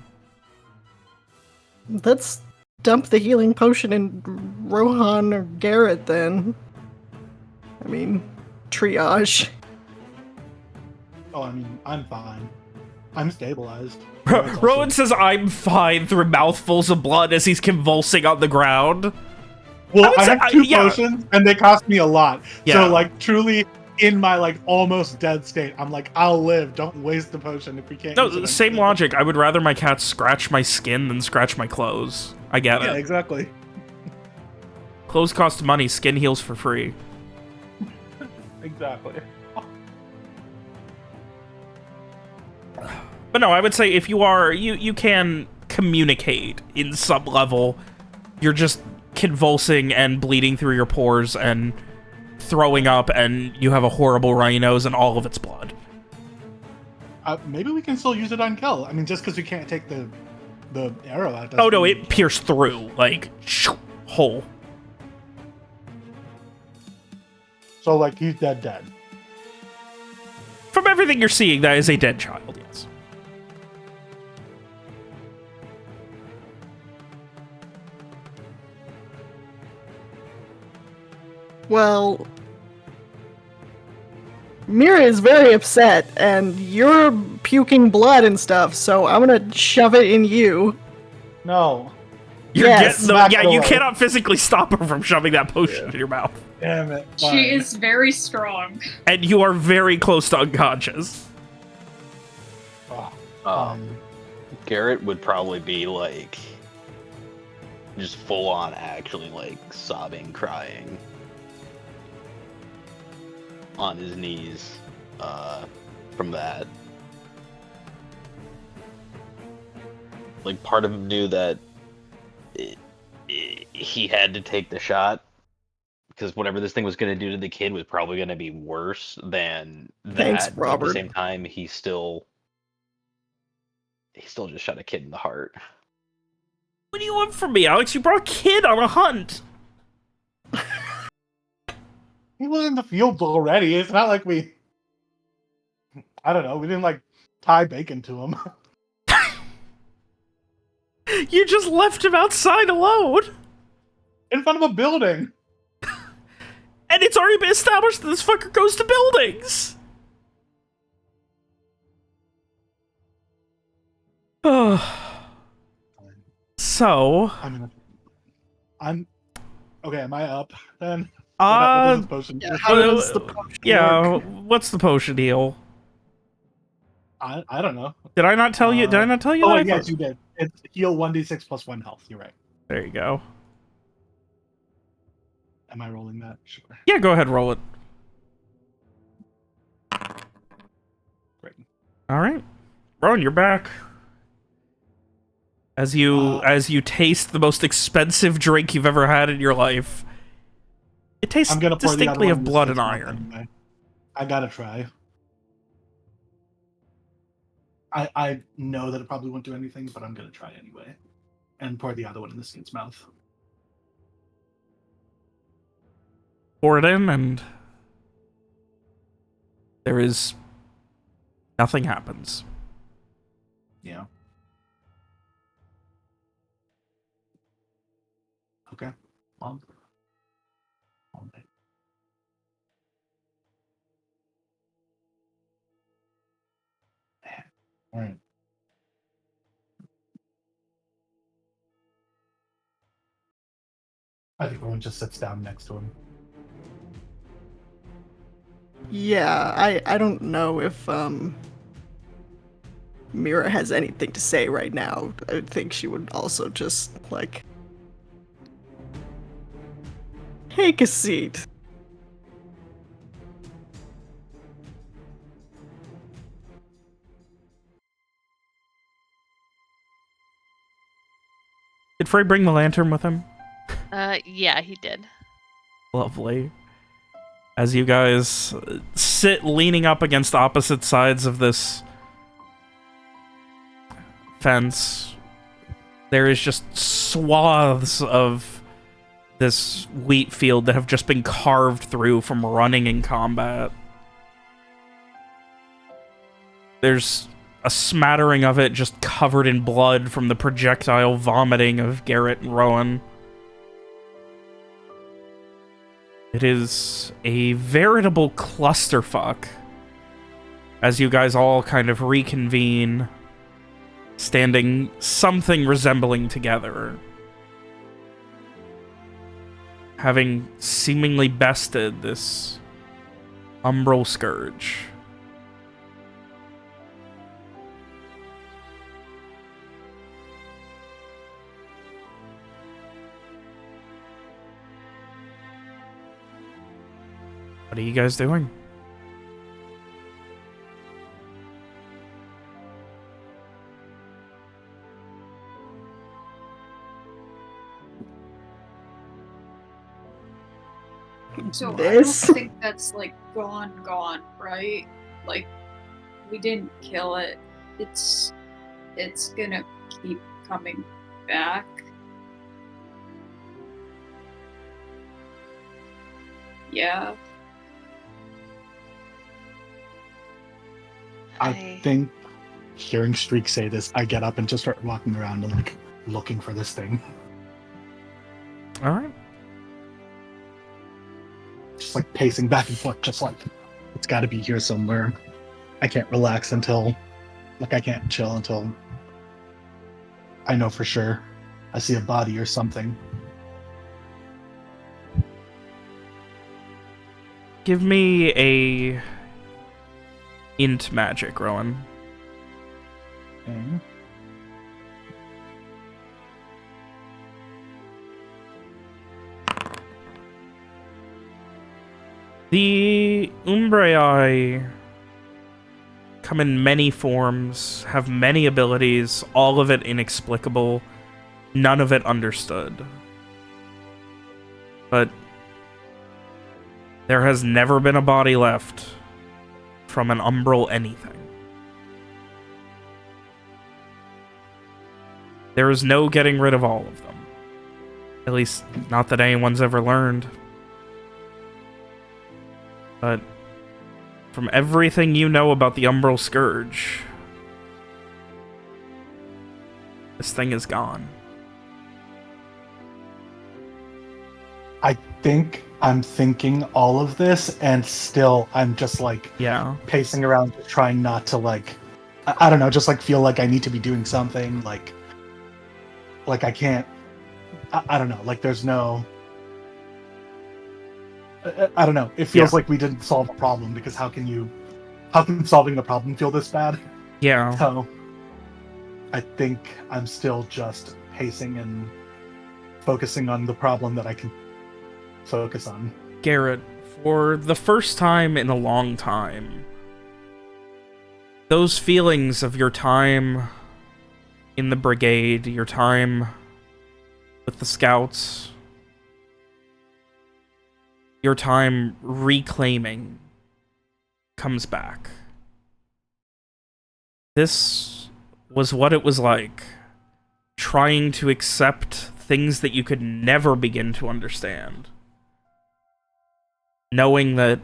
Let's dump the healing potion in Rohan or Garrett, then. I mean, triage. Oh, I mean, I'm fine. I'm stabilized. That's also- Rowan says, "I'm fine," through mouthfuls of blood as he's convulsing on the ground. Well, would I say- have two yeah. potions, and they cost me a lot. Yeah. So, like, truly, in my, like, almost dead state, I'm like, I'll live. Don't waste the potion if we can't use No, it. same logic. I would rather my cat scratch my skin than scratch my clothes. I get Yeah, it. exactly. Clothes cost money, skin heals for free. Exactly. But no, I would say if you are, you can communicate in some level. You're just convulsing and bleeding through your pores and throwing up, and you have a horrible runny nose and all of its blood. Maybe we can still use it on Kel. I mean, just because we can't take the arrow out. Oh no, doesn't- it pierced through, like, hole. So, like, he's dead. From everything you're seeing, that is a dead child, yes. Well, Mira is very upset, and you're puking blood and stuff, so I'm gonna shove it in you. No. You're Yes. getting the, Smack yeah, it you away. cannot physically stop her from shoving that potion in your mouth. Damn it. She Fine. is very strong. And you are very close to unconscious. Oh, Um, fine. Garrett would probably be like, just full on, actually like sobbing, crying, on his knees, from that. Like, part of him knew that he had to take the shot because whatever this thing was going to do to the kid was probably going to be worse than that. Thanks, But at Robert. the same time, he still just shot a kid in the heart. What do you want from me, Alex? You brought a kid on a hunt. He was in the fields already. It's not like we... I don't know. We didn't, like, tie bacon to him. You just left him outside alone. In front of a building. And it's already been established that this fucker goes to buildings. So, I'm... Okay, am I up, then? What uh, does this potion do? Yeah, how does the potion yeah, work? what's the potion deal? I don't know. Did I not tell you? Did I not tell you Oh, that? I yes, thought- you did. It's heal 1d6 plus 1 health. You're right. There you go. Am I rolling that? Sure. Yeah, go ahead, roll it. Great. All right. Rowan, you're back. As you taste the most expensive drink you've ever had in your life. It tastes I'm gonna pour the other distinctly one of in the blood and skin's mouth iron. anyway. I gotta try. I know that it probably won't do anything, but I'm gonna try anyway. And pour the other one in the skin's mouth. Pour it in, and there is nothing happens. Yeah. Okay. Well, all right. I think everyone just sits down next to him. Yeah, I don't know if Mira has anything to say right now. I think she would also just like take a seat. Did Frey bring the lantern with him? Yeah, he did. Lovely. As you guys sit leaning up against opposite sides of this fence, there is just swaths of this wheat field that have just been carved through from running in combat. There's a smattering of it just covered in blood from the projectile vomiting of Garrett and Rowan. It is a veritable clusterfuck as you guys all kind of reconvene, standing something resembling together, having seemingly bested this umbral scourge. What are you guys doing? So This? I don't think that's like gone, right? Like we didn't kill it. It's gonna keep coming back. Yeah. I think hearing Streak say this, I get up and just start walking around and like looking for this thing. All right. Just like pacing back and forth, just like it's got to be here somewhere. I can't relax until, like, I can't chill until I know for sure I see a body or something. Give me a int magic, Rowan. Okay. The Umbraei come in many forms, have many abilities, all of it inexplicable, none of it understood. But there has never been a body left from an umbral anything. There is no getting rid of all of them. At least, not that anyone's ever learned. But from everything you know about the Umbral Scourge, this thing is gone. I think I'm thinking all of this, and still I'm just like pacing around, just trying not to like, I don't know, just like feel like I need to be doing something. Like I can't. I don't know. Like there's no. I don't know. It feels like we didn't solve a problem, because how can solving the problem feel this bad? Yeah. So I think I'm still just pacing and focusing on the problem that I can focus on. Garrett, for the first time in a long time, those feelings of your time in the brigade, your time with the scouts, your time reclaiming comes back. This was what it was like, trying to accept things that you could never begin to understand. Knowing that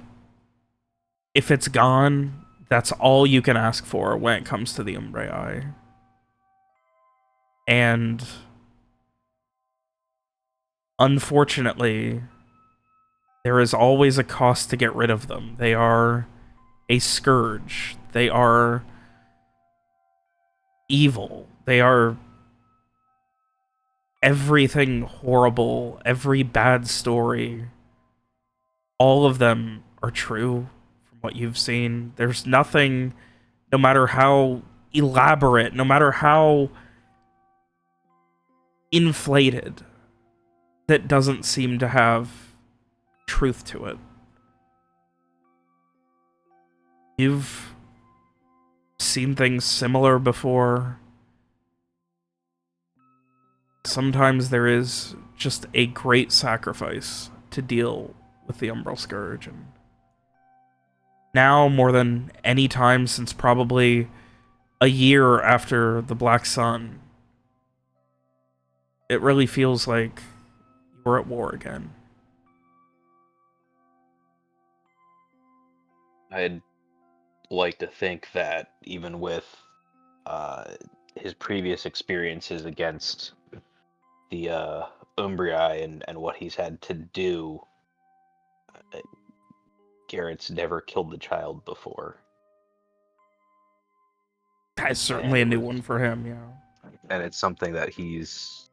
if it's gone, that's all you can ask for when it comes to the Umbraei. And unfortunately, there is always a cost to get rid of them. They are a scourge. They are evil. They are everything horrible, every bad story. All of them are true from what you've seen. There's nothing, no matter how elaborate, no matter how inflated, that doesn't seem to have truth to it. You've seen things similar before. Sometimes there is just a great sacrifice to deal with the Umbral Scourge. And now, more than any time since probably a year after the Black Sun, it really feels like you're at war again. I'd like to think that even with his previous experiences against the Umbriai and what he's had to do, uh, Garrett's never killed the child before. That's certainly a new one for him, yeah. And it's something that he's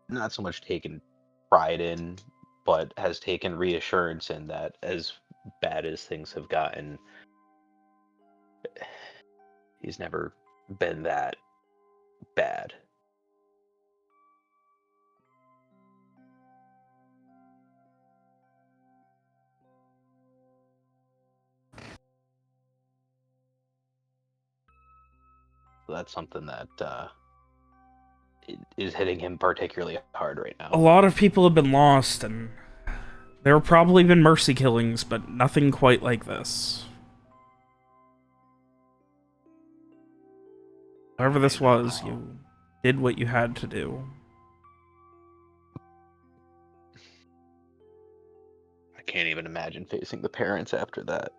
not so much taken pride in, but has taken reassurance in that as bad as things have gotten, he's never been that bad. So that's something that is hitting him particularly hard right now. A lot of people have been lost, and there have probably been mercy killings, but nothing quite like this. However this was, you did what you had to do. I can't even imagine facing the parents after that.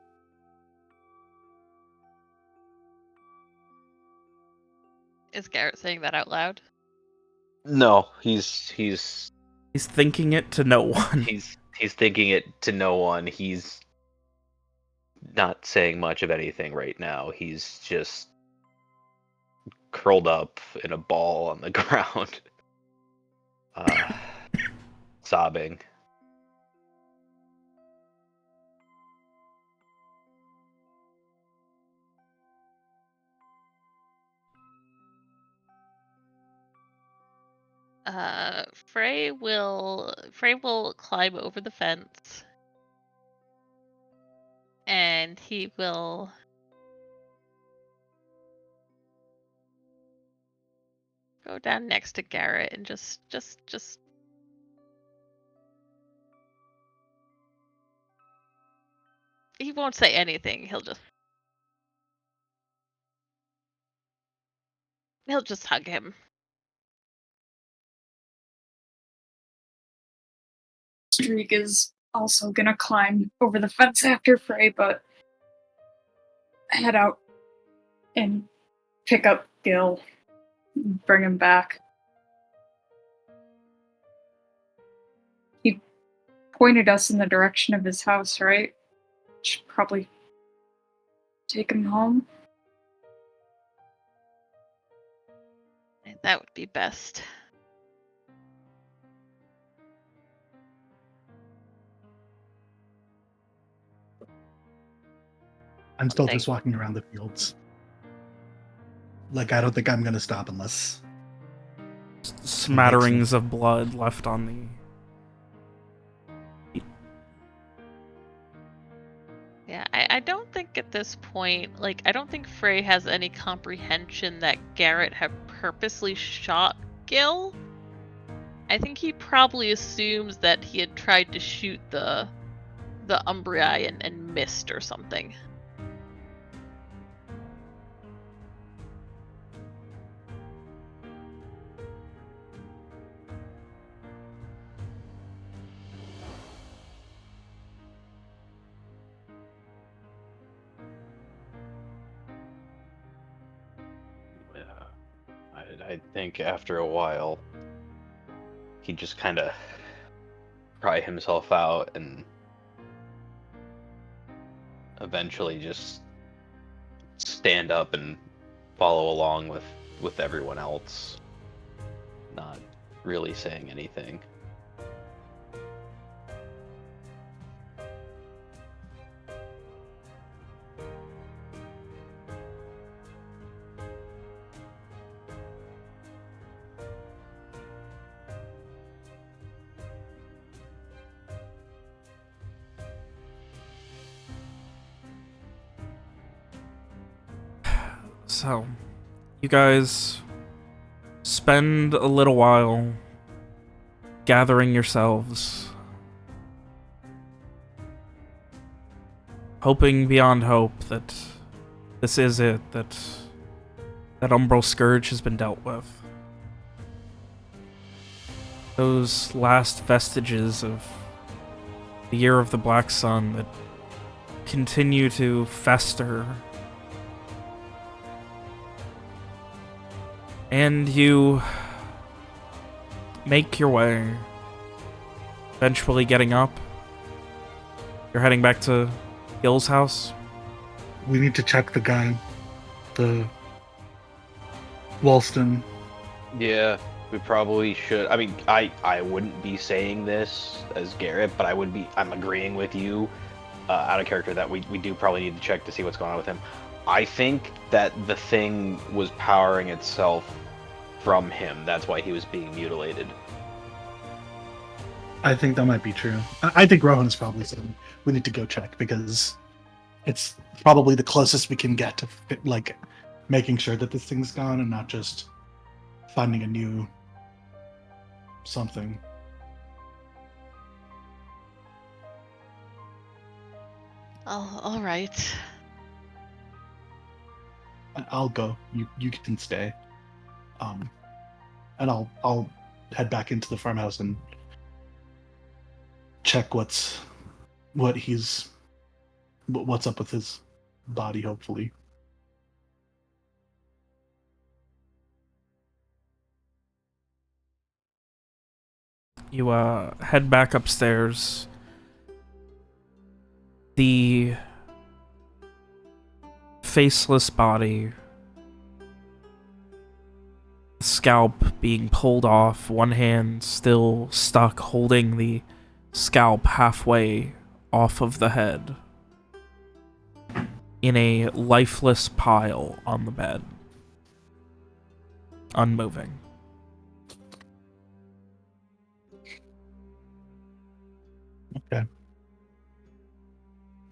Is Garrett saying that out loud? No, he's He's thinking it to no one. he's thinking it to no one. He's not saying much of anything right now. He's just curled up in a ball on the ground, sobbing. Frey will climb over the fence, and he will go down next to Garrett and just he won't say anything. He'll just hug him. Streak is also gonna climb over the fence after Frey, but head out and pick up Gil and bring him back. He pointed us in the direction of his house, right? Should probably take him home. That would be best. I'm still just walking around the fields. Like, I don't think I'm gonna stop unless Smatterings of blood left on the... Yeah, I don't think at this point, like, I don't think Frey has any comprehension that Garrett had purposely shot Gil. I think he probably assumes that he had tried to shoot the Umbrii and missed or something. I think after a while, he just kind of cry himself out and eventually just stand up and follow along with everyone else, not really saying anything. So, you guys spend a little while gathering yourselves, hoping beyond hope that this is it, that Umbral Scourge has been dealt with. Those last vestiges of the Year of the Black Sun that continue to fester. And you make your way, eventually getting up. You're heading back to Gil's house. we need to check the guy, the Walston. Yeah, we probably should. I mean, I wouldn't be saying this as Garrett, but I'm agreeing with you out of character that we do probably need to check to see what's going on with him. I think that the thing was powering itself from him. That's why he was being mutilated. I think that might be true. I think Rohan is probably saying we need to go check because it's probably the closest we can get to like making sure that this thing's gone and not just finding a new something. Oh, all right. I'll go. You can stay. And I'll head back into the farmhouse and check what's up with his body, hopefully. You head back upstairs. The faceless body, scalp being pulled off, one hand still stuck holding the scalp halfway off of the head, in a lifeless pile on the bed, unmoving.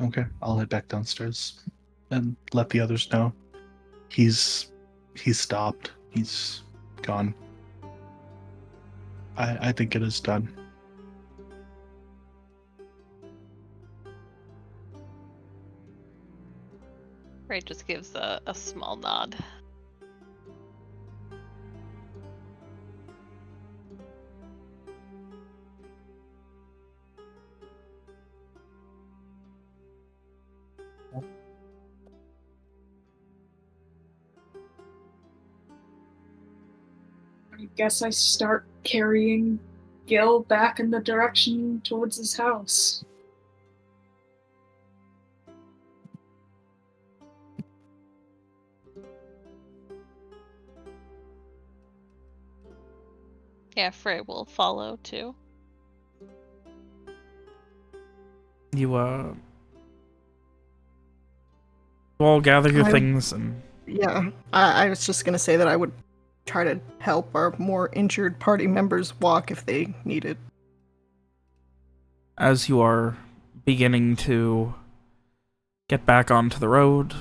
Okay, I'll head back downstairs and let the others know. He's stopped. He's gone. I think it is done. Frey just gives a small nod. I guess I start carrying Gil back in the direction towards his house. Yeah, Frey will follow too. You all gather your things and Yeah, I was just gonna say that I would try to help our more injured party members walk if they need it. As you are beginning to get back onto the road,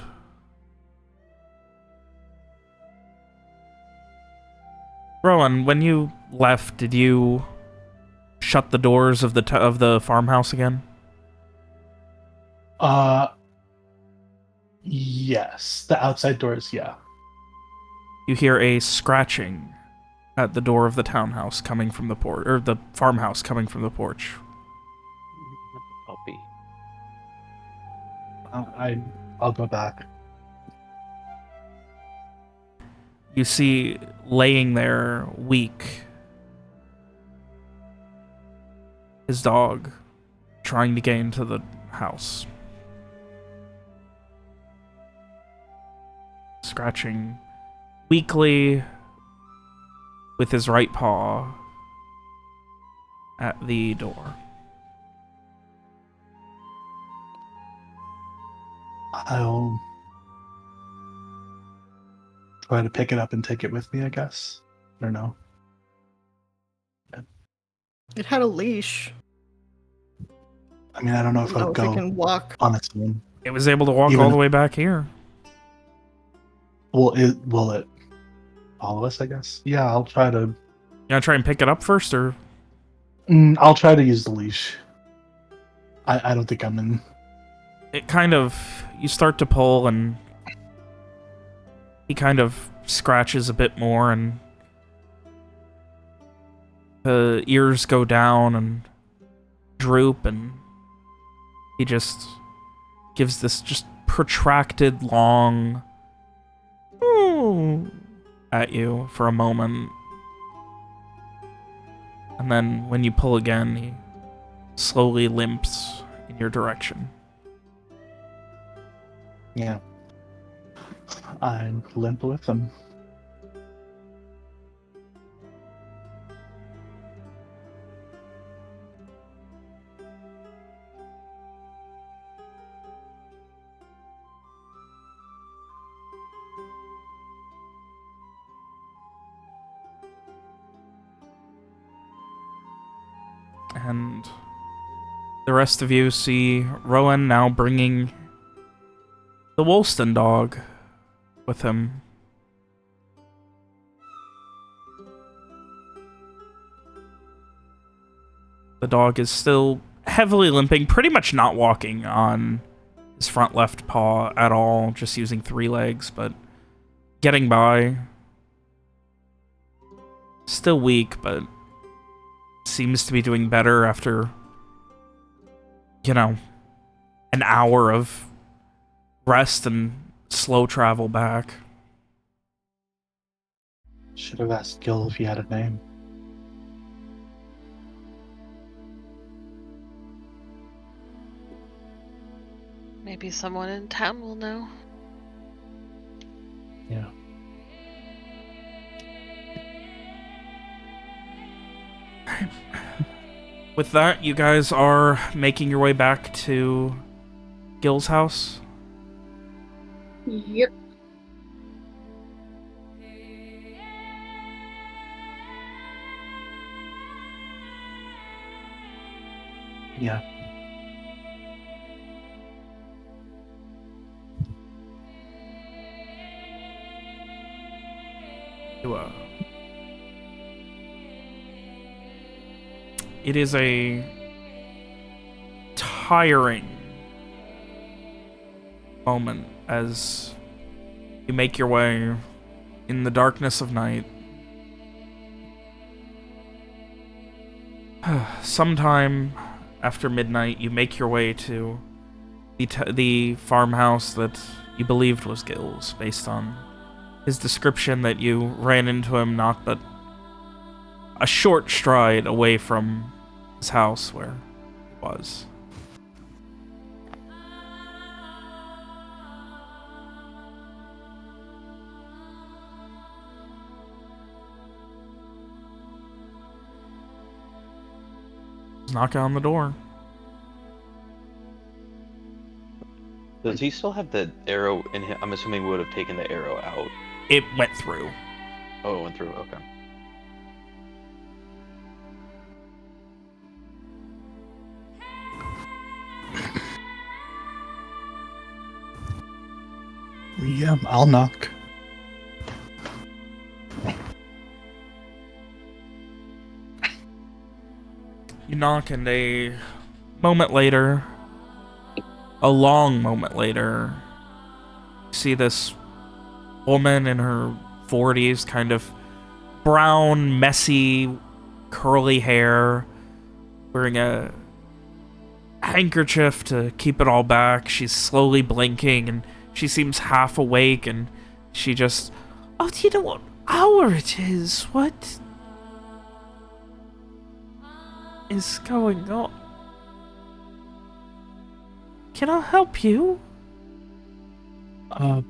Rowan, when you left, did you shut the doors of the farmhouse again? Yes. The outside doors, yeah. You hear a scratching at the door of the townhouse coming from the porch, or the farmhouse coming from the porch. Puppy. I'll go back. You see, laying there, weak, his dog, trying to get into the house. Scratching weakly with his right paw at the door. I'll try to pick it up and take it with me, I guess. I don't know. It had a leash. I mean, I don't know if I don't it'll know if it go can walk. on its own. It was able to walk Even all the way back here. Will it follow us, I guess? Yeah, I'll try to... You gonna try and pick it up first, or? I'll try to use the leash. I don't think I'm in... It kind of... You start to pull, and he kind of scratches a bit more, and the ears go down and droop, and he just gives this just protracted, long at you for a moment. And then when you pull again, he slowly limps in your direction. Yeah. I limp with him. And the rest of you see Rowan now bringing the Woolston dog with him. The dog is still heavily limping, pretty much not walking on his front left paw at all, just using 3 legs, but getting by. Still weak, but seems to be doing better after, you know, an hour of rest and slow travel back. Should have asked Gil if he had a name. Maybe someone in town will know. Yeah. With that, you guys are making your way back to Gil's house. Yep. Yeah. It is a tiring moment as you make your way in the darkness of night. Sometime after midnight, you make your way to the farmhouse that you believed was Gil's, based on his description that you ran into him not but a short stride away from his house where he was. He's knocking on the door. Does he still have the arrow in him? I'm assuming we would have taken the arrow out. It went through. Oh, it went through. Okay. Yeah, I'll knock. You knock, and a moment later, a long moment later, you see this woman in her 40s, kind of brown, messy, curly hair, wearing a handkerchief to keep it all back. She's slowly blinking, and she seems half awake, and she just, oh, do you know what hour it is? What is going on? Can I help you? I'm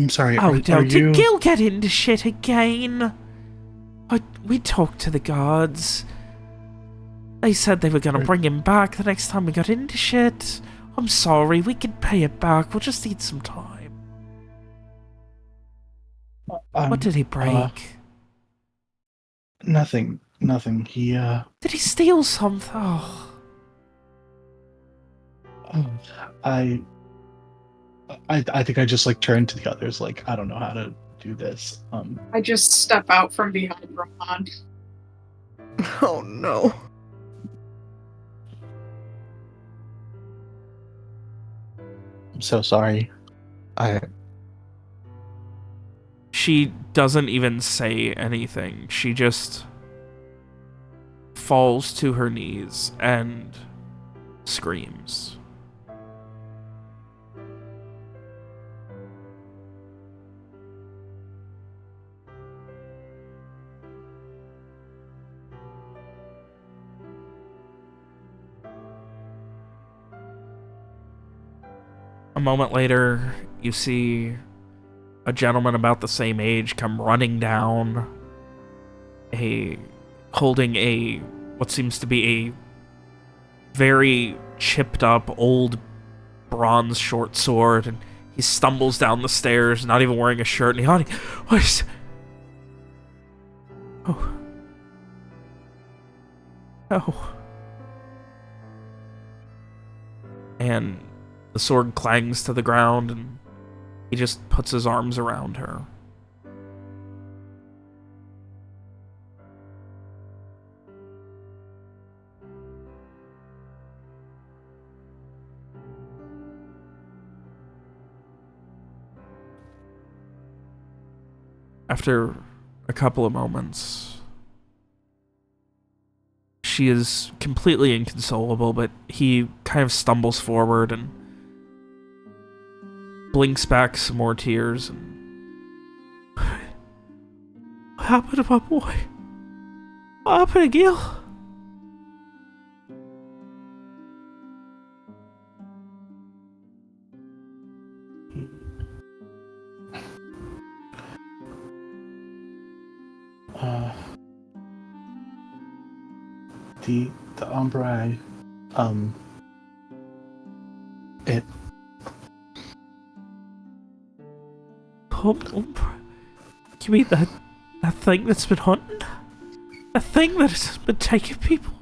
sorry. Oh, are no, you... did Gil get into shit again? We talked to the guards. They said they were going to bring him back the next time we got into shit. I'm sorry, we can pay it back. We'll just need some time. What did he break? Nothing. He, Did he steal something? Oh. I think I just, like, turned to the others, like, I don't know how to do this. I just step out from behind Rohan. Oh no. I'm so sorry. She doesn't even say anything. She just falls to her knees and screams. A moment later, you see a gentleman about the same age come running down, holding what seems to be a very chipped up old bronze short sword, and he stumbles down the stairs, not even wearing a shirt, and he, what is... Oh. Oh. And the sword clangs to the ground, and he just puts his arms around her. After a couple of moments, she is completely inconsolable, but he kind of stumbles forward and blinks back some more tears. And what happened to my boy? What happened to Gil? The ombre, it... You mean that thing that's been hunting? That thing that has been taking people?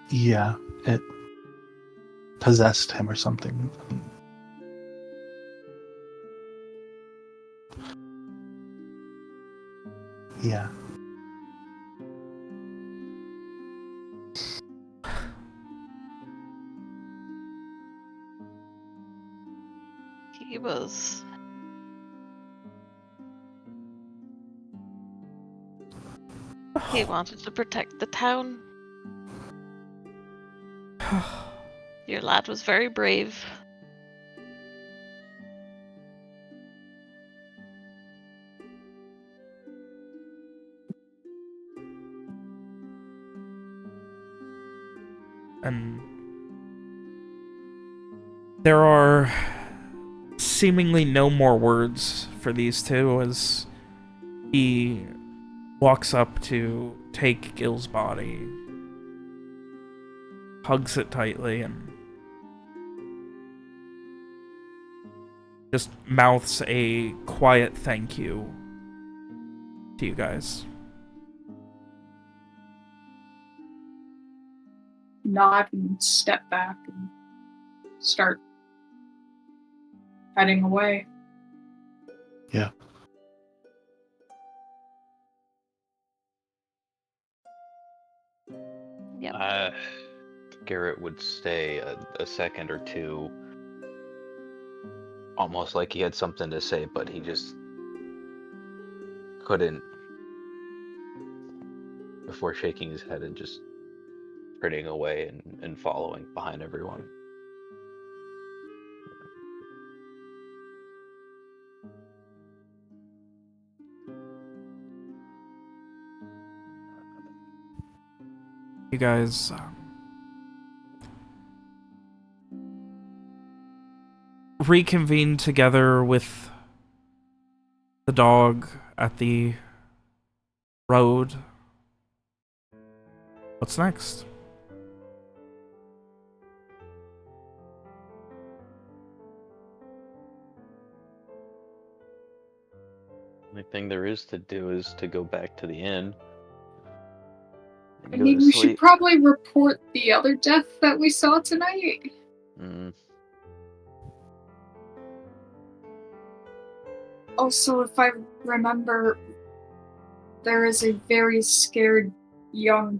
Yeah, it possessed him or something. Yeah. He was... He wanted to protect the town. Your lad was very brave. And there are seemingly no more words for these two as he walks up to take Gil's body, hugs it tightly, and just mouths a quiet thank you to you guys. Nod and step back and start heading away. Yeah. Yep. Garrett would stay a second or two, almost like he had something to say, but he just couldn't before shaking his head and just turning away and following behind everyone. You guys reconvene together with the dog at the road. What's next? Only thing there is to do is to go back to the inn. And I go mean, to we should sleep. probably report the other death that we saw tonight. Mm. Also, if I remember, there is a very scared young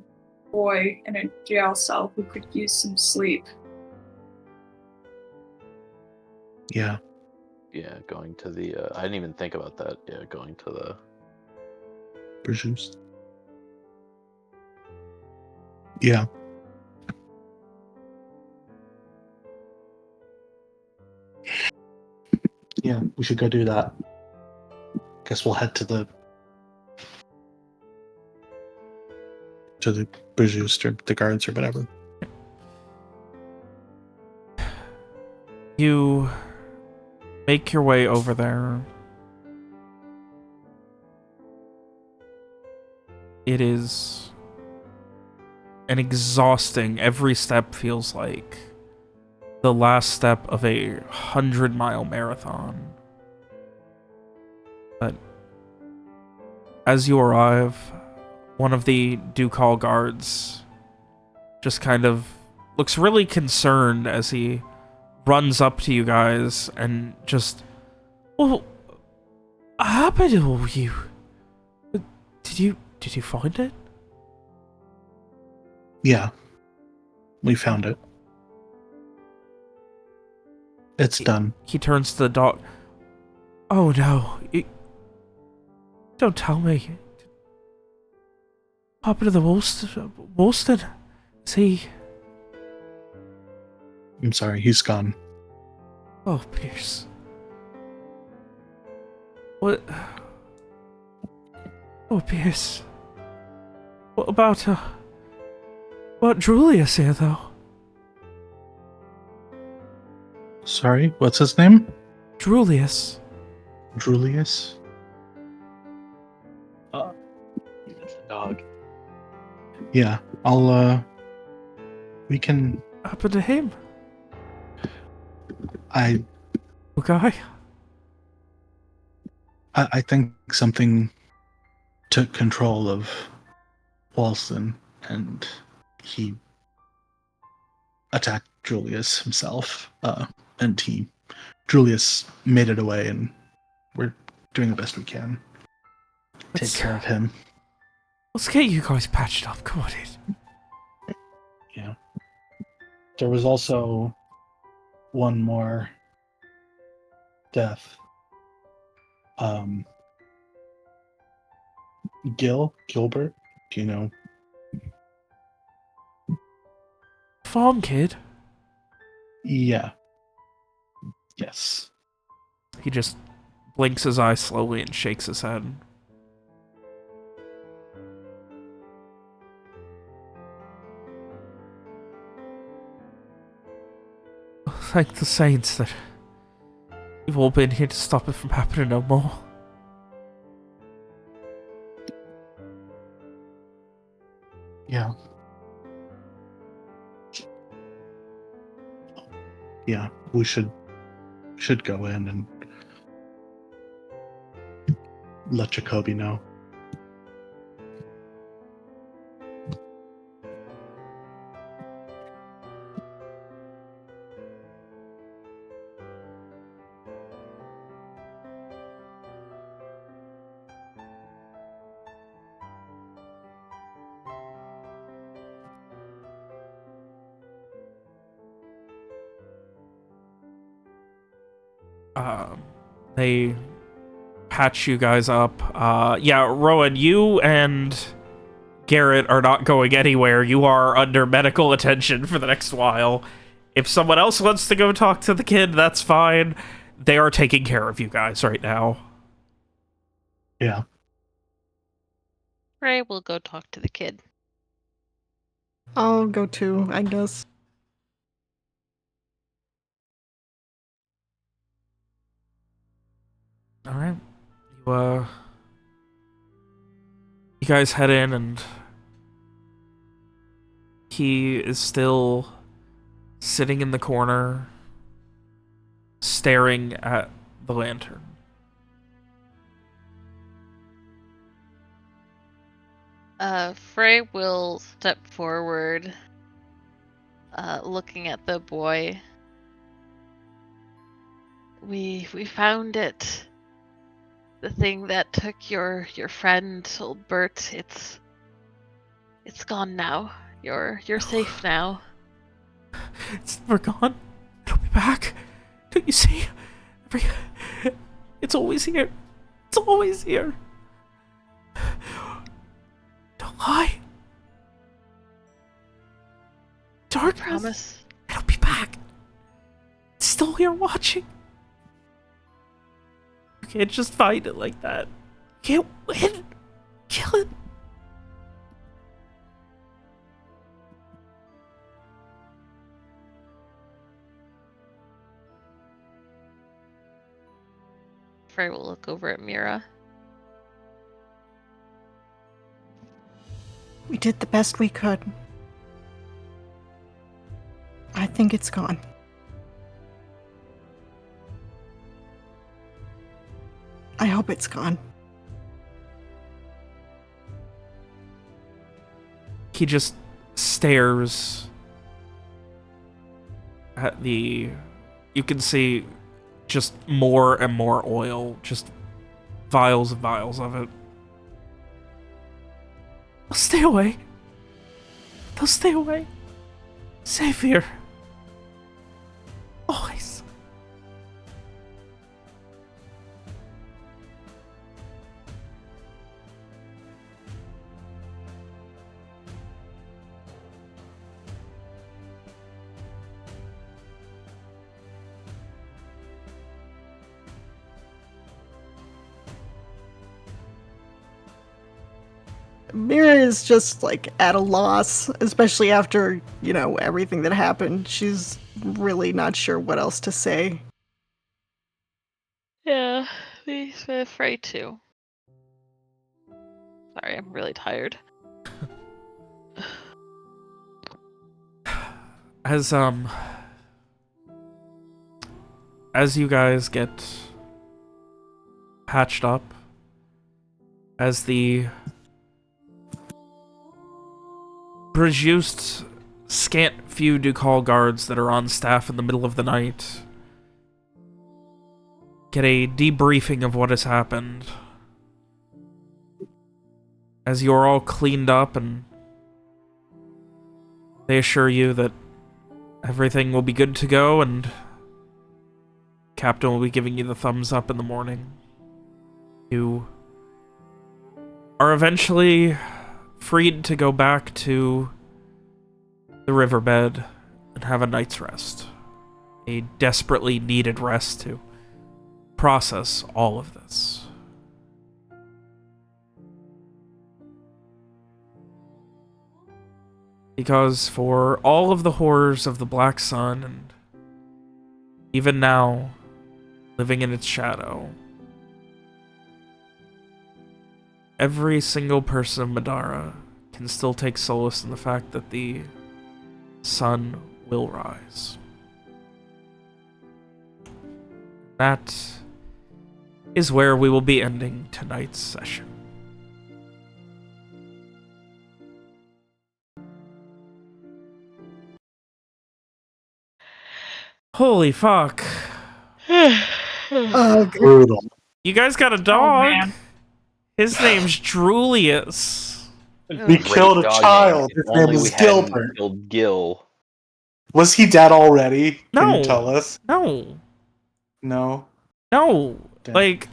boy in a jail cell who could use some sleep. Yeah. Yeah, going to the. I didn't even think about that. Yeah, going to the. Bruges. Yeah. Yeah, we should go do that. Guess we'll head to the Bruges or the guards or whatever. You make your way over there. It is an exhausting, every step feels like the last step of a 100-mile marathon. But as you arrive, one of the Ducal guards just kind of looks really concerned as he runs up to you guys and just, "Well, what happened to you? Did you find it?" Yeah. We found it. It's done. He turns to the dog. "Oh no, don't tell me. What happened to the Woolston? Is he..." I'm sorry, he's gone. "Oh, Pierce. What? Oh, Pierce. What about Julius here, though?" Sorry, what's his name? Julius. Julius? That's the dog. Yeah, we can... What happened to him? I Okay. think something took control of Walston, and he attacked Julius himself. And Julius made it away, and we're doing the best we can. Take care of him. Let's get you guys patched up. Come on in. Yeah. There was also one more death. Gilbert, do you know? Farm kid. Yeah. Yes. He just blinks his eyes slowly and shakes his head. Thank the saints that you've all been here to stop it from happening no more. Yeah. Yeah, we should go in and let Jacoby know. They patch you guys up. Yeah, Rowan, you and Garrett are not going anywhere. You are under medical attention for the next while. If someone else wants to go talk to the kid, that's fine. They are taking care of you guys right now. Yeah. Frey will go talk to the kid. I'll go too, I guess. All right. You guys head in, and he is still sitting in the corner, staring at the lantern. Frey will step forward, looking at the boy. We found it. The thing that took your friend, old Bert. It's gone now. You're safe now. It's never gone. It'll be back. Don't you see? It's always here. It's always here. Don't lie. Darkness. Promise. It'll be back. It's still here watching. You can't just find it like that. You can't win. Kill it. Frey will look over at Mira. We did the best we could. I think it's gone. I hope it's gone. He just stares at the... You can see just more and more oil. Just vials and vials of it. They'll stay away. They'll stay away. Safe here. Always. Mira is just, like, at a loss, especially after, you know, everything that happened. She's really not sure what else to say. Yeah, he's afraid too. Sorry, I'm really tired. As you guys get patched up, as the reduced scant few Ducal guards that are on staff in the middle of the night get a debriefing of what has happened, as you're all cleaned up, and they assure you that everything will be good to go, and Captain will be giving you the thumbs up in the morning. You are eventually freed to go back to the riverbed and have a night's rest. A desperately needed rest to process all of this. Because for all of the horrors of the Black Sun, and even now, living in its shadow, every single person of Madara can still take solace in the fact that the sun will rise. That is where we will be ending tonight's session. Holy fuck. Brutal. You guys got a dog. man. His name's Julius. We killed a Dog child. name. His name Only we was hadn't Gilbert. killed Gil. Was he dead already? Can No. you tell us? No. No. No. Damn. Like,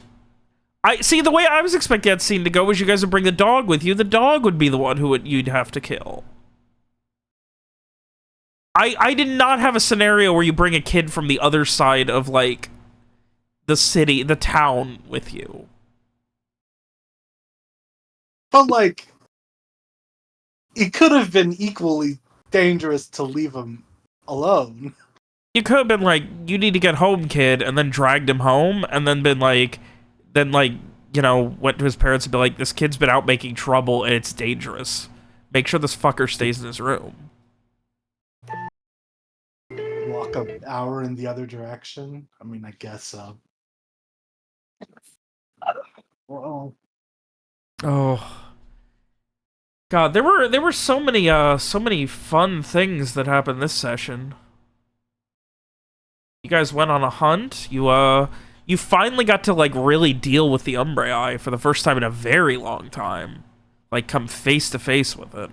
I see, the way I was expecting that scene to go was you guys would bring the dog with you. The dog would be the one you'd have to kill. I did not have a scenario where you bring a kid from the other side of, like, the city, the town with you. But, like, it could have been equally dangerous to leave him alone. You could have been like, you need to get home, kid, and then dragged him home, and then been like, you know, went to his parents and be like, this kid's been out making trouble, and it's dangerous. Make sure this fucker stays in his room. Walk an hour in the other direction? I mean, I guess so. Well, Oh. God, there were so many fun things that happened this session. You guys went on a hunt. You finally got to, like, really deal with the Umbraei for the first time in a very long time. Like, come face to face with it.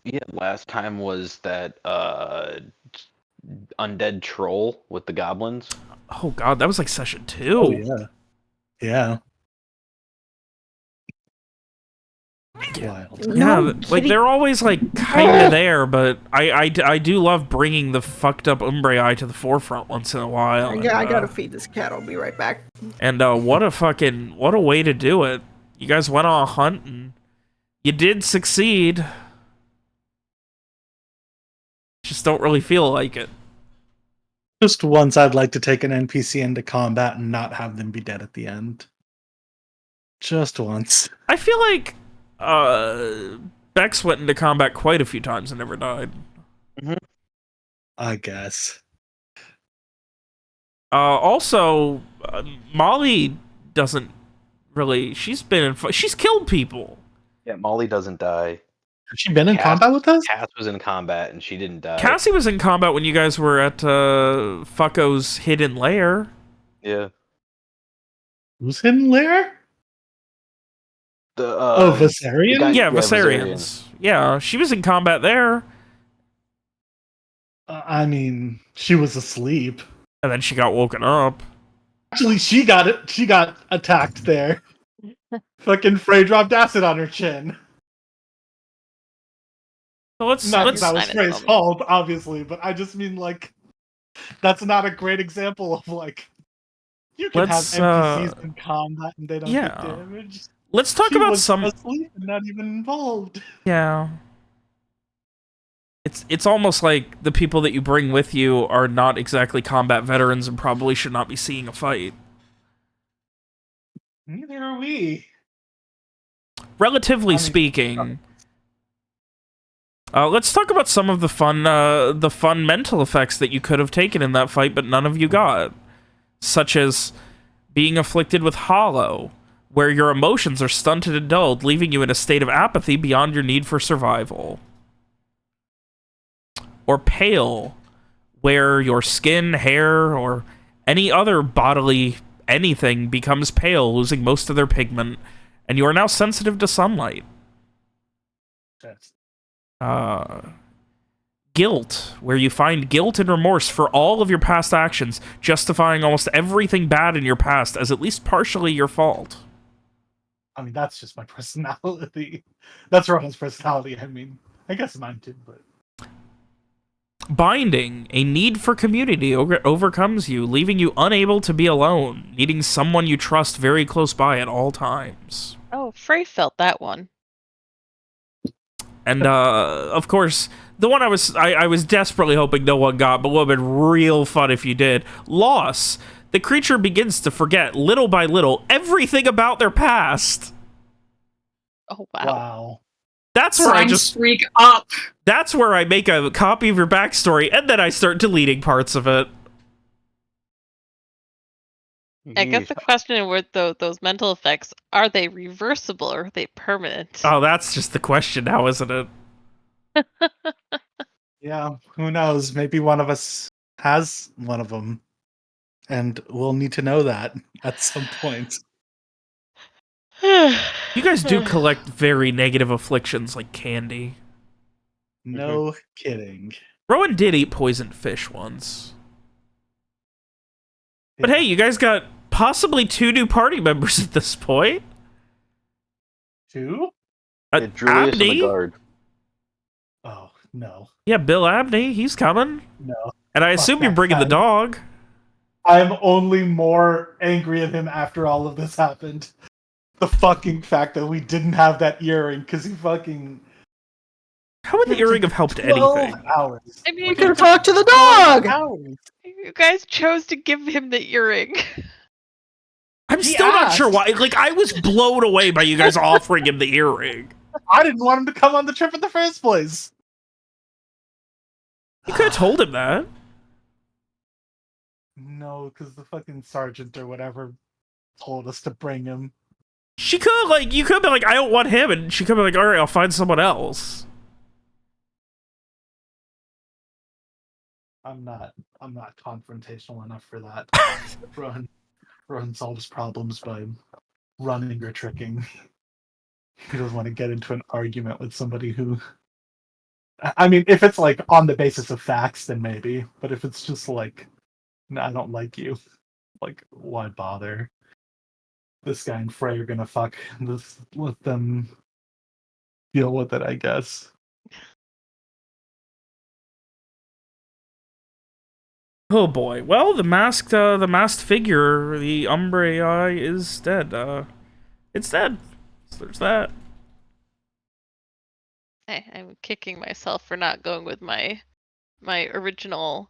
Yeah, last time was that undead troll with the goblins. Oh god, that was like session 2. oh yeah. Yeah. Wild. Yeah, No like kidding. they're always like kind of there, but I do love bringing the fucked up Umbraei to the forefront once in a while. I And, gotta feed this cat. I'll be right back. And what a way to do it. You guys went on a hunt and you did succeed. Just don't really feel like it. Just once I'd like to take an NPC into combat and not have them be dead at the end. Just once. I feel like Bex went into combat quite a few times and never died. I guess. Also, Molly doesn't really. She's killed people. Yeah, Molly doesn't die. Has she been in Cass- combat with us? Cass was in combat and she didn't die. Cassie was in combat when you guys were at Fucko's hidden lair. Yeah. Who's hidden lair? The Viserion? the guy- Yeah, Viserion. Viserians. Yeah, she was in combat there, I mean, she was asleep. and then she got woken up. Actually, she got attacked there. Fucking Frey dropped acid on her chin. So let's Not that that was Simon Frey's told me. fault, obviously, but I just mean, like, that's not a great example of, like, you can Let's, have NPCs in combat and they don't yeah. get damaged. let's talk She about was some. asleep and not even involved. Yeah. It's almost like the people that you bring with you are not exactly combat veterans and probably should not be seeing a fight. Neither are we. Relatively I mean, speaking. Let's talk about some of the fun mental effects that you could have taken in that fight, but none of you got. Such as being afflicted with hollow, where your emotions are stunted and dulled, leaving you in a state of apathy beyond your need for survival. Or pale, where your skin, hair, or any other bodily anything becomes pale, losing most of their pigment, and you are now sensitive to sunlight. That's- Guilt, where you find guilt and remorse for all of your past actions, justifying almost everything bad in your past as at least partially your fault. I mean, that's just my personality. That's Rohan's personality. I mean, I guess mine too, but Binding, a need for community overcomes you, leaving you unable to be alone, needing someone you trust very close by at all times. Oh, Frey felt that one. And, of course, the one I was desperately hoping no one got, but would have been real fun if you did. Loss. The creature begins to forget, little by little, everything about their past. Oh, wow. wow. That's where Crime streak up. That's where I make a copy of your backstory, and then I start deleting parts of it. I guess the question with those mental effects, are they reversible or are they permanent? Oh, that's just the question now, isn't it? Yeah, who knows? Maybe one of us has one of them, and we'll need to know that at some point. You guys do collect very negative afflictions like candy. No kidding. Rowan did eat poisoned fish once. But hey, you guys got possibly 2 new party members at this point. 2? Julius and the Abney? guard. Oh, no. Yeah, Bill Abney, he's coming. No. And I assume you're bringing the dog. I'm only more angry at him after all of this happened. The fucking fact that we didn't have that earring, because he fucking... How would the earring have helped 12 anything? hours. I mean, We could have talked to the dog! Hours. you guys chose to give him the earring. I'm still not sure why. Like, I was blown away by you guys offering him the earring. I didn't want him to come on the trip in the first place. You could have told him that. No, because the fucking sergeant or whatever told us to bring him. She could have, like, you could have been like, I don't want him, and she could have been like, alright, I'll find someone else. I'm not confrontational enough for that. Rowan solves problems by running or tricking. He doesn't want to get into an argument with somebody who... I mean, if it's like on the basis of facts, then maybe. But if it's just like, no, I don't like you. Like, why bother? This guy and Frey are gonna fuck. Let them deal with it, I guess. Oh boy. Well, the masked figure, the Umbre Eye, is dead. It's dead. So there's that. I'm kicking myself for not going with my original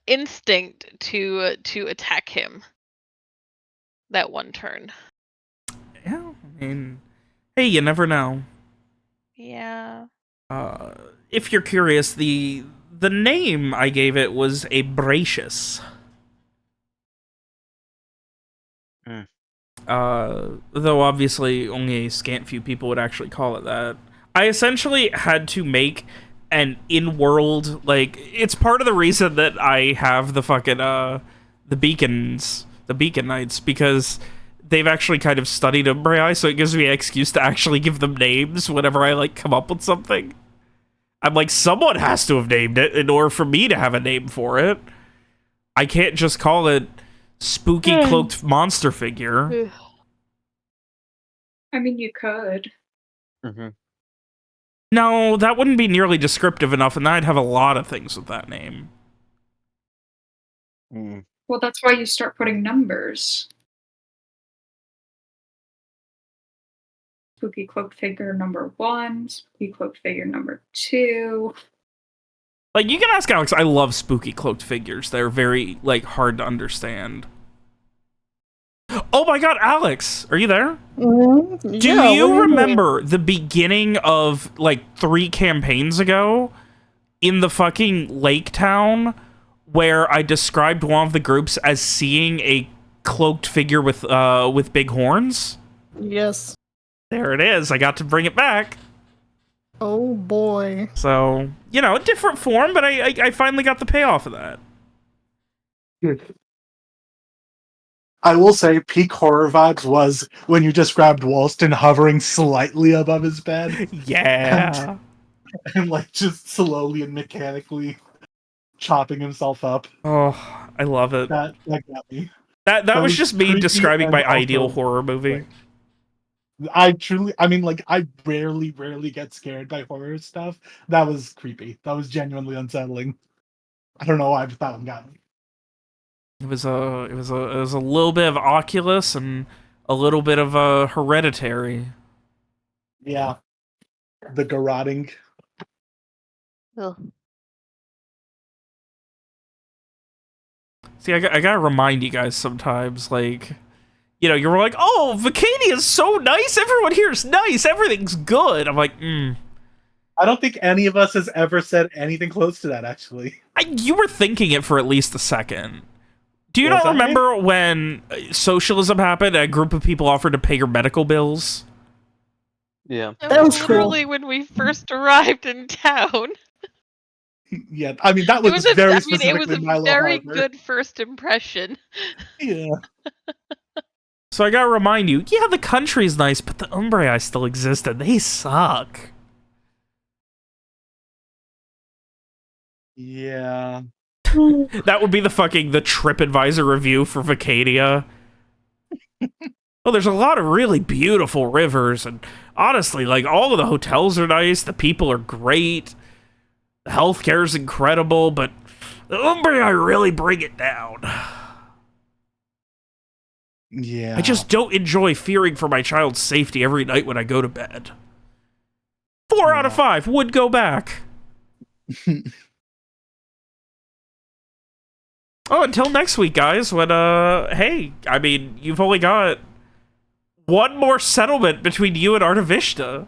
instinct to attack him that one turn. Yeah, I mean, hey, you never know. Yeah. If you're curious, the name I gave it was a Bracious. Though obviously only a scant few people would actually call it that. I essentially had to make an in-world, like, it's part of the reason that I have the fucking, the Beacon Knights, because they've actually kind of studied Umbriai, so it gives me an excuse to actually give them names whenever I, like, come up with something. I'm like, someone has to have named it in order for me to have a name for it. I can't just call it Spooky Cloaked Monster Figure. I mean, you could. No, that wouldn't be nearly descriptive enough, and I'd have a lot of things with that name. Well, that's why you start putting numbers. Spooky Cloaked Figure number 1, Spooky Cloaked Figure number 2. Like, you can ask Alex, I love spooky cloaked figures. They're very, like, hard to understand. Oh my god, Alex! Are you there? Mm-hmm. Do you remember the beginning of, like, 3 campaigns ago in the fucking lake town where I described one of the groups as seeing a cloaked figure with big horns? Yes. There it is. I got to bring it back. Oh boy. So, you know, a different form, but I finally got the payoff of that. I will say peak horror vibes was when you described Walston hovering slightly above his bed. Yeah. And like just slowly and mechanically chopping himself up. Oh, I love it. That got me. That was just me describing my ideal also, horror movie. Like, I mean, like, I rarely get scared by horror stuff. That was creepy. That was genuinely unsettling. I don't know why, but that one got me. It was a little bit of Oculus and a little bit of Hereditary. Yeah. The garroting. Ugh. See, I gotta remind you guys sometimes, like, you know, you're like, oh, Vacania is so nice, everyone here is nice, everything's good. I'm like, I don't think any of us has ever said anything close to that, actually. You were thinking it for at least a second. Do you Was not I? remember when socialism happened? A group of people offered to pay your medical bills. Yeah. That was cool. literally when we first arrived in town. Yeah, I mean that It was was a, very I mean, it was specifically a Milo very Harbor. good first impression. Yeah. So I gotta remind you, yeah, the country's nice, but the Umbrii still exist, and they suck. Yeah. That would be the TripAdvisor review for Vacadia. Oh, there's a lot of really beautiful rivers, and honestly, like, all of the hotels are nice, the people are great, the healthcare is incredible, but the Umbrii really bring it down. Yeah. I just don't enjoy fearing for my child's safety every night when I go to bed. 4 out of 5 would go back. Oh, until next week, guys, when, hey, I mean, you've only got one more settlement between you and Artavishta.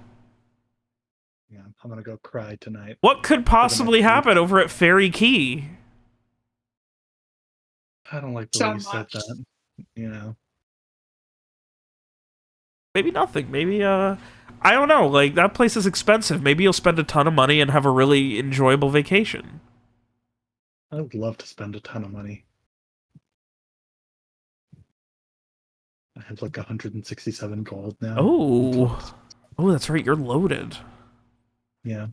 Yeah, I'm gonna go cry tonight. What could possibly happen over at Fairy Key? I don't like the So way you said much. that. You know. Maybe nothing. Maybe, I don't know. Like, that place is expensive. Maybe you'll spend a ton of money and have a really enjoyable vacation. I would love to spend a ton of money. I have like 167 gold now. Oh. Oh, that's right. You're loaded. Yeah.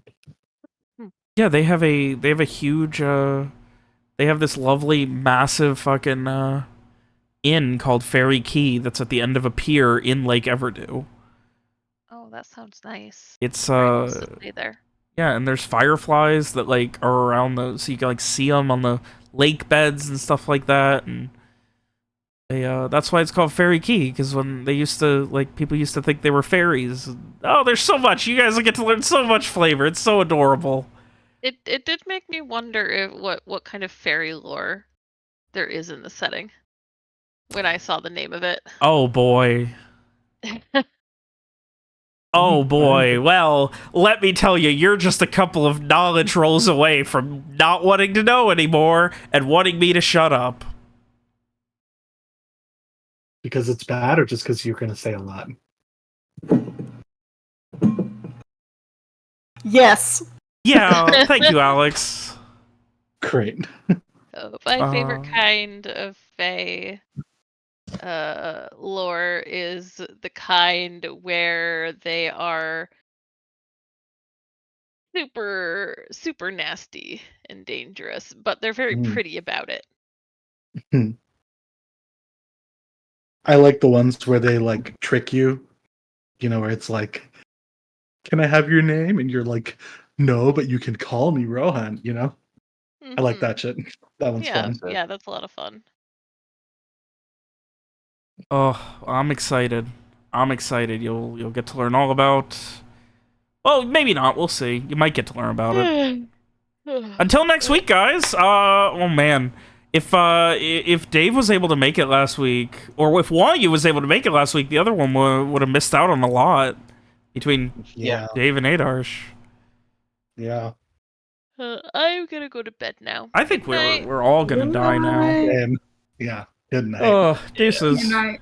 Yeah, they have a huge, they have this lovely, massive fucking, inn called Fairy Key that's at the end of a pier in Lake Everdew. Oh, that sounds nice. It's, We'll stay there. yeah, and there's fireflies that, like, are around so you can, like, see them on the lake beds and stuff like that, and they, that's why it's called Fairy Key, because when they used to, like, people used to think they were fairies. Oh, there's so much! You guys will get to learn so much flavor. It's so adorable. It did make me wonder if what kind of fairy lore there is in the setting when I saw the name of it. Oh, boy. Oh boy, well, let me tell you, you're just a couple of knowledge rolls away from not wanting to know anymore and wanting me to shut up. Because it's bad, or just because you're gonna say a lot? Yes. Yeah, thank you, Alex. Great. My favorite kind of fae lore is the kind where they are super nasty and dangerous, but they're very pretty about it. I like the ones where they like trick you. You know, where it's like, "Can I have your name?" And you're like, "No, but you can call me Rohan." You know, I like that shit. That one's fun. Yeah, that's a lot of fun. Oh, I'm excited. I'm excited. You'll get to learn all about. Well, maybe not. We'll see. You might get to learn about it. Until next week, guys. Oh man, if Dave was able to make it last week, or if one of you was able to make it last week, the other one would have missed out on a lot between Dave and Adarsh. Yeah. I'm gonna go to bed now. I think we're all gonna die now. And yeah. Good night. Oh, deuces. Good night.